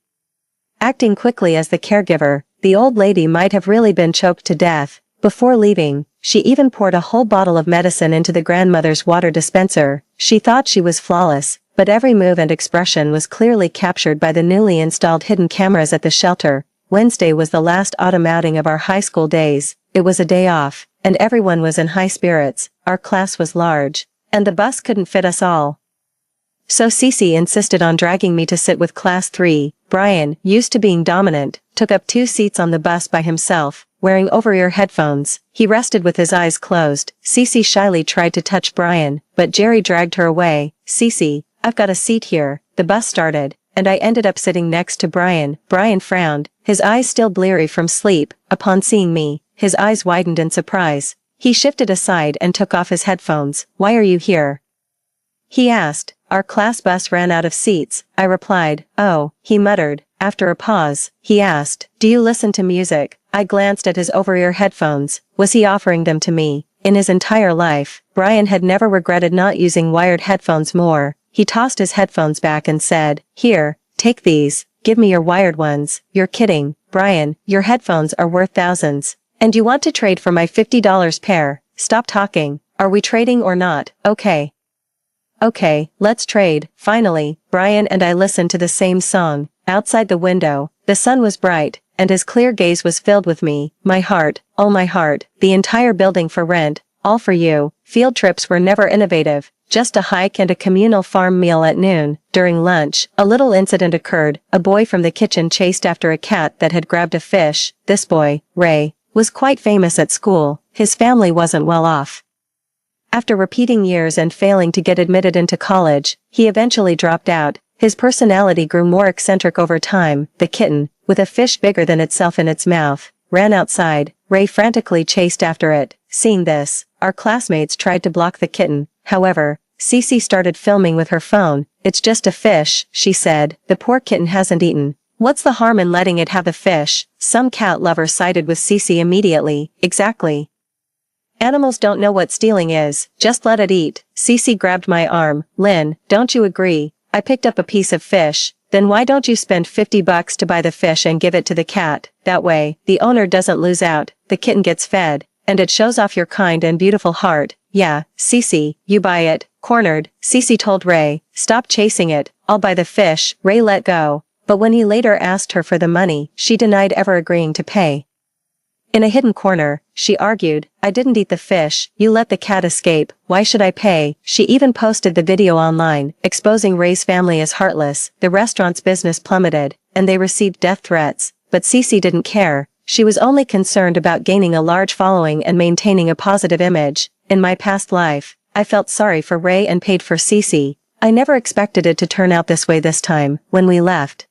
Acting quickly as the caregiver, the old lady might have really been choked to death. Before leaving, she even poured a whole bottle of medicine into the grandmother's water dispenser. She thought she was flawless, but every move and expression was clearly captured by the newly installed hidden cameras at the shelter. Wednesday was the last autumn outing of our high school days. It was a day off, and everyone was in high spirits. Our class was large, and the bus couldn't fit us all. So Cece insisted on dragging me to sit with Class 3. Brian, used to being dominant, took up 2 seats on the bus by himself, wearing over-ear headphones. He rested with his eyes closed. Cece shyly tried to touch Brian, but Jerry dragged her away. Cece, I've got a seat here. The bus started, and I ended up sitting next to Brian. Brian frowned, his eyes still bleary from sleep. Upon seeing me, his eyes widened in surprise. He shifted aside and took off his headphones. Why are you here? He asked. Our class bus ran out of seats, I replied. Oh, he muttered. After a pause, he asked, do you listen to music? I glanced at his over-ear headphones. Was he offering them to me? In his entire life, Brian had never regretted not using wired headphones more. He tossed his headphones back and said, here, take these. Give me your wired ones. You're kidding, Brian, your headphones are worth thousands. And you want to trade for my $50 pair? Stop talking. Are we trading or not? Okay. Okay, let's trade. Finally, Brian and I listened to the same song. Outside the window, the sun was bright, and his clear gaze was filled with me. My heart, oh my heart, the entire building for rent, all for you. Field trips were never innovative, just a hike and a communal farm meal at noon. During lunch, a little incident occurred. A boy from the kitchen chased after a cat that had grabbed a fish. This boy, Ray, was quite famous at school. His family wasn't well off. After repeating years and failing to get admitted into college, he eventually dropped out. His personality grew more eccentric over time. The kitten, with a fish bigger than itself in its mouth, ran outside. Ray frantically chased after it. Seeing this, our classmates tried to block the kitten. However, Cece started filming with her phone. It's just a fish, she said. The poor kitten hasn't eaten. What's the harm in letting it have the fish? Some cat lover sided with Cece immediately. Exactly. Animals don't know what stealing is, just let it eat. Cece grabbed my arm. Lynn, don't you agree? I picked up a piece of fish. Then why don't you spend $50 to buy the fish and give it to the cat? That way, the owner doesn't lose out, the kitten gets fed, and it shows off your kind and beautiful heart. Yeah, Cece, you buy it. Cornered, Cece told Ray, stop chasing it, I'll buy the fish. Ray let go, but when he later asked her for the money, she denied ever agreeing to pay. In a hidden corner, she argued, I didn't eat the fish, you let the cat escape, why should I pay? She even posted the video online, exposing Ray's family as heartless. The restaurant's business plummeted, and they received death threats, but Cece didn't care. She was only concerned about gaining a large following and maintaining a positive image. In my past life, I felt sorry for Ray and paid for Cece. I never expected it to turn out this way this time. When we left,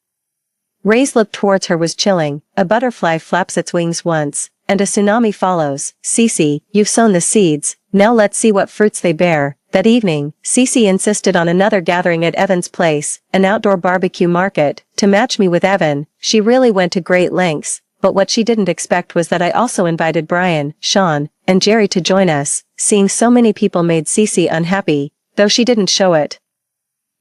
Ray's look towards her was chilling. A butterfly flaps its wings once, and a tsunami follows. Cece, you've sown the seeds, now let's see what fruits they bear. That evening, Cece insisted on another gathering at Evan's place, an outdoor barbecue market, to match me with Evan. She really went to great lengths, but what she didn't expect was that I also invited Brian, Sean, and Jerry to join us. Seeing so many people made Cece unhappy, though she didn't show it.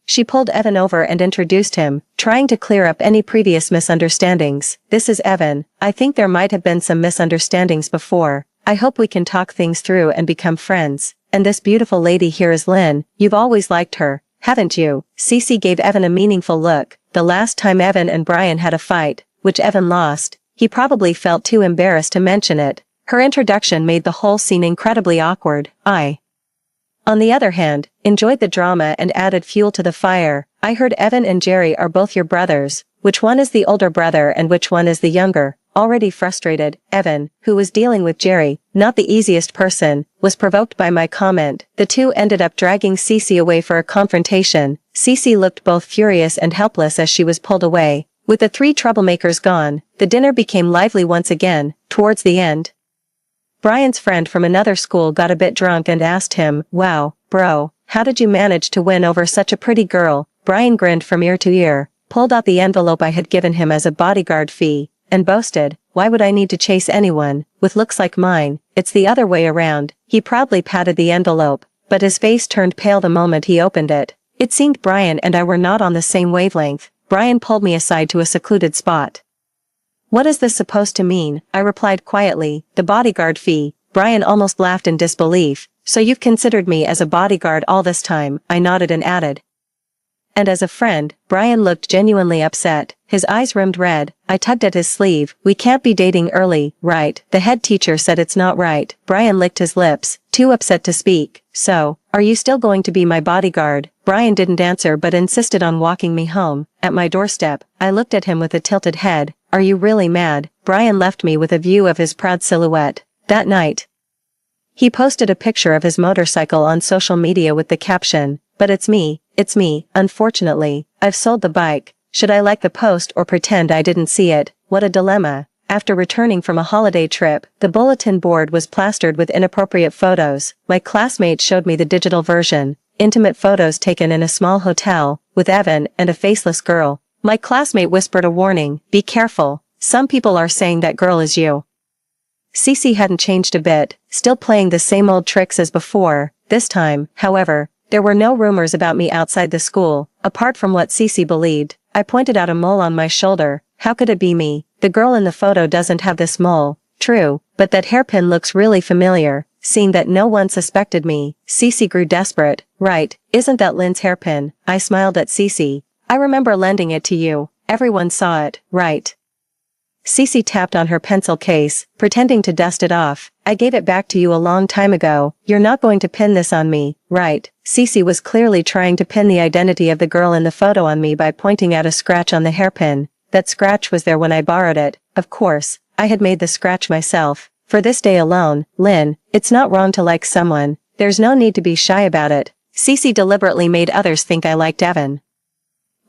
She pulled Evan over and introduced him, trying to clear up any previous misunderstandings. This is Evan. I think there might have been some misunderstandings before. I hope we can talk things through and become friends. And this beautiful lady here is Lynn. You've always liked her, haven't you? Cece gave Evan a meaningful look. The last time Evan and Brian had a fight, which Evan lost, he probably felt too embarrassed to mention it. Her introduction made the whole scene incredibly awkward. I, on the other hand, enjoyed the drama and added fuel to the fire. I heard Evan and Jerry are both your brothers. Which one is the older brother and which one is the younger? already frustrated. Evan, who was dealing with Jerry, not the easiest person, was provoked by my comment. The two ended up dragging Cece away for a confrontation. Cece looked both furious and helpless as she was pulled away. With the three troublemakers gone, the dinner became lively once again. Towards the end, Brian's friend from another school got a bit drunk and asked him, "Wow, bro, how did you manage to win over such a pretty girl?" Brian grinned from ear to ear, pulled out the envelope I had given him as a bodyguard fee, and boasted, "Why would I need to chase anyone with looks like mine? It's the other way around." He proudly patted the envelope, but his face turned pale the moment he opened it. It seemed Brian and I were not on the same wavelength. Brian pulled me aside to a secluded spot. "What is this supposed to mean?" I replied quietly. "The bodyguard fee." Brian almost laughed in disbelief. "So you've considered me as a bodyguard all this time?" I nodded and added, "And as a friend." Brian looked genuinely upset. His eyes rimmed red. I tugged at his sleeve. "We can't be dating early, right? The head teacher said it's not right." Brian licked his lips, too upset to speak. "So, are you still going to be my bodyguard?" Brian didn't answer but insisted on walking me home. At my doorstep, I looked at him with a tilted head. "Are you really mad?" Brian left me with a view of his proud silhouette. That night, he posted a picture of his motorcycle on social media with the caption, "But it's me, unfortunately. I've sold the bike." Should I like the post or pretend I didn't see it? What a dilemma. After returning from a holiday trip, the bulletin board was plastered with inappropriate photos. My classmate showed me the digital version. Intimate photos taken in a small hotel, with Evan and a faceless girl. My classmate whispered a warning, "Be careful. Some people are saying that girl is you." Cece hadn't changed a bit, still playing the same old tricks as before. This time, however, there were no rumors about me outside the school, apart from what Cece believed. I pointed out a mole on my shoulder. "How could it be me? The girl in the photo doesn't have this mole." "True, but that hairpin looks really familiar." Seeing that no one suspected me, Cece grew desperate. "Right, isn't that Lynn's hairpin?" I smiled at Cece. "I remember lending it to you. Everyone saw it, right?" Cece tapped on her pencil case, pretending to dust it off. "I gave it back to you a long time ago. You're not going to pin this on me, right?" Cece was clearly trying to pin the identity of the girl in the photo on me by pointing out a scratch on the hairpin. That scratch was there when I borrowed it. Of course, I had made the scratch myself. For this day alone, Lynn, it's not wrong to like someone. There's no need to be shy about it. Cece deliberately made others think I liked Evan.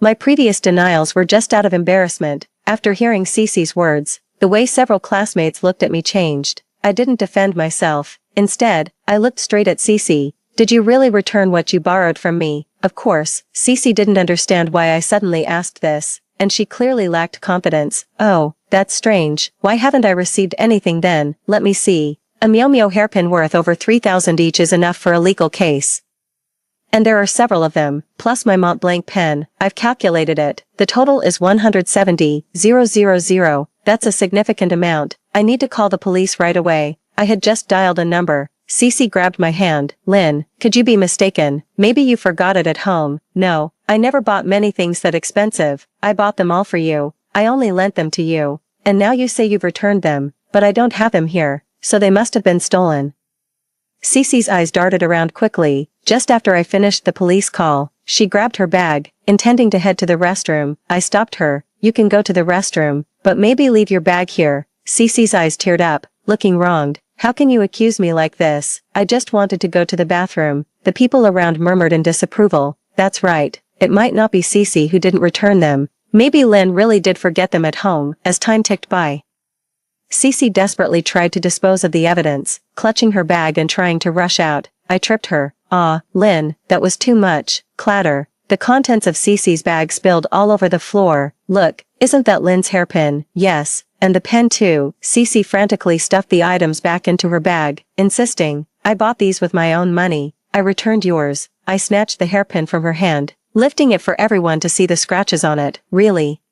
My previous denials were just out of embarrassment. After hearing Cece's words, the way several classmates looked at me changed. I didn't defend myself. Instead, I looked straight at Cece. "Did you really return what you borrowed from me?" Of course, Cece didn't understand why I suddenly asked this, and she clearly lacked confidence. "Oh, that's strange. Why haven't I received anything then? Let me see. A Meow hairpin worth over 3,000 each is enough for a legal case. And there are several of them, plus my Mont Blanc pen. I've calculated it. The total is 170,000. That's a significant amount. I need to call the police right away." I had just dialed a number. Cece grabbed my hand. "Lynn, could you be mistaken? Maybe you forgot it at home." "No, I never bought many things that expensive. I bought them all for you. I only lent them to you. And now you say you've returned them, but I don't have them here, so they must have been stolen." Cece's eyes darted around quickly. Just after I finished the police call, she grabbed her bag, intending to head to the restroom. I stopped her. "You can go to the restroom, but maybe leave your bag here." Cece's eyes teared up, looking wronged. "How can you accuse me like this? I just wanted to go to the bathroom." The people around murmured in disapproval. That's right. It might not be Cece who didn't return them. Maybe Lynn really did forget them at home. As time ticked by, Cece desperately tried to dispose of the evidence, clutching her bag and trying to rush out. I tripped her. "Ah, Lynn, that was too much." Clatter. The contents of Cece's bag spilled all over the floor. "Look, isn't that Lynn's hairpin?" "Yes, and the pen too." Cece frantically stuffed the items back into her bag, insisting, "I bought these with my own money." "I returned yours." I snatched the hairpin from her hand, lifting it for everyone to see the scratches on it. "Really?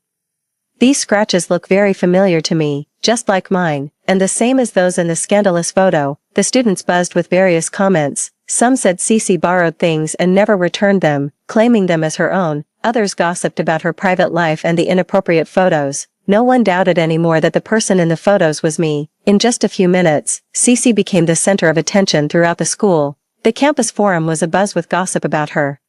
These scratches look very familiar to me, just like mine, and the same as those in the scandalous photo." The students buzzed with various comments. Some said Cece borrowed things and never returned them, claiming them as her own. Others gossiped about her private life and the inappropriate photos. No one doubted anymore that the person in the photos was me. In just a few minutes, Cece became the center of attention throughout the school. The campus forum was abuzz with gossip about her.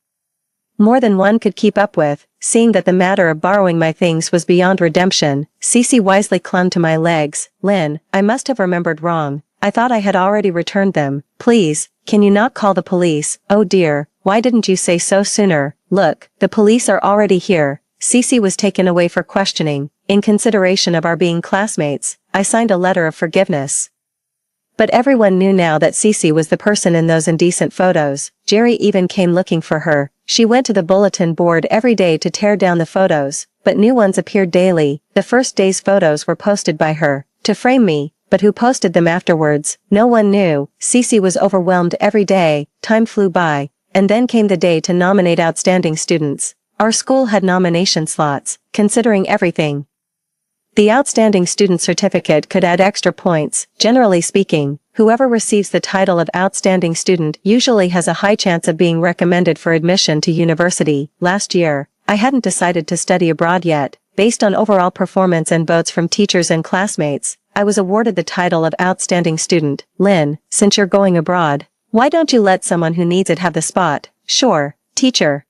More than one could keep up with. Seeing that the matter of borrowing my things was beyond redemption, Cece wisely clung to my legs. Lynn, I must have remembered wrong. I thought I had already returned them. Please, can you not call the police? Oh dear, why didn't you say so sooner? Look, the police are already here. Cece was taken away for questioning. In consideration of our being classmates, I signed a letter of forgiveness. But everyone knew now that Cece was the person in those indecent photos. Jerry even came looking for her. She went to the bulletin board every day to tear down the photos, but new ones appeared daily. The first day's photos were posted by her, to frame me, but who posted them afterwards? No one knew. Cece was overwhelmed every day. Time flew by, and then came the day to nominate outstanding students. Our school had nomination slots, considering everything. The outstanding student certificate could add extra points. Generally speaking, whoever receives the title of outstanding student usually has a high chance of being recommended for admission to university. Last year, I hadn't decided to study abroad yet. Based on overall performance and votes from teachers and classmates, I was awarded the title of outstanding student. Lynn, since you're going abroad, why don't you let someone who needs it have the spot? Sure, teacher.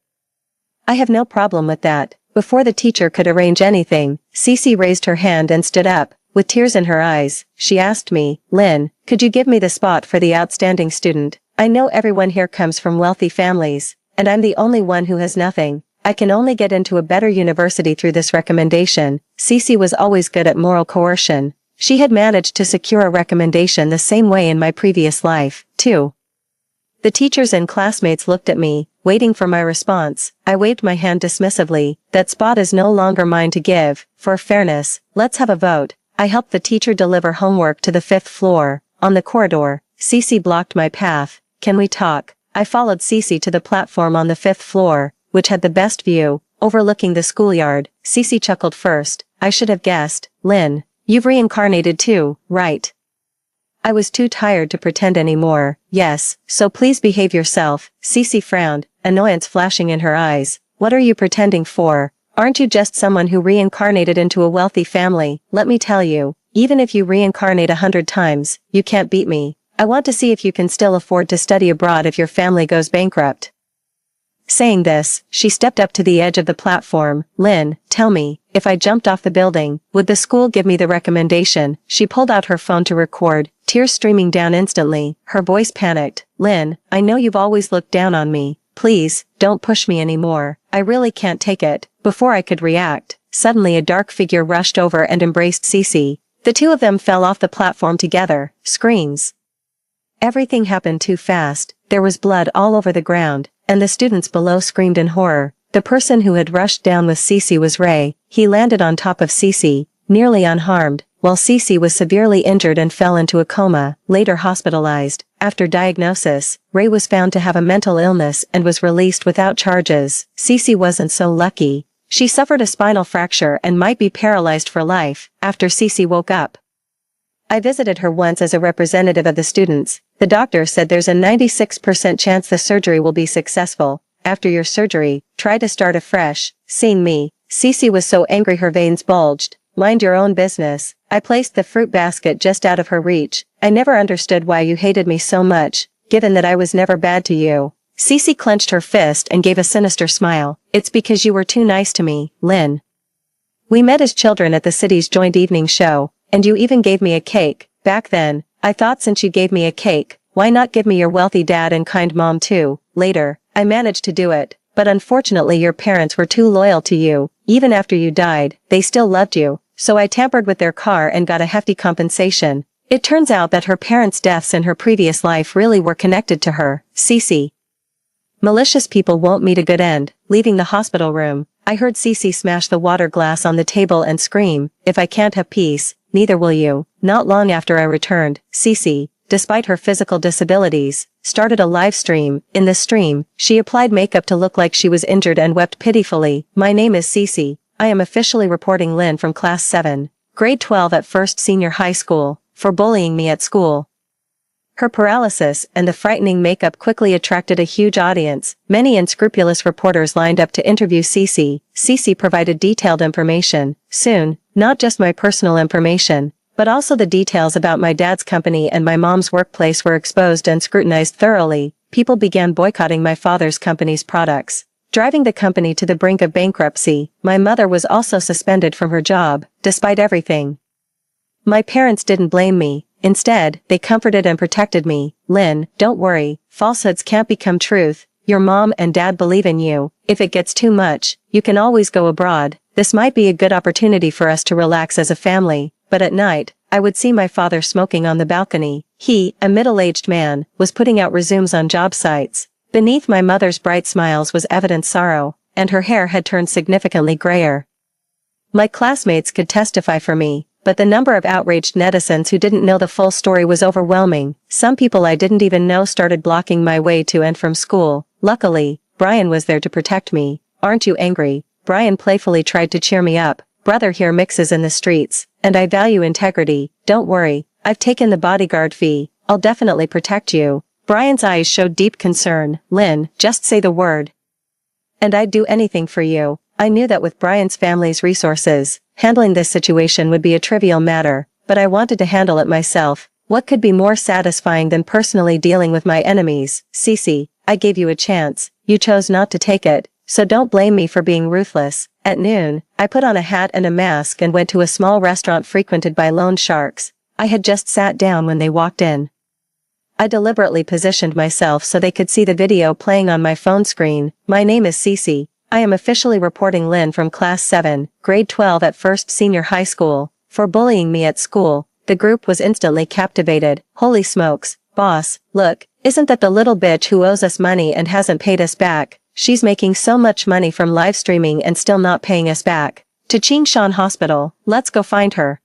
I have no problem with that. Before the teacher could arrange anything, Cece raised her hand and stood up. With tears in her eyes, she asked me, Lynn, could you give me the spot for the outstanding student? I know everyone here comes from wealthy families, and I'm the only one who has nothing. I can only get into a better university through this recommendation. Cece was always good at moral coercion. She had managed to secure a recommendation the same way in my previous life, too. The teachers and classmates looked at me, waiting for my response. I waved my hand dismissively. That spot is no longer mine to give. For fairness, let's have a vote. I helped the teacher deliver homework to the 5th floor. On the corridor, Cece blocked my path. Can we talk? I followed Cece to the platform on the 5th floor, which had the best view, overlooking the schoolyard. Cece chuckled first. I should have guessed. Lynn, you've reincarnated too, right? I was too tired to pretend anymore. Yes, so please behave yourself. Cece frowned, annoyance flashing in her eyes. What are you pretending for? Aren't you just someone who reincarnated into a wealthy family? Let me tell you, even if you reincarnate 100 times, you can't beat me. I want to see if you can still afford to study abroad if your family goes bankrupt. Saying this, she stepped up to the edge of the platform. Lynn, tell me, if I jumped off the building, would the school give me the recommendation? She pulled out her phone to record, tears streaming down instantly. Her voice panicked. Lynn, I know you've always looked down on me. Please, don't push me anymore. I really can't take it. Before I could react, suddenly a dark figure rushed over and embraced Cece. The two of them fell off the platform together. Screams. Everything happened too fast. There was blood all over the ground, and the students below screamed in horror. The person who had rushed down with Cece was Ray. He landed on top of Cece, nearly unharmed, while Cece was severely injured and fell into a coma, later hospitalized. After diagnosis, Ray was found to have a mental illness and was released without charges. Cece wasn't so lucky. She suffered a spinal fracture and might be paralyzed for life. After Cece woke up, I visited her once as a representative of the students. The doctor said there's a 96% chance the surgery will be successful. After your surgery, try to start afresh. Seeing me, Cece was so angry her veins bulged. Mind your own business. I placed the fruit basket just out of her reach. I never understood why you hated me so much, given that I was never bad to you. Cece clenched her fist and gave a sinister smile. It's because you were too nice to me, Lynn. We met as children at the city's joint evening show, and you even gave me a cake. Back then, I thought since you gave me a cake, why not give me your wealthy dad and kind mom too? Later, I managed to do it, but unfortunately your parents were too loyal to you. Even after you died, they still loved you, so I tampered with their car and got a hefty compensation. It turns out that her parents' deaths in her previous life really were connected to her. Cece. Malicious people won't meet a good end. Leaving the hospital room, I heard Cece smash the water glass on the table and scream, if I can't have peace, neither will you. Not long after I returned, Cece, despite her physical disabilities, started a live stream. In the stream, she applied makeup to look like she was injured and wept pitifully. My name is Cece. I am officially reporting Lynn from class 7, grade 12 at First Senior High School, for bullying me at school. Her paralysis and the frightening makeup quickly attracted a huge audience. Many unscrupulous reporters lined up to interview Cece. Cece provided detailed information. Soon, not just my personal information, but also the details about my dad's company and my mom's workplace were exposed and scrutinized thoroughly. People began boycotting my father's company's products. driving the company to the brink of bankruptcy. My mother was also suspended from her job, despite everything. My parents didn't blame me. Instead, they comforted and protected me. Lynn, don't worry, falsehoods can't become truth. Your mom and dad believe in you. If it gets too much, you can always go abroad. This might be a good opportunity for us to relax as a family. But at night, I would see my father smoking on the balcony. He, a middle-aged man, was putting out resumes on job sites. Beneath my mother's bright smiles was evident sorrow, and her hair had turned significantly grayer. My classmates could testify for me, but the number of outraged netizens who didn't know the full story was overwhelming. Some people I didn't even know started blocking my way to and from school. Luckily, Brian was there to protect me. Aren't you angry? Brian playfully tried to cheer me up. Brother here mixes in the streets, and I value integrity. Don't worry, I've taken the bodyguard fee. I'll definitely protect you. Brian's eyes showed deep concern. Lynn, just say the word, and I'd do anything for you. I knew that with Brian's family's resources, handling this situation would be a trivial matter, but I wanted to handle it myself. What could be more satisfying than personally dealing with my enemies? Cece, I gave you a chance. You chose not to take it, so don't blame me for being ruthless. At noon, I put on a hat and a mask and went to a small restaurant frequented by loan sharks. I had just sat down when they walked in. I deliberately positioned myself so they could see the video playing on my phone screen. My name is Cece. I am officially reporting Lynn from Class 7, Grade 12 at First Senior High School, for bullying me at school. The group was instantly captivated. Holy smokes, boss, look, isn't that the little bitch who owes us money and hasn't paid us back? She's making so much money from live streaming and still not paying us back. To Chingshan Hospital, let's go find her.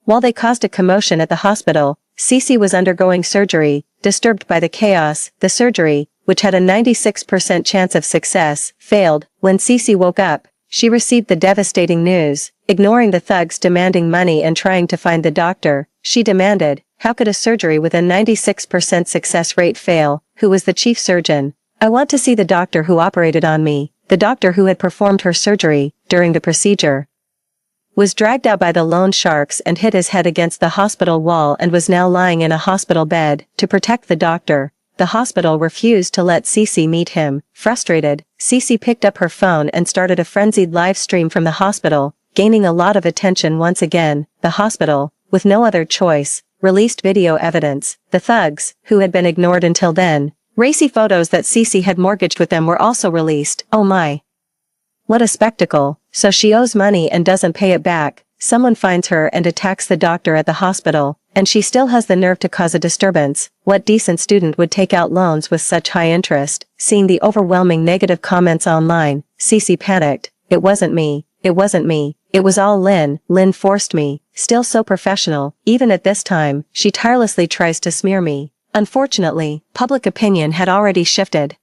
While they caused a commotion at the hospital, Cece was undergoing surgery. Disturbed by the chaos, the surgery, which had a 96% chance of success, failed. When Cece woke up, she received the devastating news. Ignoring the thugs demanding money and trying to find the doctor, she demanded, how could a surgery with a 96% success rate fail? Who was the chief surgeon? I want to see the doctor who operated on me. The doctor who had performed her surgery, during the procedure, was dragged out by the loan sharks and hit his head against the hospital wall and was now lying in a hospital bed. To protect the doctor, the hospital refused to let Cece meet him. Frustrated, Cece picked up her phone and started a frenzied live stream from the hospital, gaining a lot of attention once again. The hospital, with no other choice, released video evidence. The thugs, who had been ignored until then, racy photos that Cece had mortgaged with them were also released. Oh my. What a spectacle. So she owes money and doesn't pay it back. Someone finds her and attacks the doctor at the hospital, and she still has the nerve to cause a disturbance. What decent student would take out loans with such high interest? Seeing the overwhelming negative comments online, Cece panicked. It wasn't me. It wasn't me. It was all Lynn. Lynn forced me. Still so professional. Even at this time, she tirelessly tries to smear me. Unfortunately, public opinion had already shifted.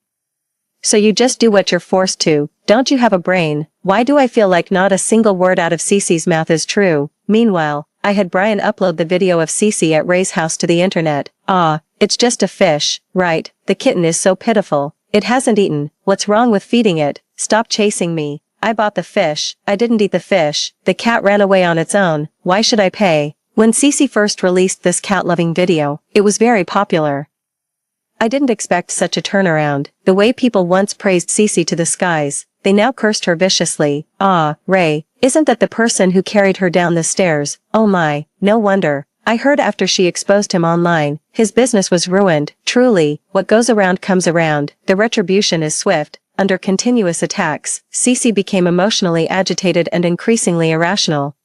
So you just do what you're forced to. Don't you have a brain? Why do I feel like not a single word out of Cece's mouth is true? Meanwhile, I had Brian upload the video of Cece at Ray's house to the internet. Ah, it's just a fish, right? The kitten is so pitiful. It hasn't eaten. What's wrong with feeding it? Stop chasing me. I bought the fish. I didn't eat the fish. The cat ran away on its own. Why should I pay? When Cece first released this cat-loving video, it was very popular. I didn't expect such a turnaround. The way people once praised Cece to the skies, they now cursed her viciously. Ah, Ray, isn't that the person who carried her down the stairs? Oh my, no wonder. I heard after she exposed him online, his business was ruined. Truly, what goes around comes around. The retribution is swift. Under continuous attacks, Cece became emotionally agitated and increasingly irrational.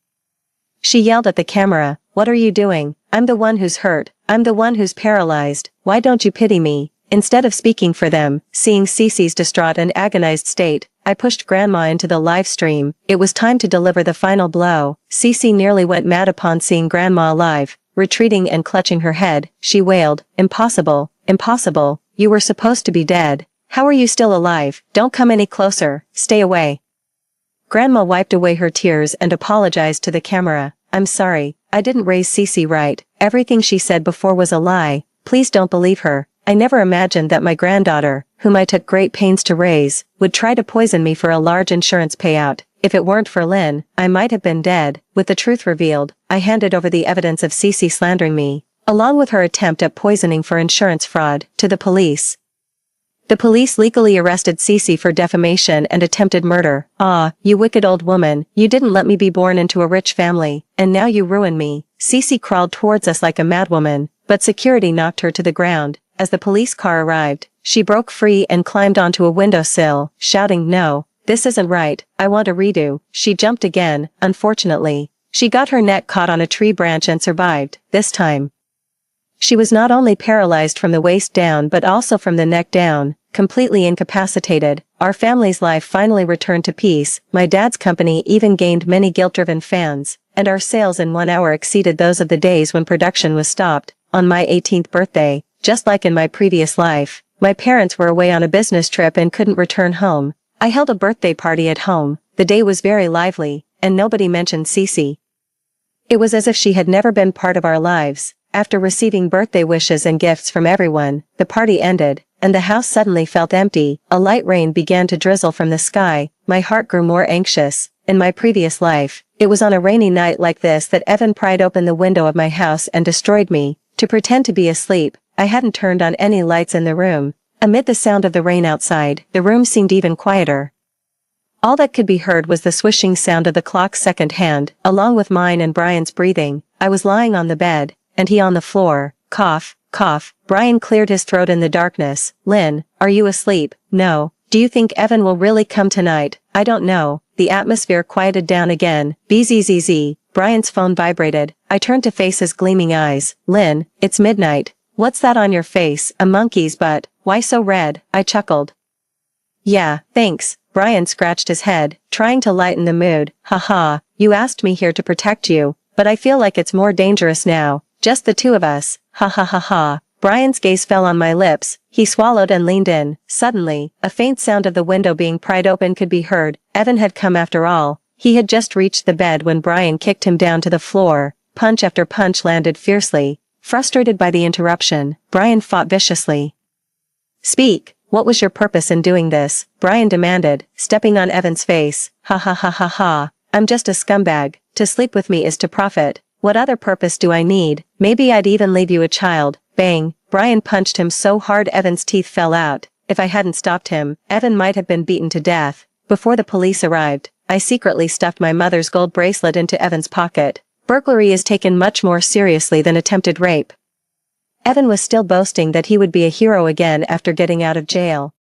She yelled at the camera, "What are you doing? I'm the one who's hurt. I'm the one who's paralyzed. Why don't you pity me?" Instead of speaking for them, seeing Cece's distraught and agonized state, I pushed Grandma into the live stream. It was time to deliver the final blow. Cece nearly went mad upon seeing Grandma alive. Retreating and clutching her head, she wailed, "Impossible, impossible. You were supposed to be dead. How are you still alive? Don't come any closer. Stay away." Grandma wiped away her tears and apologized to the camera. "I'm sorry, I didn't raise Cece right. Everything she said before was a lie. Please don't believe her. I never imagined that my granddaughter, whom I took great pains to raise, would try to poison me for a large insurance payout. If it weren't for Lynn, I might have been dead." With the truth revealed, I handed over the evidence of Cece slandering me, along with her attempt at poisoning for insurance fraud, to the police. The police legally arrested Cece for defamation and attempted murder. Ah, you wicked old woman, you didn't let me be born into a rich family, and now you ruin me. Cece crawled towards us like a madwoman, but security knocked her to the ground. As the police car arrived, she broke free and climbed onto a windowsill, shouting, "No, this isn't right, I want a redo." She jumped again, unfortunately. She got her neck caught on a tree branch and survived, this time. She was not only paralyzed from the waist down but also from the neck down, completely incapacitated. Our family's life finally returned to peace. My dad's company even gained many guilt-driven fans, and our sales in 1 hour exceeded those of the days when production was stopped. On my 18th birthday, just like in my previous life, my parents were away on a business trip and couldn't return home. I held a birthday party at home. The day was very lively, and nobody mentioned Cece. It was as if she had never been part of our lives. After receiving birthday wishes and gifts from everyone, the party ended, and the house suddenly felt empty. A light rain began to drizzle from the sky. My heart grew more anxious. In my previous life, it was on a rainy night like this that Evan pried open the window of my house and destroyed me. To pretend to be asleep, I hadn't turned on any lights in the room. Amid the sound of the rain outside, the room seemed even quieter. All that could be heard was the swishing sound of the clock's second hand, along with mine and Brian's breathing. I was lying on the bed, and he on the floor. Cough, cough. Brian cleared his throat in the darkness. "Lynn, are you asleep?" "No." "Do you think Evan will really come tonight?" "I don't know." The atmosphere quieted down again. Bzzz. Brian's phone vibrated. I turned to face his gleaming eyes. "Lynn, it's midnight. What's that on your face?" "A monkey's butt." "Why so red?" I chuckled. "Yeah, thanks." Brian scratched his head, trying to lighten the mood. "Haha, you asked me here to protect you, but I feel like it's more dangerous now. Just the two of us. Ha ha ha ha." Brian's gaze fell on my lips. He swallowed and leaned in. Suddenly, a faint sound of the window being pried open could be heard. Evan had come after all. He had just reached the bed when Brian kicked him down to the floor. Punch after punch landed fiercely. Frustrated by the interruption, Brian fought viciously. "Speak. What was your purpose in doing this?" Brian demanded, stepping on Evan's face. "Ha ha ha ha ha. I'm just a scumbag. To sleep with me is to profit. What other purpose do I need? Maybe I'd even leave you a child." Bang! Brian punched him so hard Evan's teeth fell out. If I hadn't stopped him, Evan might have been beaten to death. Before the police arrived, I secretly stuffed my mother's gold bracelet into Evan's pocket. Burglary is taken much more seriously than attempted rape. Evan was still boasting that he would be a hero again after getting out of jail.